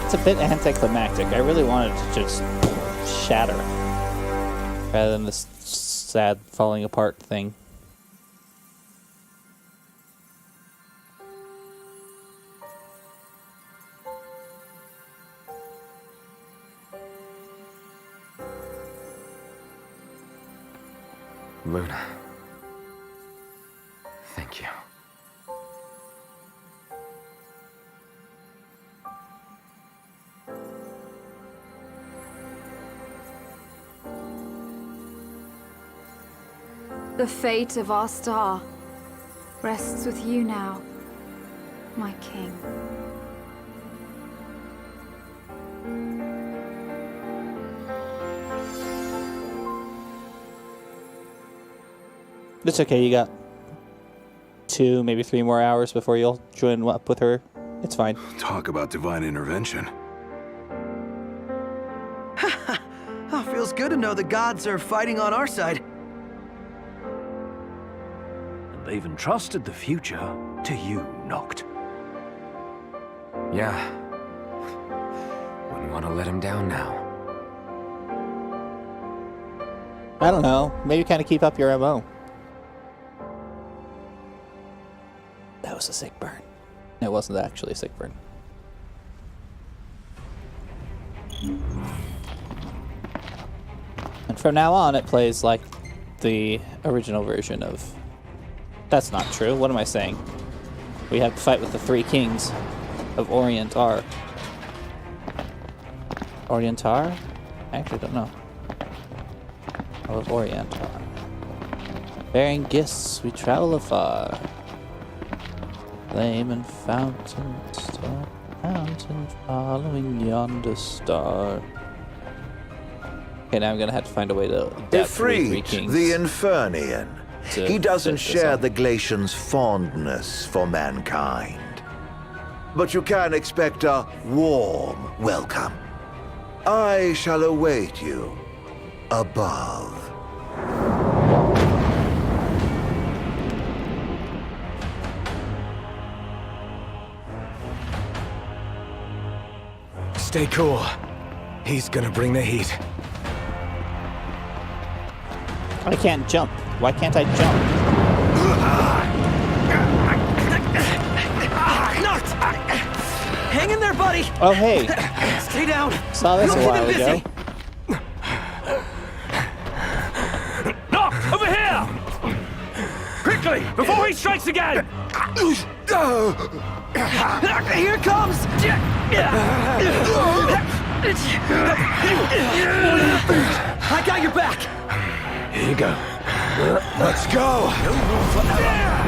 It's a bit anticlimactic. I really wanted to just shatter rather than this sad falling apart thing. Luna. Thank you. The fate of our star rests with you now, my king. It's okay, you got 2, maybe 3 more hours before you'll join up with her. It's fine. Talk about divine intervention. Oh, feels good to know the gods are fighting on our side. And they've entrusted the future to you, Noct. Yeah. Wouldn't want to let him down now. I don't know. Maybe kind of keep up your MO. That was a sick burn. It wasn't actually a sick burn. And from now on, it plays like the original version of... That's not true. What am I saying? We have to fight with the 3 kings of Orientar. Orientar? I actually don't know. Of Orientar. Bearing gifts, we travel afar. Flame and fountain, star, fountain, following yonder star. Okay, now I'm gonna have to find a way to get Ifrit, the Infernian. He doesn't share the Glacian's fondness for mankind. But you can expect a warm welcome. I shall await you above. Stay cool. He's gonna bring the heat. I can't jump. Why can't I jump? Noct! Hang in there, buddy! Oh, hey. Stay down. Saw this a while ago. Noct, over here! Quickly, before he strikes again! Here comes! I got your back! Here you go. Let's go! No room for error.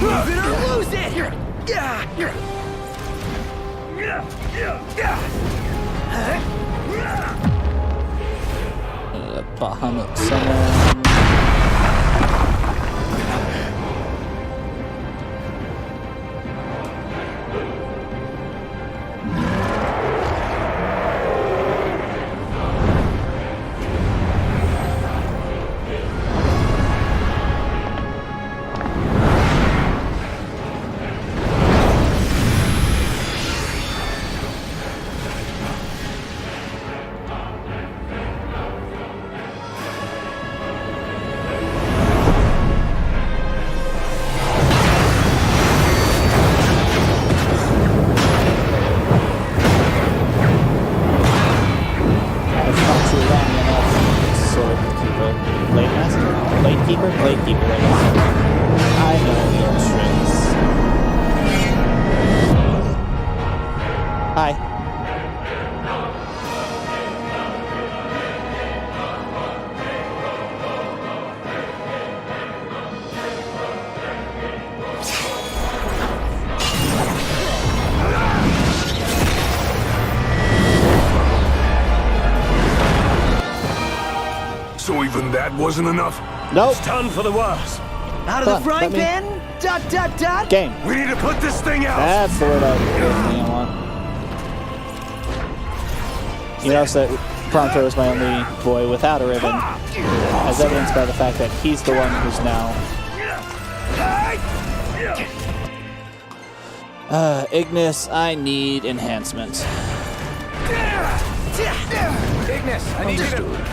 Move it or lose it! Bahamut summon. So even that wasn't enough? Nope. It's time for the worst. Out of the frying pan? Dot, dot, dot? Game. We need to put this thing out. That's the word I want. You notice that Prompto is my only boy without a ribbon, as evidenced by the fact that he's the one who's now... Ignis, I need enhancement. Ignis, I need you to...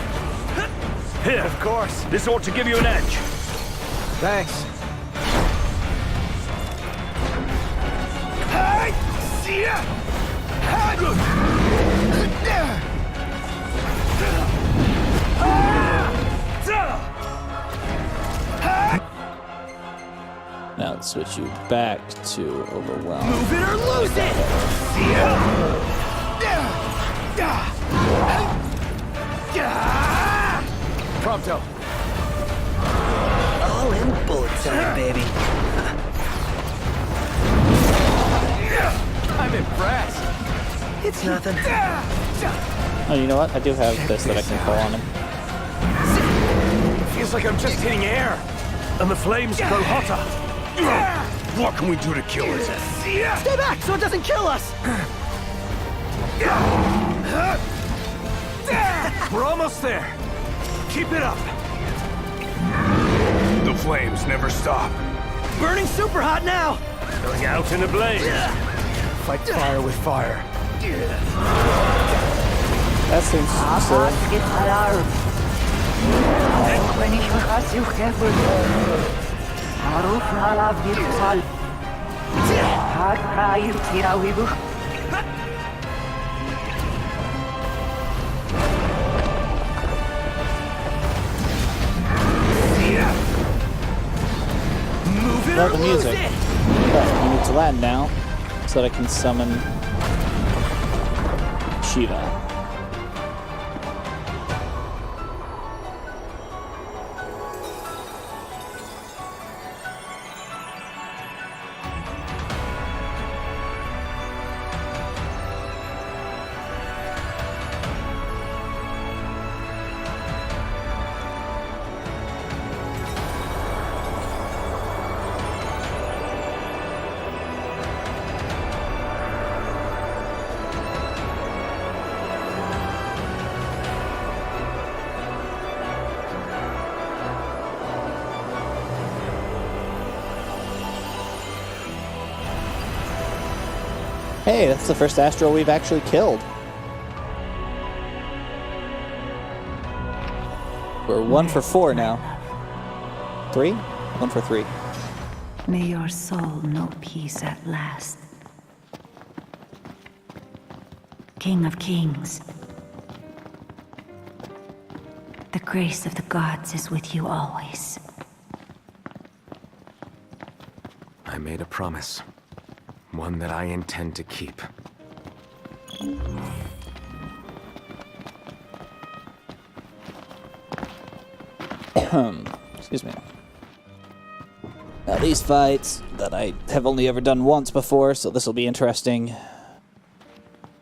Here, of course. This ought to give you an edge. Thanks. Now let's switch you back to Overwhelm. Move it or lose it! Prompto. All in bullet time, baby. I'm impressed. It's nothing. Oh, you know what? I do have this that I can call on him. Feels like I'm just hitting air, and the flames grow hotter. What can we do to kill it? Stay back so it doesn't kill us! We're almost there. Keep it up. The flames never stop. Burning super hot now! Going out in a blaze. Fight fire with fire. That seems silly. Love the music. But we need to land now, so that I can summon Shiva. Hey, that's the first Astral we've actually killed. We're 1 for 4 now. 3? 1 for 3. May your soul know peace at last. King of Kings. The grace of the gods is with you always. I made a promise. One that I intend to keep. Excuse me. Now these fights that I have only ever done once before, so this will be interesting.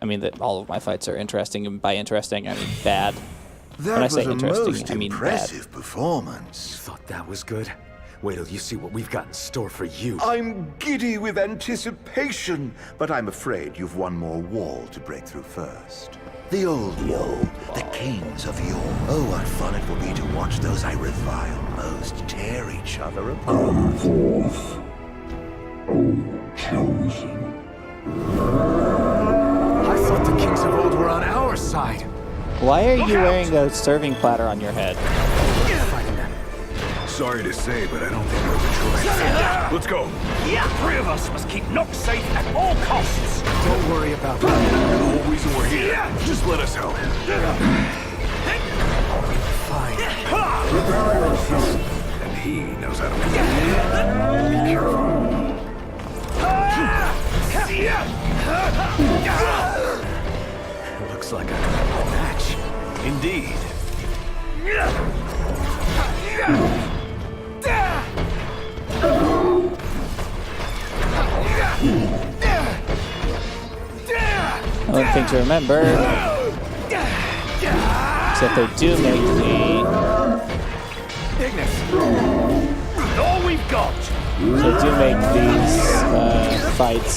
I mean that all of my fights are interesting, and by interesting I mean bad. That when I was say a interesting, most I mean impressive bad. performance. Thought that was good? Wait till you see what we've got in store for you. I'm giddy with anticipation, but I'm afraid you've one more wall to break through first. The old wall, the kings of yore. Oh, what fun it will be to watch those I revile most tear each other apart. Come forth, O chosen. I thought the kings of old were on our side. Why are you wearing a serving platter on your head? Sorry to say, but I don't think there's a choice. Let's go. Yeah, 3 of us must keep Nox safe at all costs. Don't worry about that. The whole reason we're here. Just let us help. Fine. And he knows how to win. Be careful. Looks like a match. Indeed. One thing to remember, except they do make All we've got. They do make these fights,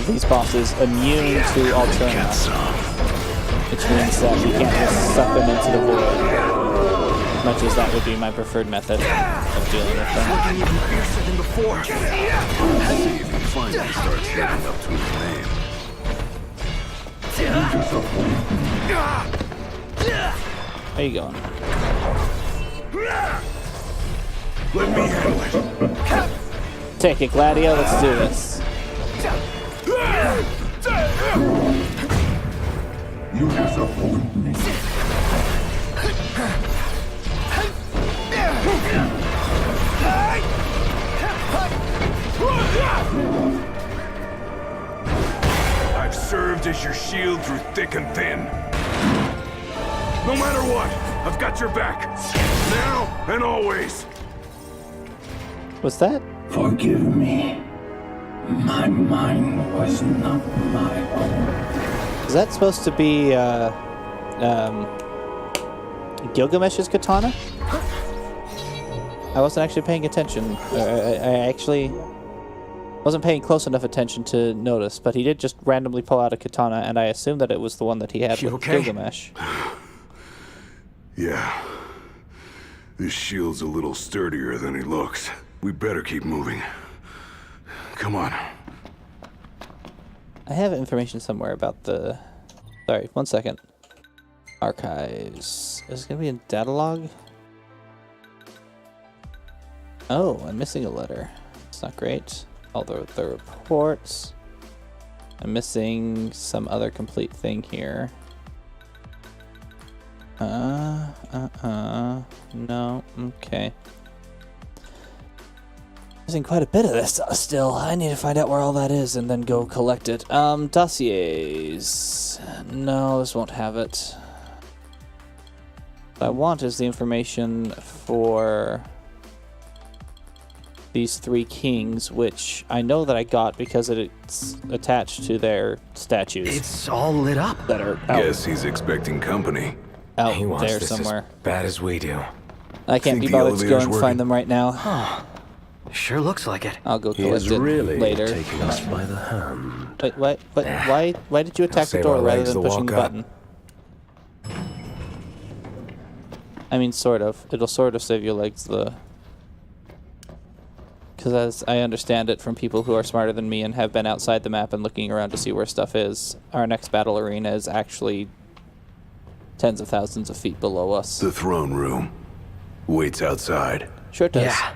these bosses, immune to Alterna, which means that you can't just suck them into the void, much as that would be my preferred method of dealing with them. Looking even fiercer than before. See if he finally starts living up to his name. Where you going? Let me handle it. Take it, Gladio. Let's do this. You disappoint me. I've served as your shield through thick and thin. No matter what, I've got your back. Now and always. What's that? Forgive me. My mind was not my own. Is that supposed to be Gilgamesh's katana? I wasn't actually paying attention. I actually wasn't paying close enough attention to notice, but he did just randomly pull out a katana, and I assumed that it was the one that he had with Gilgamesh. Yeah. This shield's a little sturdier than he looks. We better keep moving. Come on. I have information somewhere about the... Sorry, 1 second. Archives. Is it going to be in data log? Oh, I'm missing a letter. It's not great. All the reports. I'm missing some other complete thing here. No, okay. Missing quite a bit of this still. I need to find out where all that is and then go collect it. Dossiers. No, this won't have it. What I want is the information for these 3 kings, which I know that I got because it's attached to their statues. It's all lit up. That are out. Guess he's expecting company. Out He wants there this somewhere. as bad as we do. I can't Think be the bothered to go elevator's and working? find them right now. Huh. Sure looks like it. I'll go He collect is it really later. taking us by the hand. Wait, what? Why did you attack the save door our rather legs than to pushing the walk up. button? I mean, sort of. It'll sort of save your legs, because as I understand it from people who are smarter than me and have been outside the map and looking around to see where stuff is, our next battle arena is actually tens of thousands of feet below us. The throne room waits outside. Sure it does. Yeah.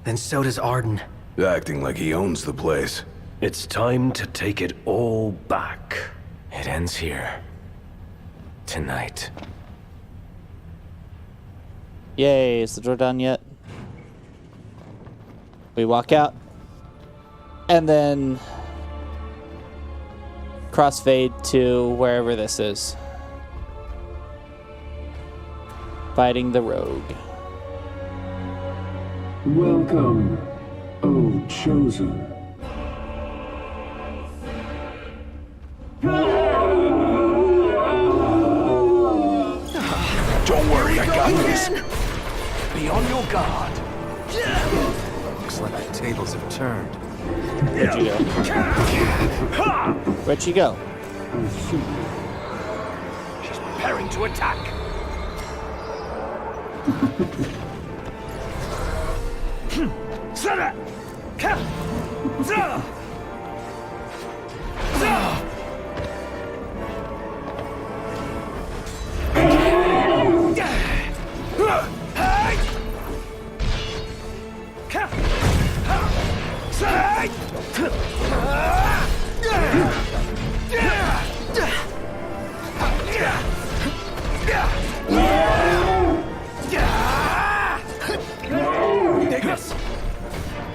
And so does Arden. Acting like he owns the place. It's time to take it all back. It ends here. Tonight. Yay, is the door done yet? We walk out. And then crossfade to wherever this is. Fighting the rogue. Welcome, O Chosen. Don't worry, I got this. Be on your guard. Looks like the tables have turned. Where'd you go? Where'd she go? She's preparing to attack.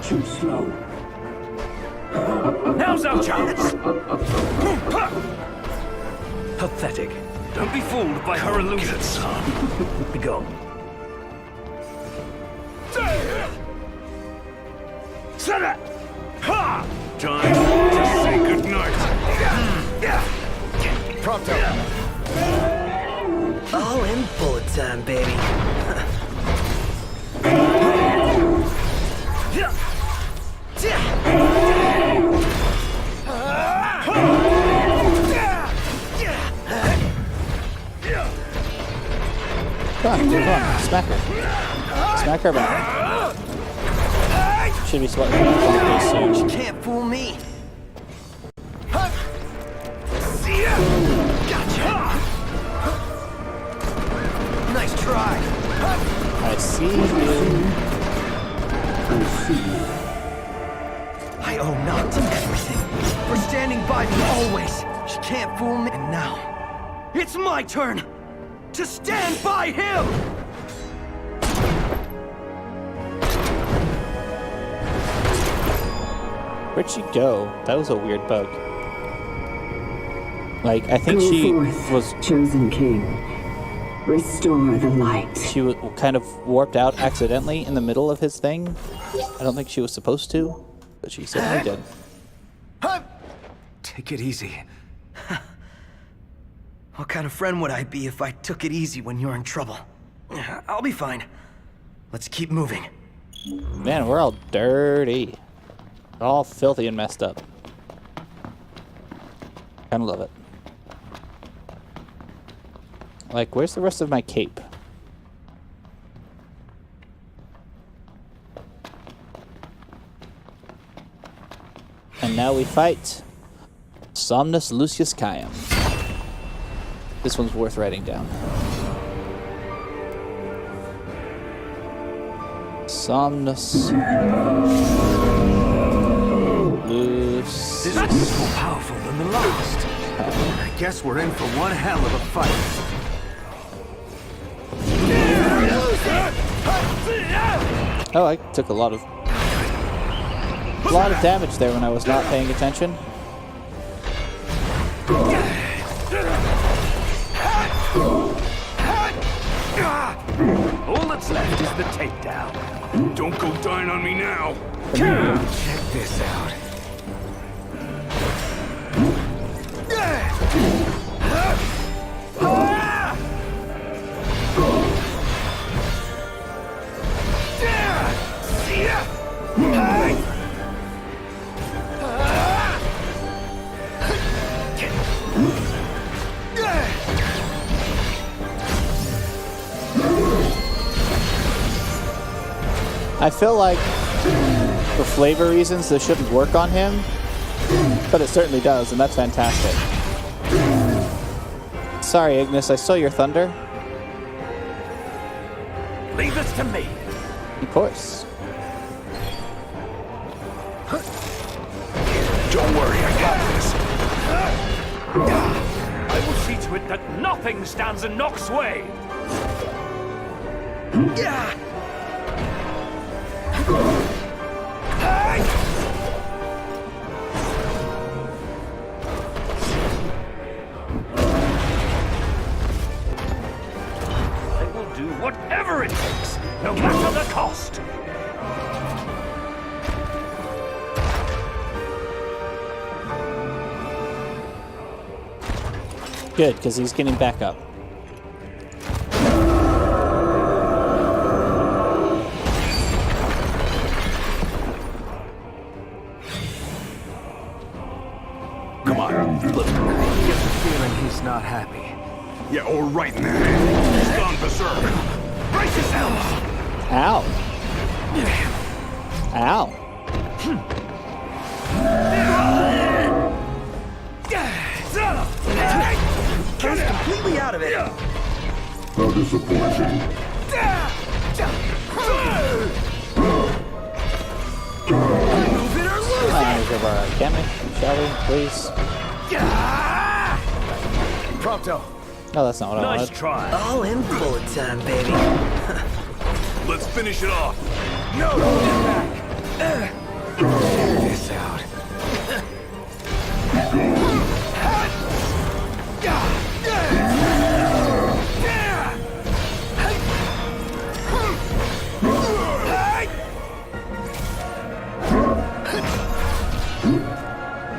Too slow. Now's our chance. Pathetic. Don't be fooled by her illusions. Be gone. Time to say goodnight. Pronto. All in bullet time, baby. Come on, smack her. Smack her back. Should be sweating this soon. She can't fool me. Gotcha. Nice try. I see you. I owe not to everything for standing by me always. She can't fool me. And now, it's my turn to stand by him! Where'd she go? That was a weird bug. Like, I think she was... Chosen King. Restore the light. She was kind of warped out accidentally in the middle of his thing. I don't think she was supposed to, but she certainly did. Take it easy. What kind of friend would I be if I took it easy when you're in trouble? I'll be fine. Let's keep moving. Man, we're all dirty. All filthy and messed up. Kinda love it. Like, where's the rest of my cape? And now we fight Somnus Lucius Caem. This one's worth writing down. Somnus Lucius. This one's more powerful than the last. I guess we're in for one hell of a fight. Oh, I took a lot of damage there when I was not paying attention. All that's left is the takedown. Don't go dying on me now. Check this out. I feel like, for flavor reasons, this shouldn't work on him, but it certainly does, and that's fantastic. Sorry, Ignis, I stole your thunder. Leave this to me. Of course. Don't worry, I got this. I will see to it that nothing stands in Nox's way. I will do whatever it takes, no matter the cost. Good, because he's getting back up. Come on. Look. I get the feeling he's not happy. Yeah, or right in the head. He's gone berserk. Brace yourselves! Ow. Ow. I was completely out of it. How disappointing. Can we? Shall we, please? Prompto. No, that's not what I wanted. Nice try. All in bullet time, baby. Let's finish it off. No, get back. Check this out.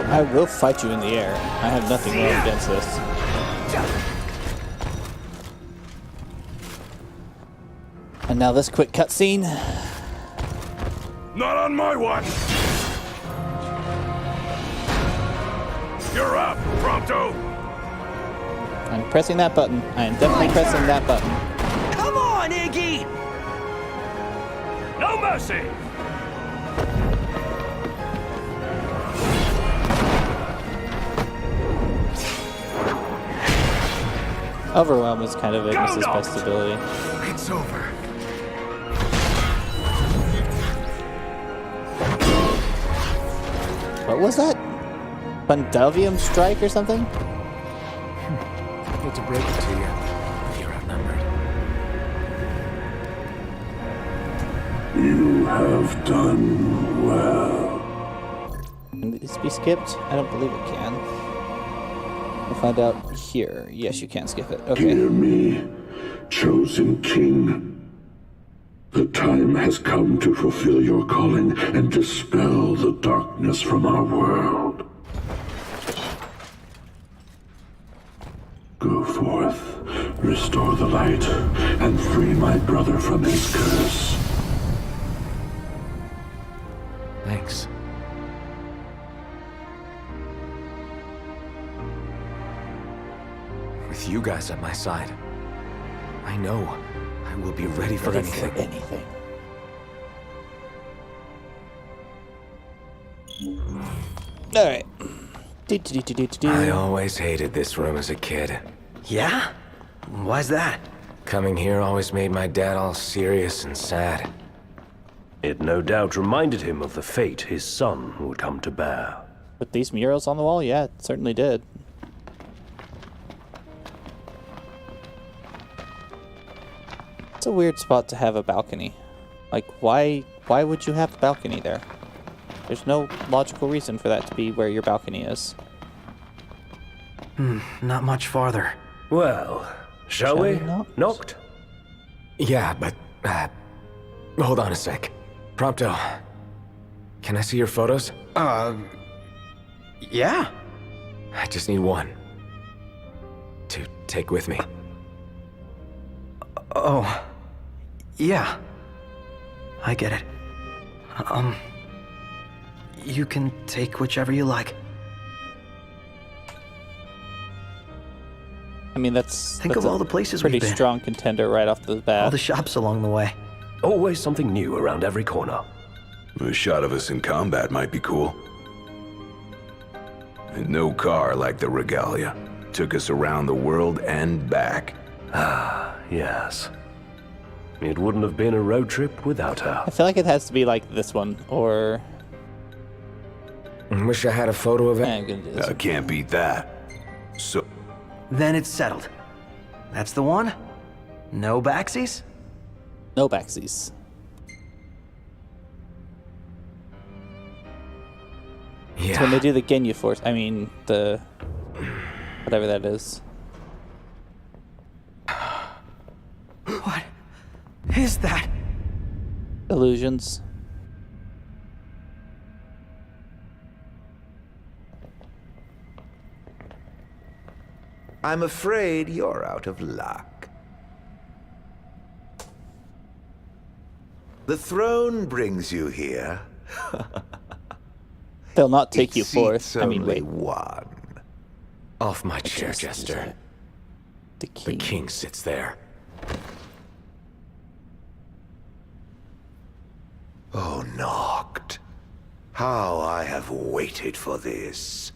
I will fight you in the air. I have nothing going against this. And now this quick cutscene. Not on my watch. You're up, Prompto. I'm pressing that button. I am definitely pressing that button. Come on, Iggy! No mercy! Overwhelm is kind of Ignis' best ability. It's over. What was that? Bundelvium strike or something? Hate to break it to you. You're outnumbered. You have done well. Can this be skipped? I don't believe it can. We'll find out here. Yes, you can skip it. Okay. Hear me, chosen king. The time has come to fulfill your calling and dispel the darkness from our world. Go forth, restore the light, and free my brother from his curse. Thanks. With you guys at my side, I know I will be ready for anything. Alright. I always hated this room as a kid. Yeah? Why's that? Coming here always made my dad all serious and sad. It no doubt reminded him of the fate his son would come to bear. With these murals on the wall? Yeah, it certainly did. It's a weird spot to have a balcony. Like, why would you have a balcony there? There's no logical reason for that to be where your balcony is. Not much farther. Well, shall we? Knocked? Yeah, but... hold on a sec. Prompto. Can I see your photos? Yeah. I just need one. To take with me. Oh. Yeah. I get it. You can take whichever you like. I mean, that's Think of all the places pretty we've been. strong contender right off the bat. All the shops along the way. Always something new around every corner. A shot of us in combat might be cool. And no car like the Regalia. Took us around the world and back. Ah, yes. It wouldn't have been a road trip without her. I feel like it has to be like this one, or... Wish I had a photo of it. I'm gonna do this. I can't beat that. So... Then it's settled. That's the one? No backsies? No backsies. Yeah. So when they do the Ginyu Force, I mean the whatever that is. What is that? Illusions. I'm afraid you're out of luck. The throne brings you here. They'll not take It you forth. seats I mean, only wait. one. Off my chair, Jester. The king. The king sits there. Oh, Noct. How I have waited for this.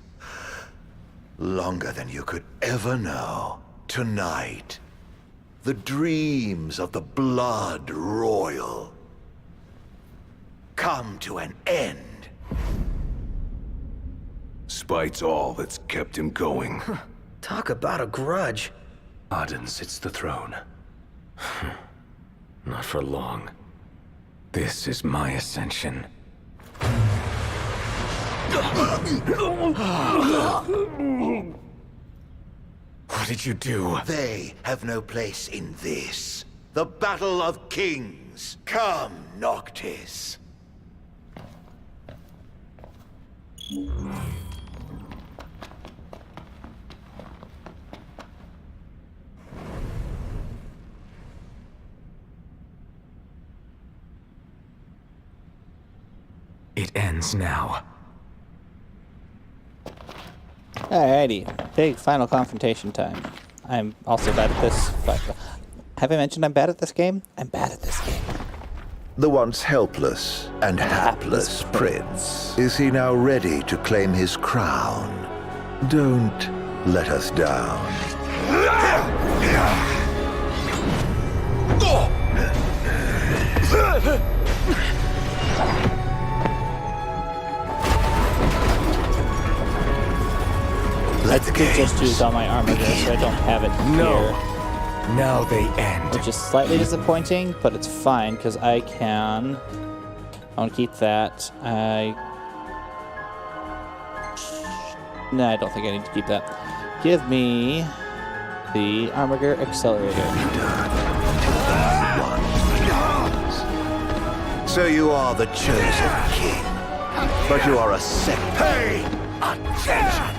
Longer than you could ever know. Tonight, the dreams of the Blood Royal come to an end. Spite's all that's kept him going. Talk about a grudge. Aden sits the throne. Not for long. This is my ascension. What did you do? They have no place in this. The Battle of Kings. Come, Noctis. It ends now. Alrighty, big final confrontation time. I'm also bad at this. Have I mentioned I'm bad at this game? I'm bad at this game. The once helpless and hapless prince. Is he now ready to claim his crown? Don't let us down. I could just use all my armor there, so I don't have it here. Now they end. Which is slightly disappointing, but it's fine, because I can... I want to keep that. No, I don't think I need to keep that. Give me the Armiger Accelerator. So you are the chosen king, but you are a second. Pay attention!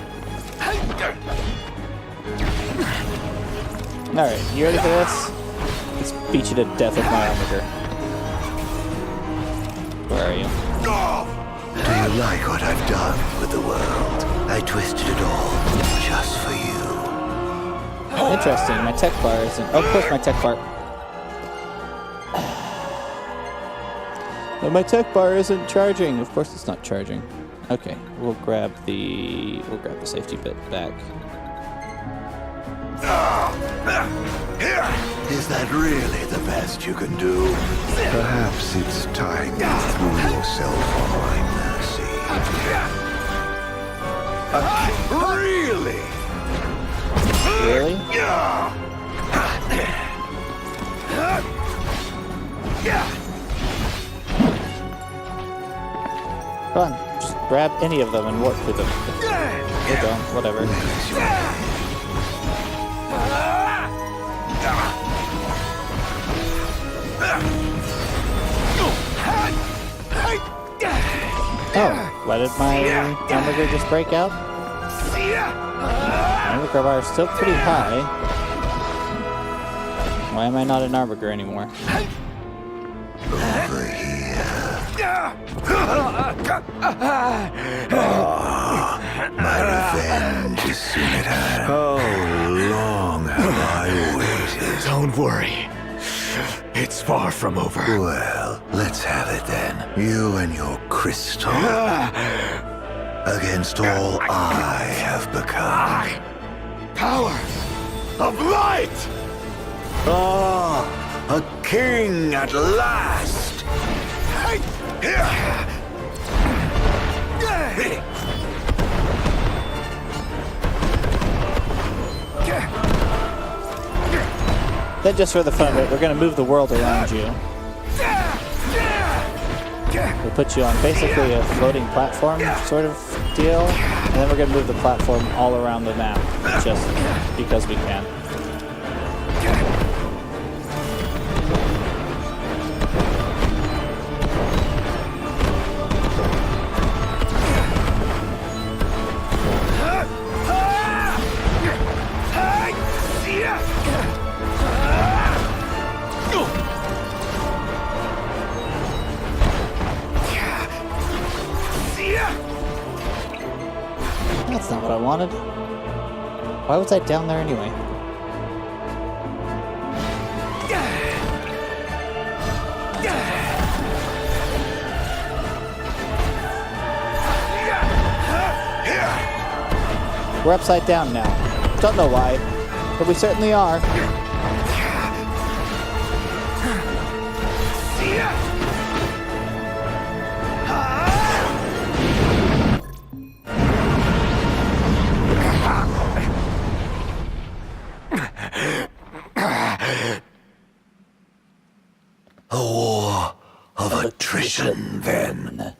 Alright, you ready for this? Let's beat you to death with my Armiger. Where are you? Do you like what I've done with the world? I twisted it all just for you. Interesting, my tech bar isn't... Oh, of course my tech bar... But my tech bar isn't charging. Of course it's not charging. Okay, we'll grab the safety bit back. Is that really the best you can do? Perhaps it's time you threw yourself on my mercy. Really? Really? Come on, just grab any of them and work with them. Or don't, whatever. Oh, why did my Armiger just break out? My Armiger bar is still pretty high. Why am I not an Armiger anymore? Over here. My revenge is soon at hand. How long have I waited? Don't worry. It's far from over. Well, let's have it then. You and your crystal. Against all I have become. Power of light! Ah, a king at last! Then just for the fun of it, we're gonna move the world around you. We put you on basically a floating platform sort of deal, and then we're going to move the platform all around the map, just because we can. That's not what I wanted. Why was I down there anyway? We're upside down now. Don't know why, but we certainly are. A war of attrition, then.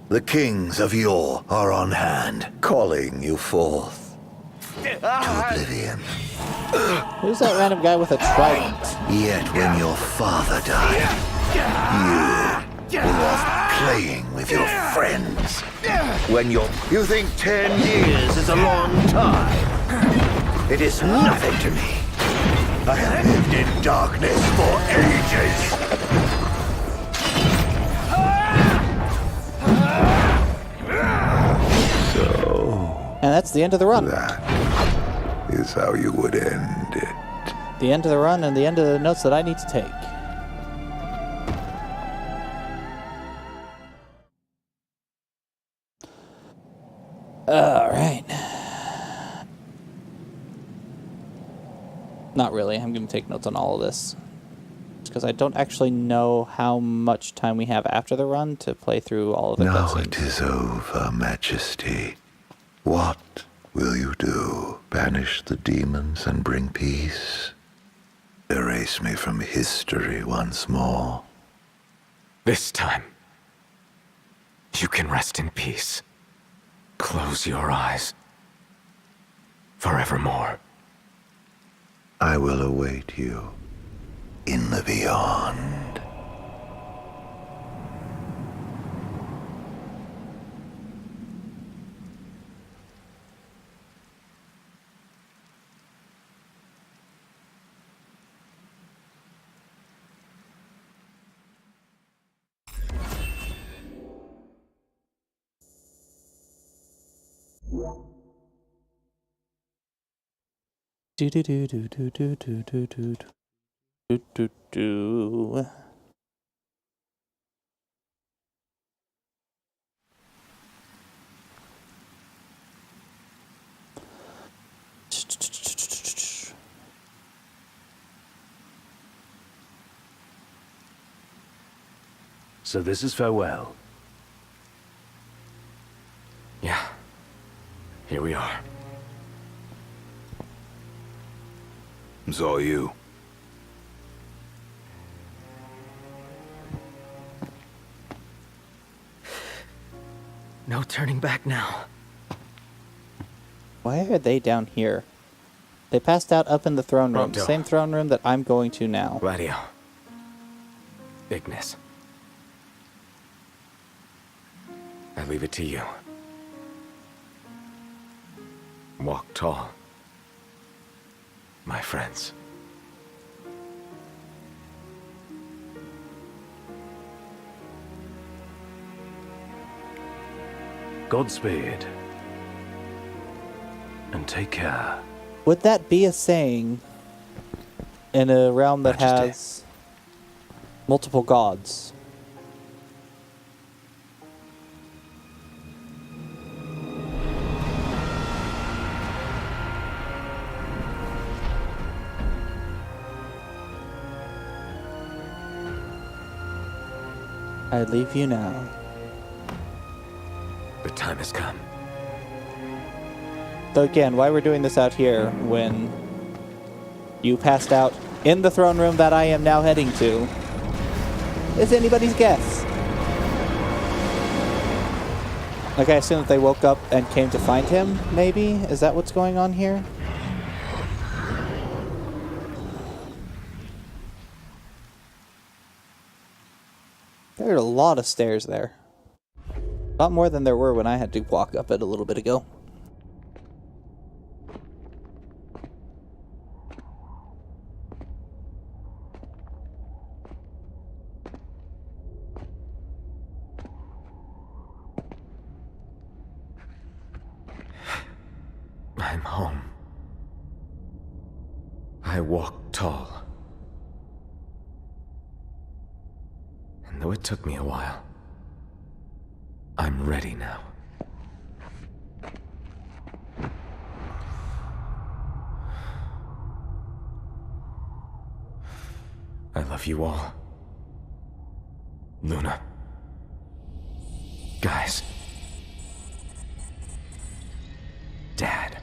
The kings of yore are on hand, calling you forth to oblivion. Who's that random guy with a trident? Yet when your father died, you were off playing with your friends. When you think 10 years is a long time. It is nothing to me. I have lived in darkness for ages. And that's the end of the run. That is how you would end it. The end of the run and the end of the notes that I need to take. Alright. Not really. I'm going to take notes on all of this. Because I don't actually know how much time we have after the run to play through all of the Now cutscenes. it is over, Majesty. What will you do? Banish the demons and bring peace? Erase me from history once more? This time, you can rest in peace. Close your eyes. Forevermore. I will await you in the beyond. Do do do do do do do do do do do do. So this is farewell. Yeah. Here we are. It's all you. No turning back now. Why are they down here? They passed out up in the throne room. Prompto. Same throne room that I'm going to now. Gladio. Ignis. I leave it to you. Walk tall. My friends. Godspeed. And take care. Would that be a saying in a realm that Majesty. has multiple gods? I leave you now. The time has come. Though again, why we're doing this out here when you passed out in the throne room that I am now heading to is anybody's guess. Like, I assume that they woke up and came to find him, maybe? Is that what's going on here? There are a lot of stairs there. A lot more than there were when I had to walk up it a little bit ago. I'm home. I walk tall. And though it took me a while, I'm ready now. I love you all. Luna. Guys. Dad.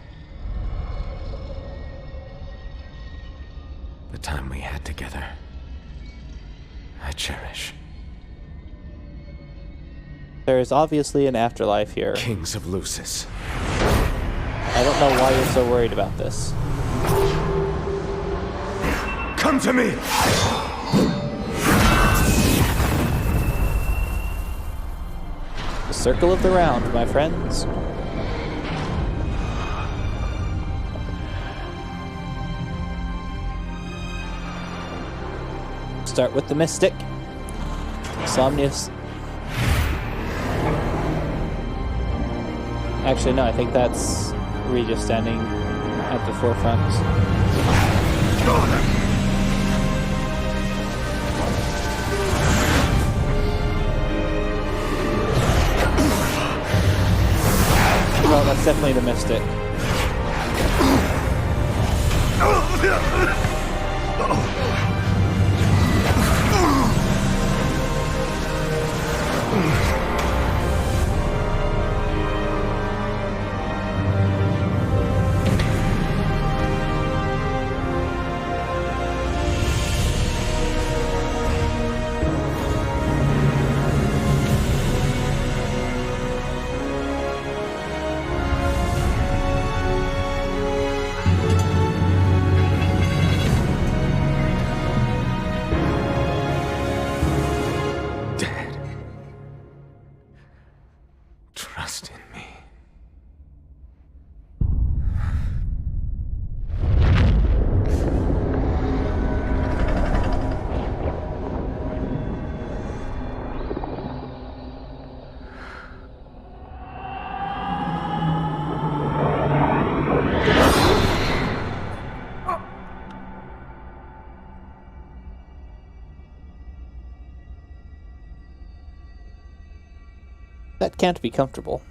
The time we had together, I cherish. There is obviously an afterlife here. Kings of Lucis. I don't know why you're so worried about this. Come to me! The circle of the round, my friends. Start with the Mystic. Somnius. Actually, no, I think that's Regis standing at the forefront. Well, that's definitely the Mystic. Trust in me. That can't be comfortable.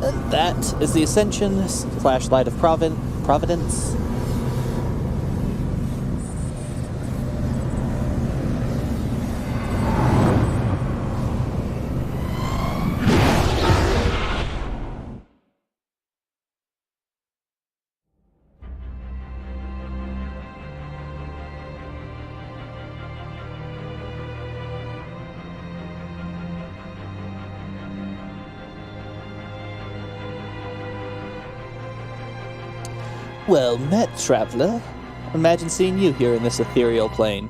And that is the Ascension flashlight of Providence. Well met, traveler. Imagine seeing you here in this ethereal plane.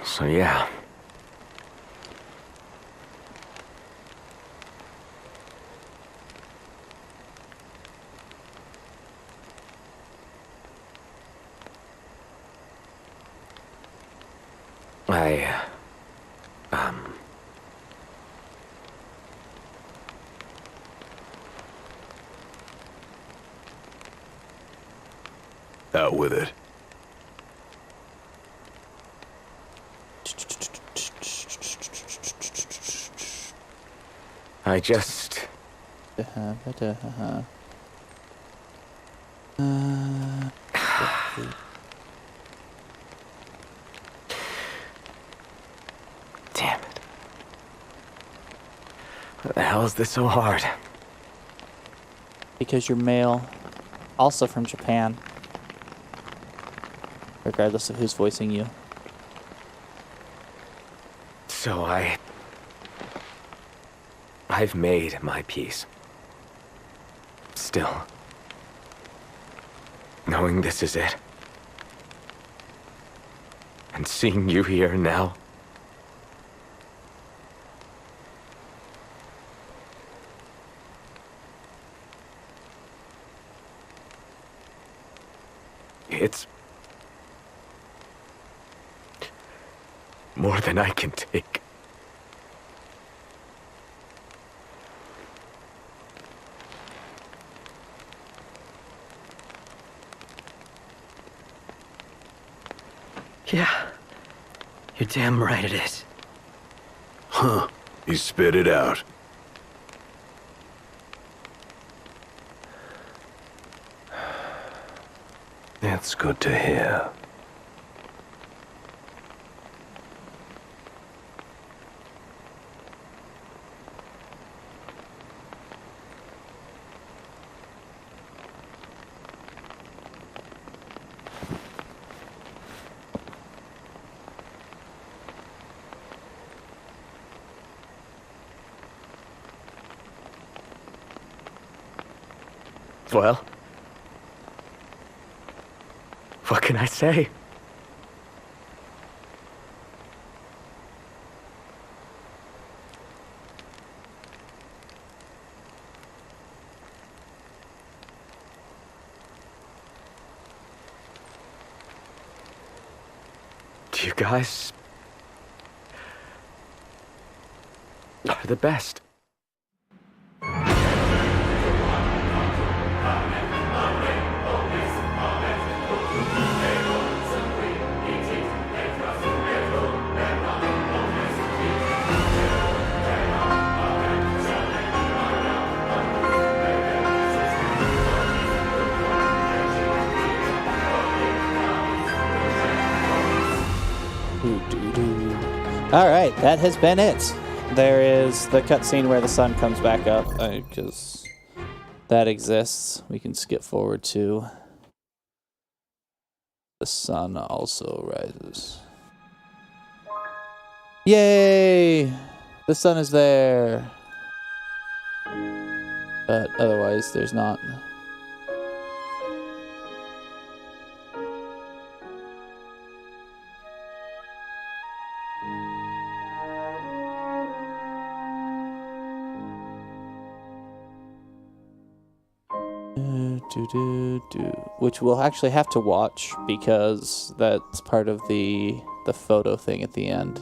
So yeah. Out with it. I just... Damn it. Why the hell is this so hard? Because you're male. Also from Japan. Regardless of who's voicing you. So I've made my peace. Still. Knowing this is it. And seeing you here now. It's more than I can take. Yeah. You're damn right it is. Huh. He spit it out. That's good to hear. Well, what can I say? You guys are the best. Alright, that has been it. There is the cutscene where the sun comes back up, because that exists. We can skip forward to the sun also rises. Yay! The sun is there. But otherwise, there's not. Which we'll actually have to watch because that's part of the photo thing at the end.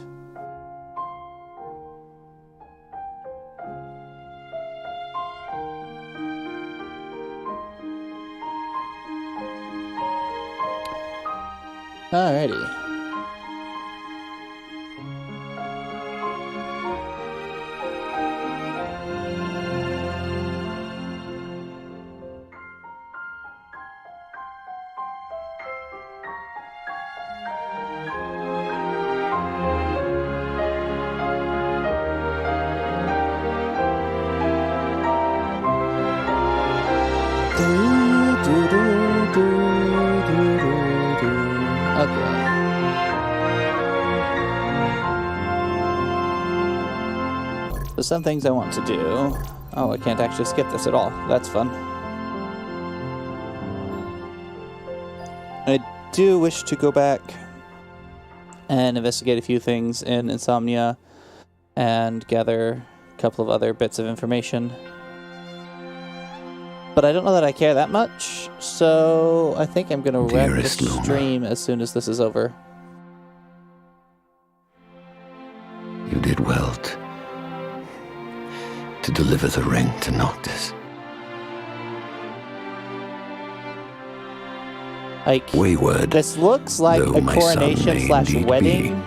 Alrighty. Some things I want to do. Oh, I can't actually skip this at all. That's fun. I do wish to go back and investigate a few things in Insomnia and gather a couple of other bits of information. But I don't know that I care that much, so I think I'm going to wrap the stream as soon as this is over. You did well to deliver the ring to Noctis. Like, wayward, this looks like a coronation / wedding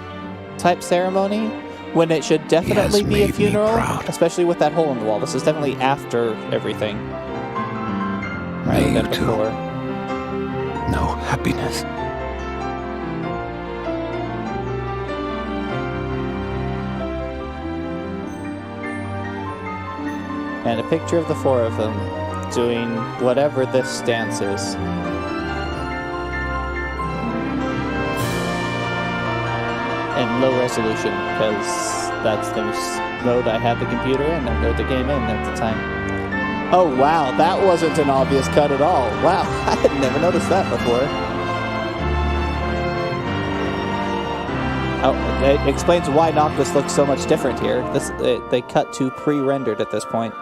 type ceremony, when it should definitely be a funeral, especially with that hole in the wall. This is definitely after everything, rather than before. No happiness. And a picture of the four of them doing whatever this dance is. In low resolution, because that's the mode I had the computer in and the game in at the time. Oh wow, that wasn't an obvious cut at all. Wow, I had never noticed that before. Oh, it explains why Noctis looks so much different here. They cut to pre-rendered at this point.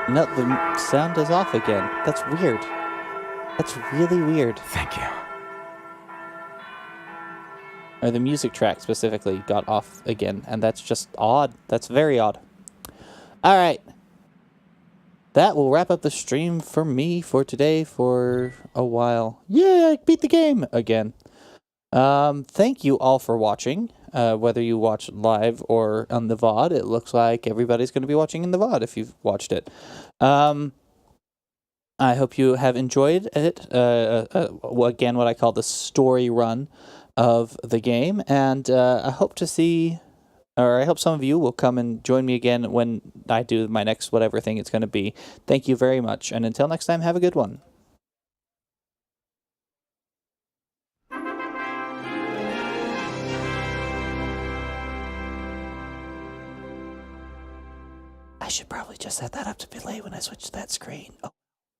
No, the sound is off again. That's weird. That's really weird. Thank you. Or the music track specifically got off again, and that's just odd. That's very odd. All right. That will wrap up the stream for me for today for a while. Yeah, I beat the game again. Thank you all for watching. Whether you watch live or on the VOD, it looks like everybody's going to be watching in the VOD if you've watched it. I hope you have enjoyed it. Again, what I call the story run of the game, and I hope to see, or I hope some of you will come and join me again when I do my next whatever thing it's going to be. Thank you very much, and until next time, have a good one. I should probably just set that up to delay when I switch to that screen. Oh.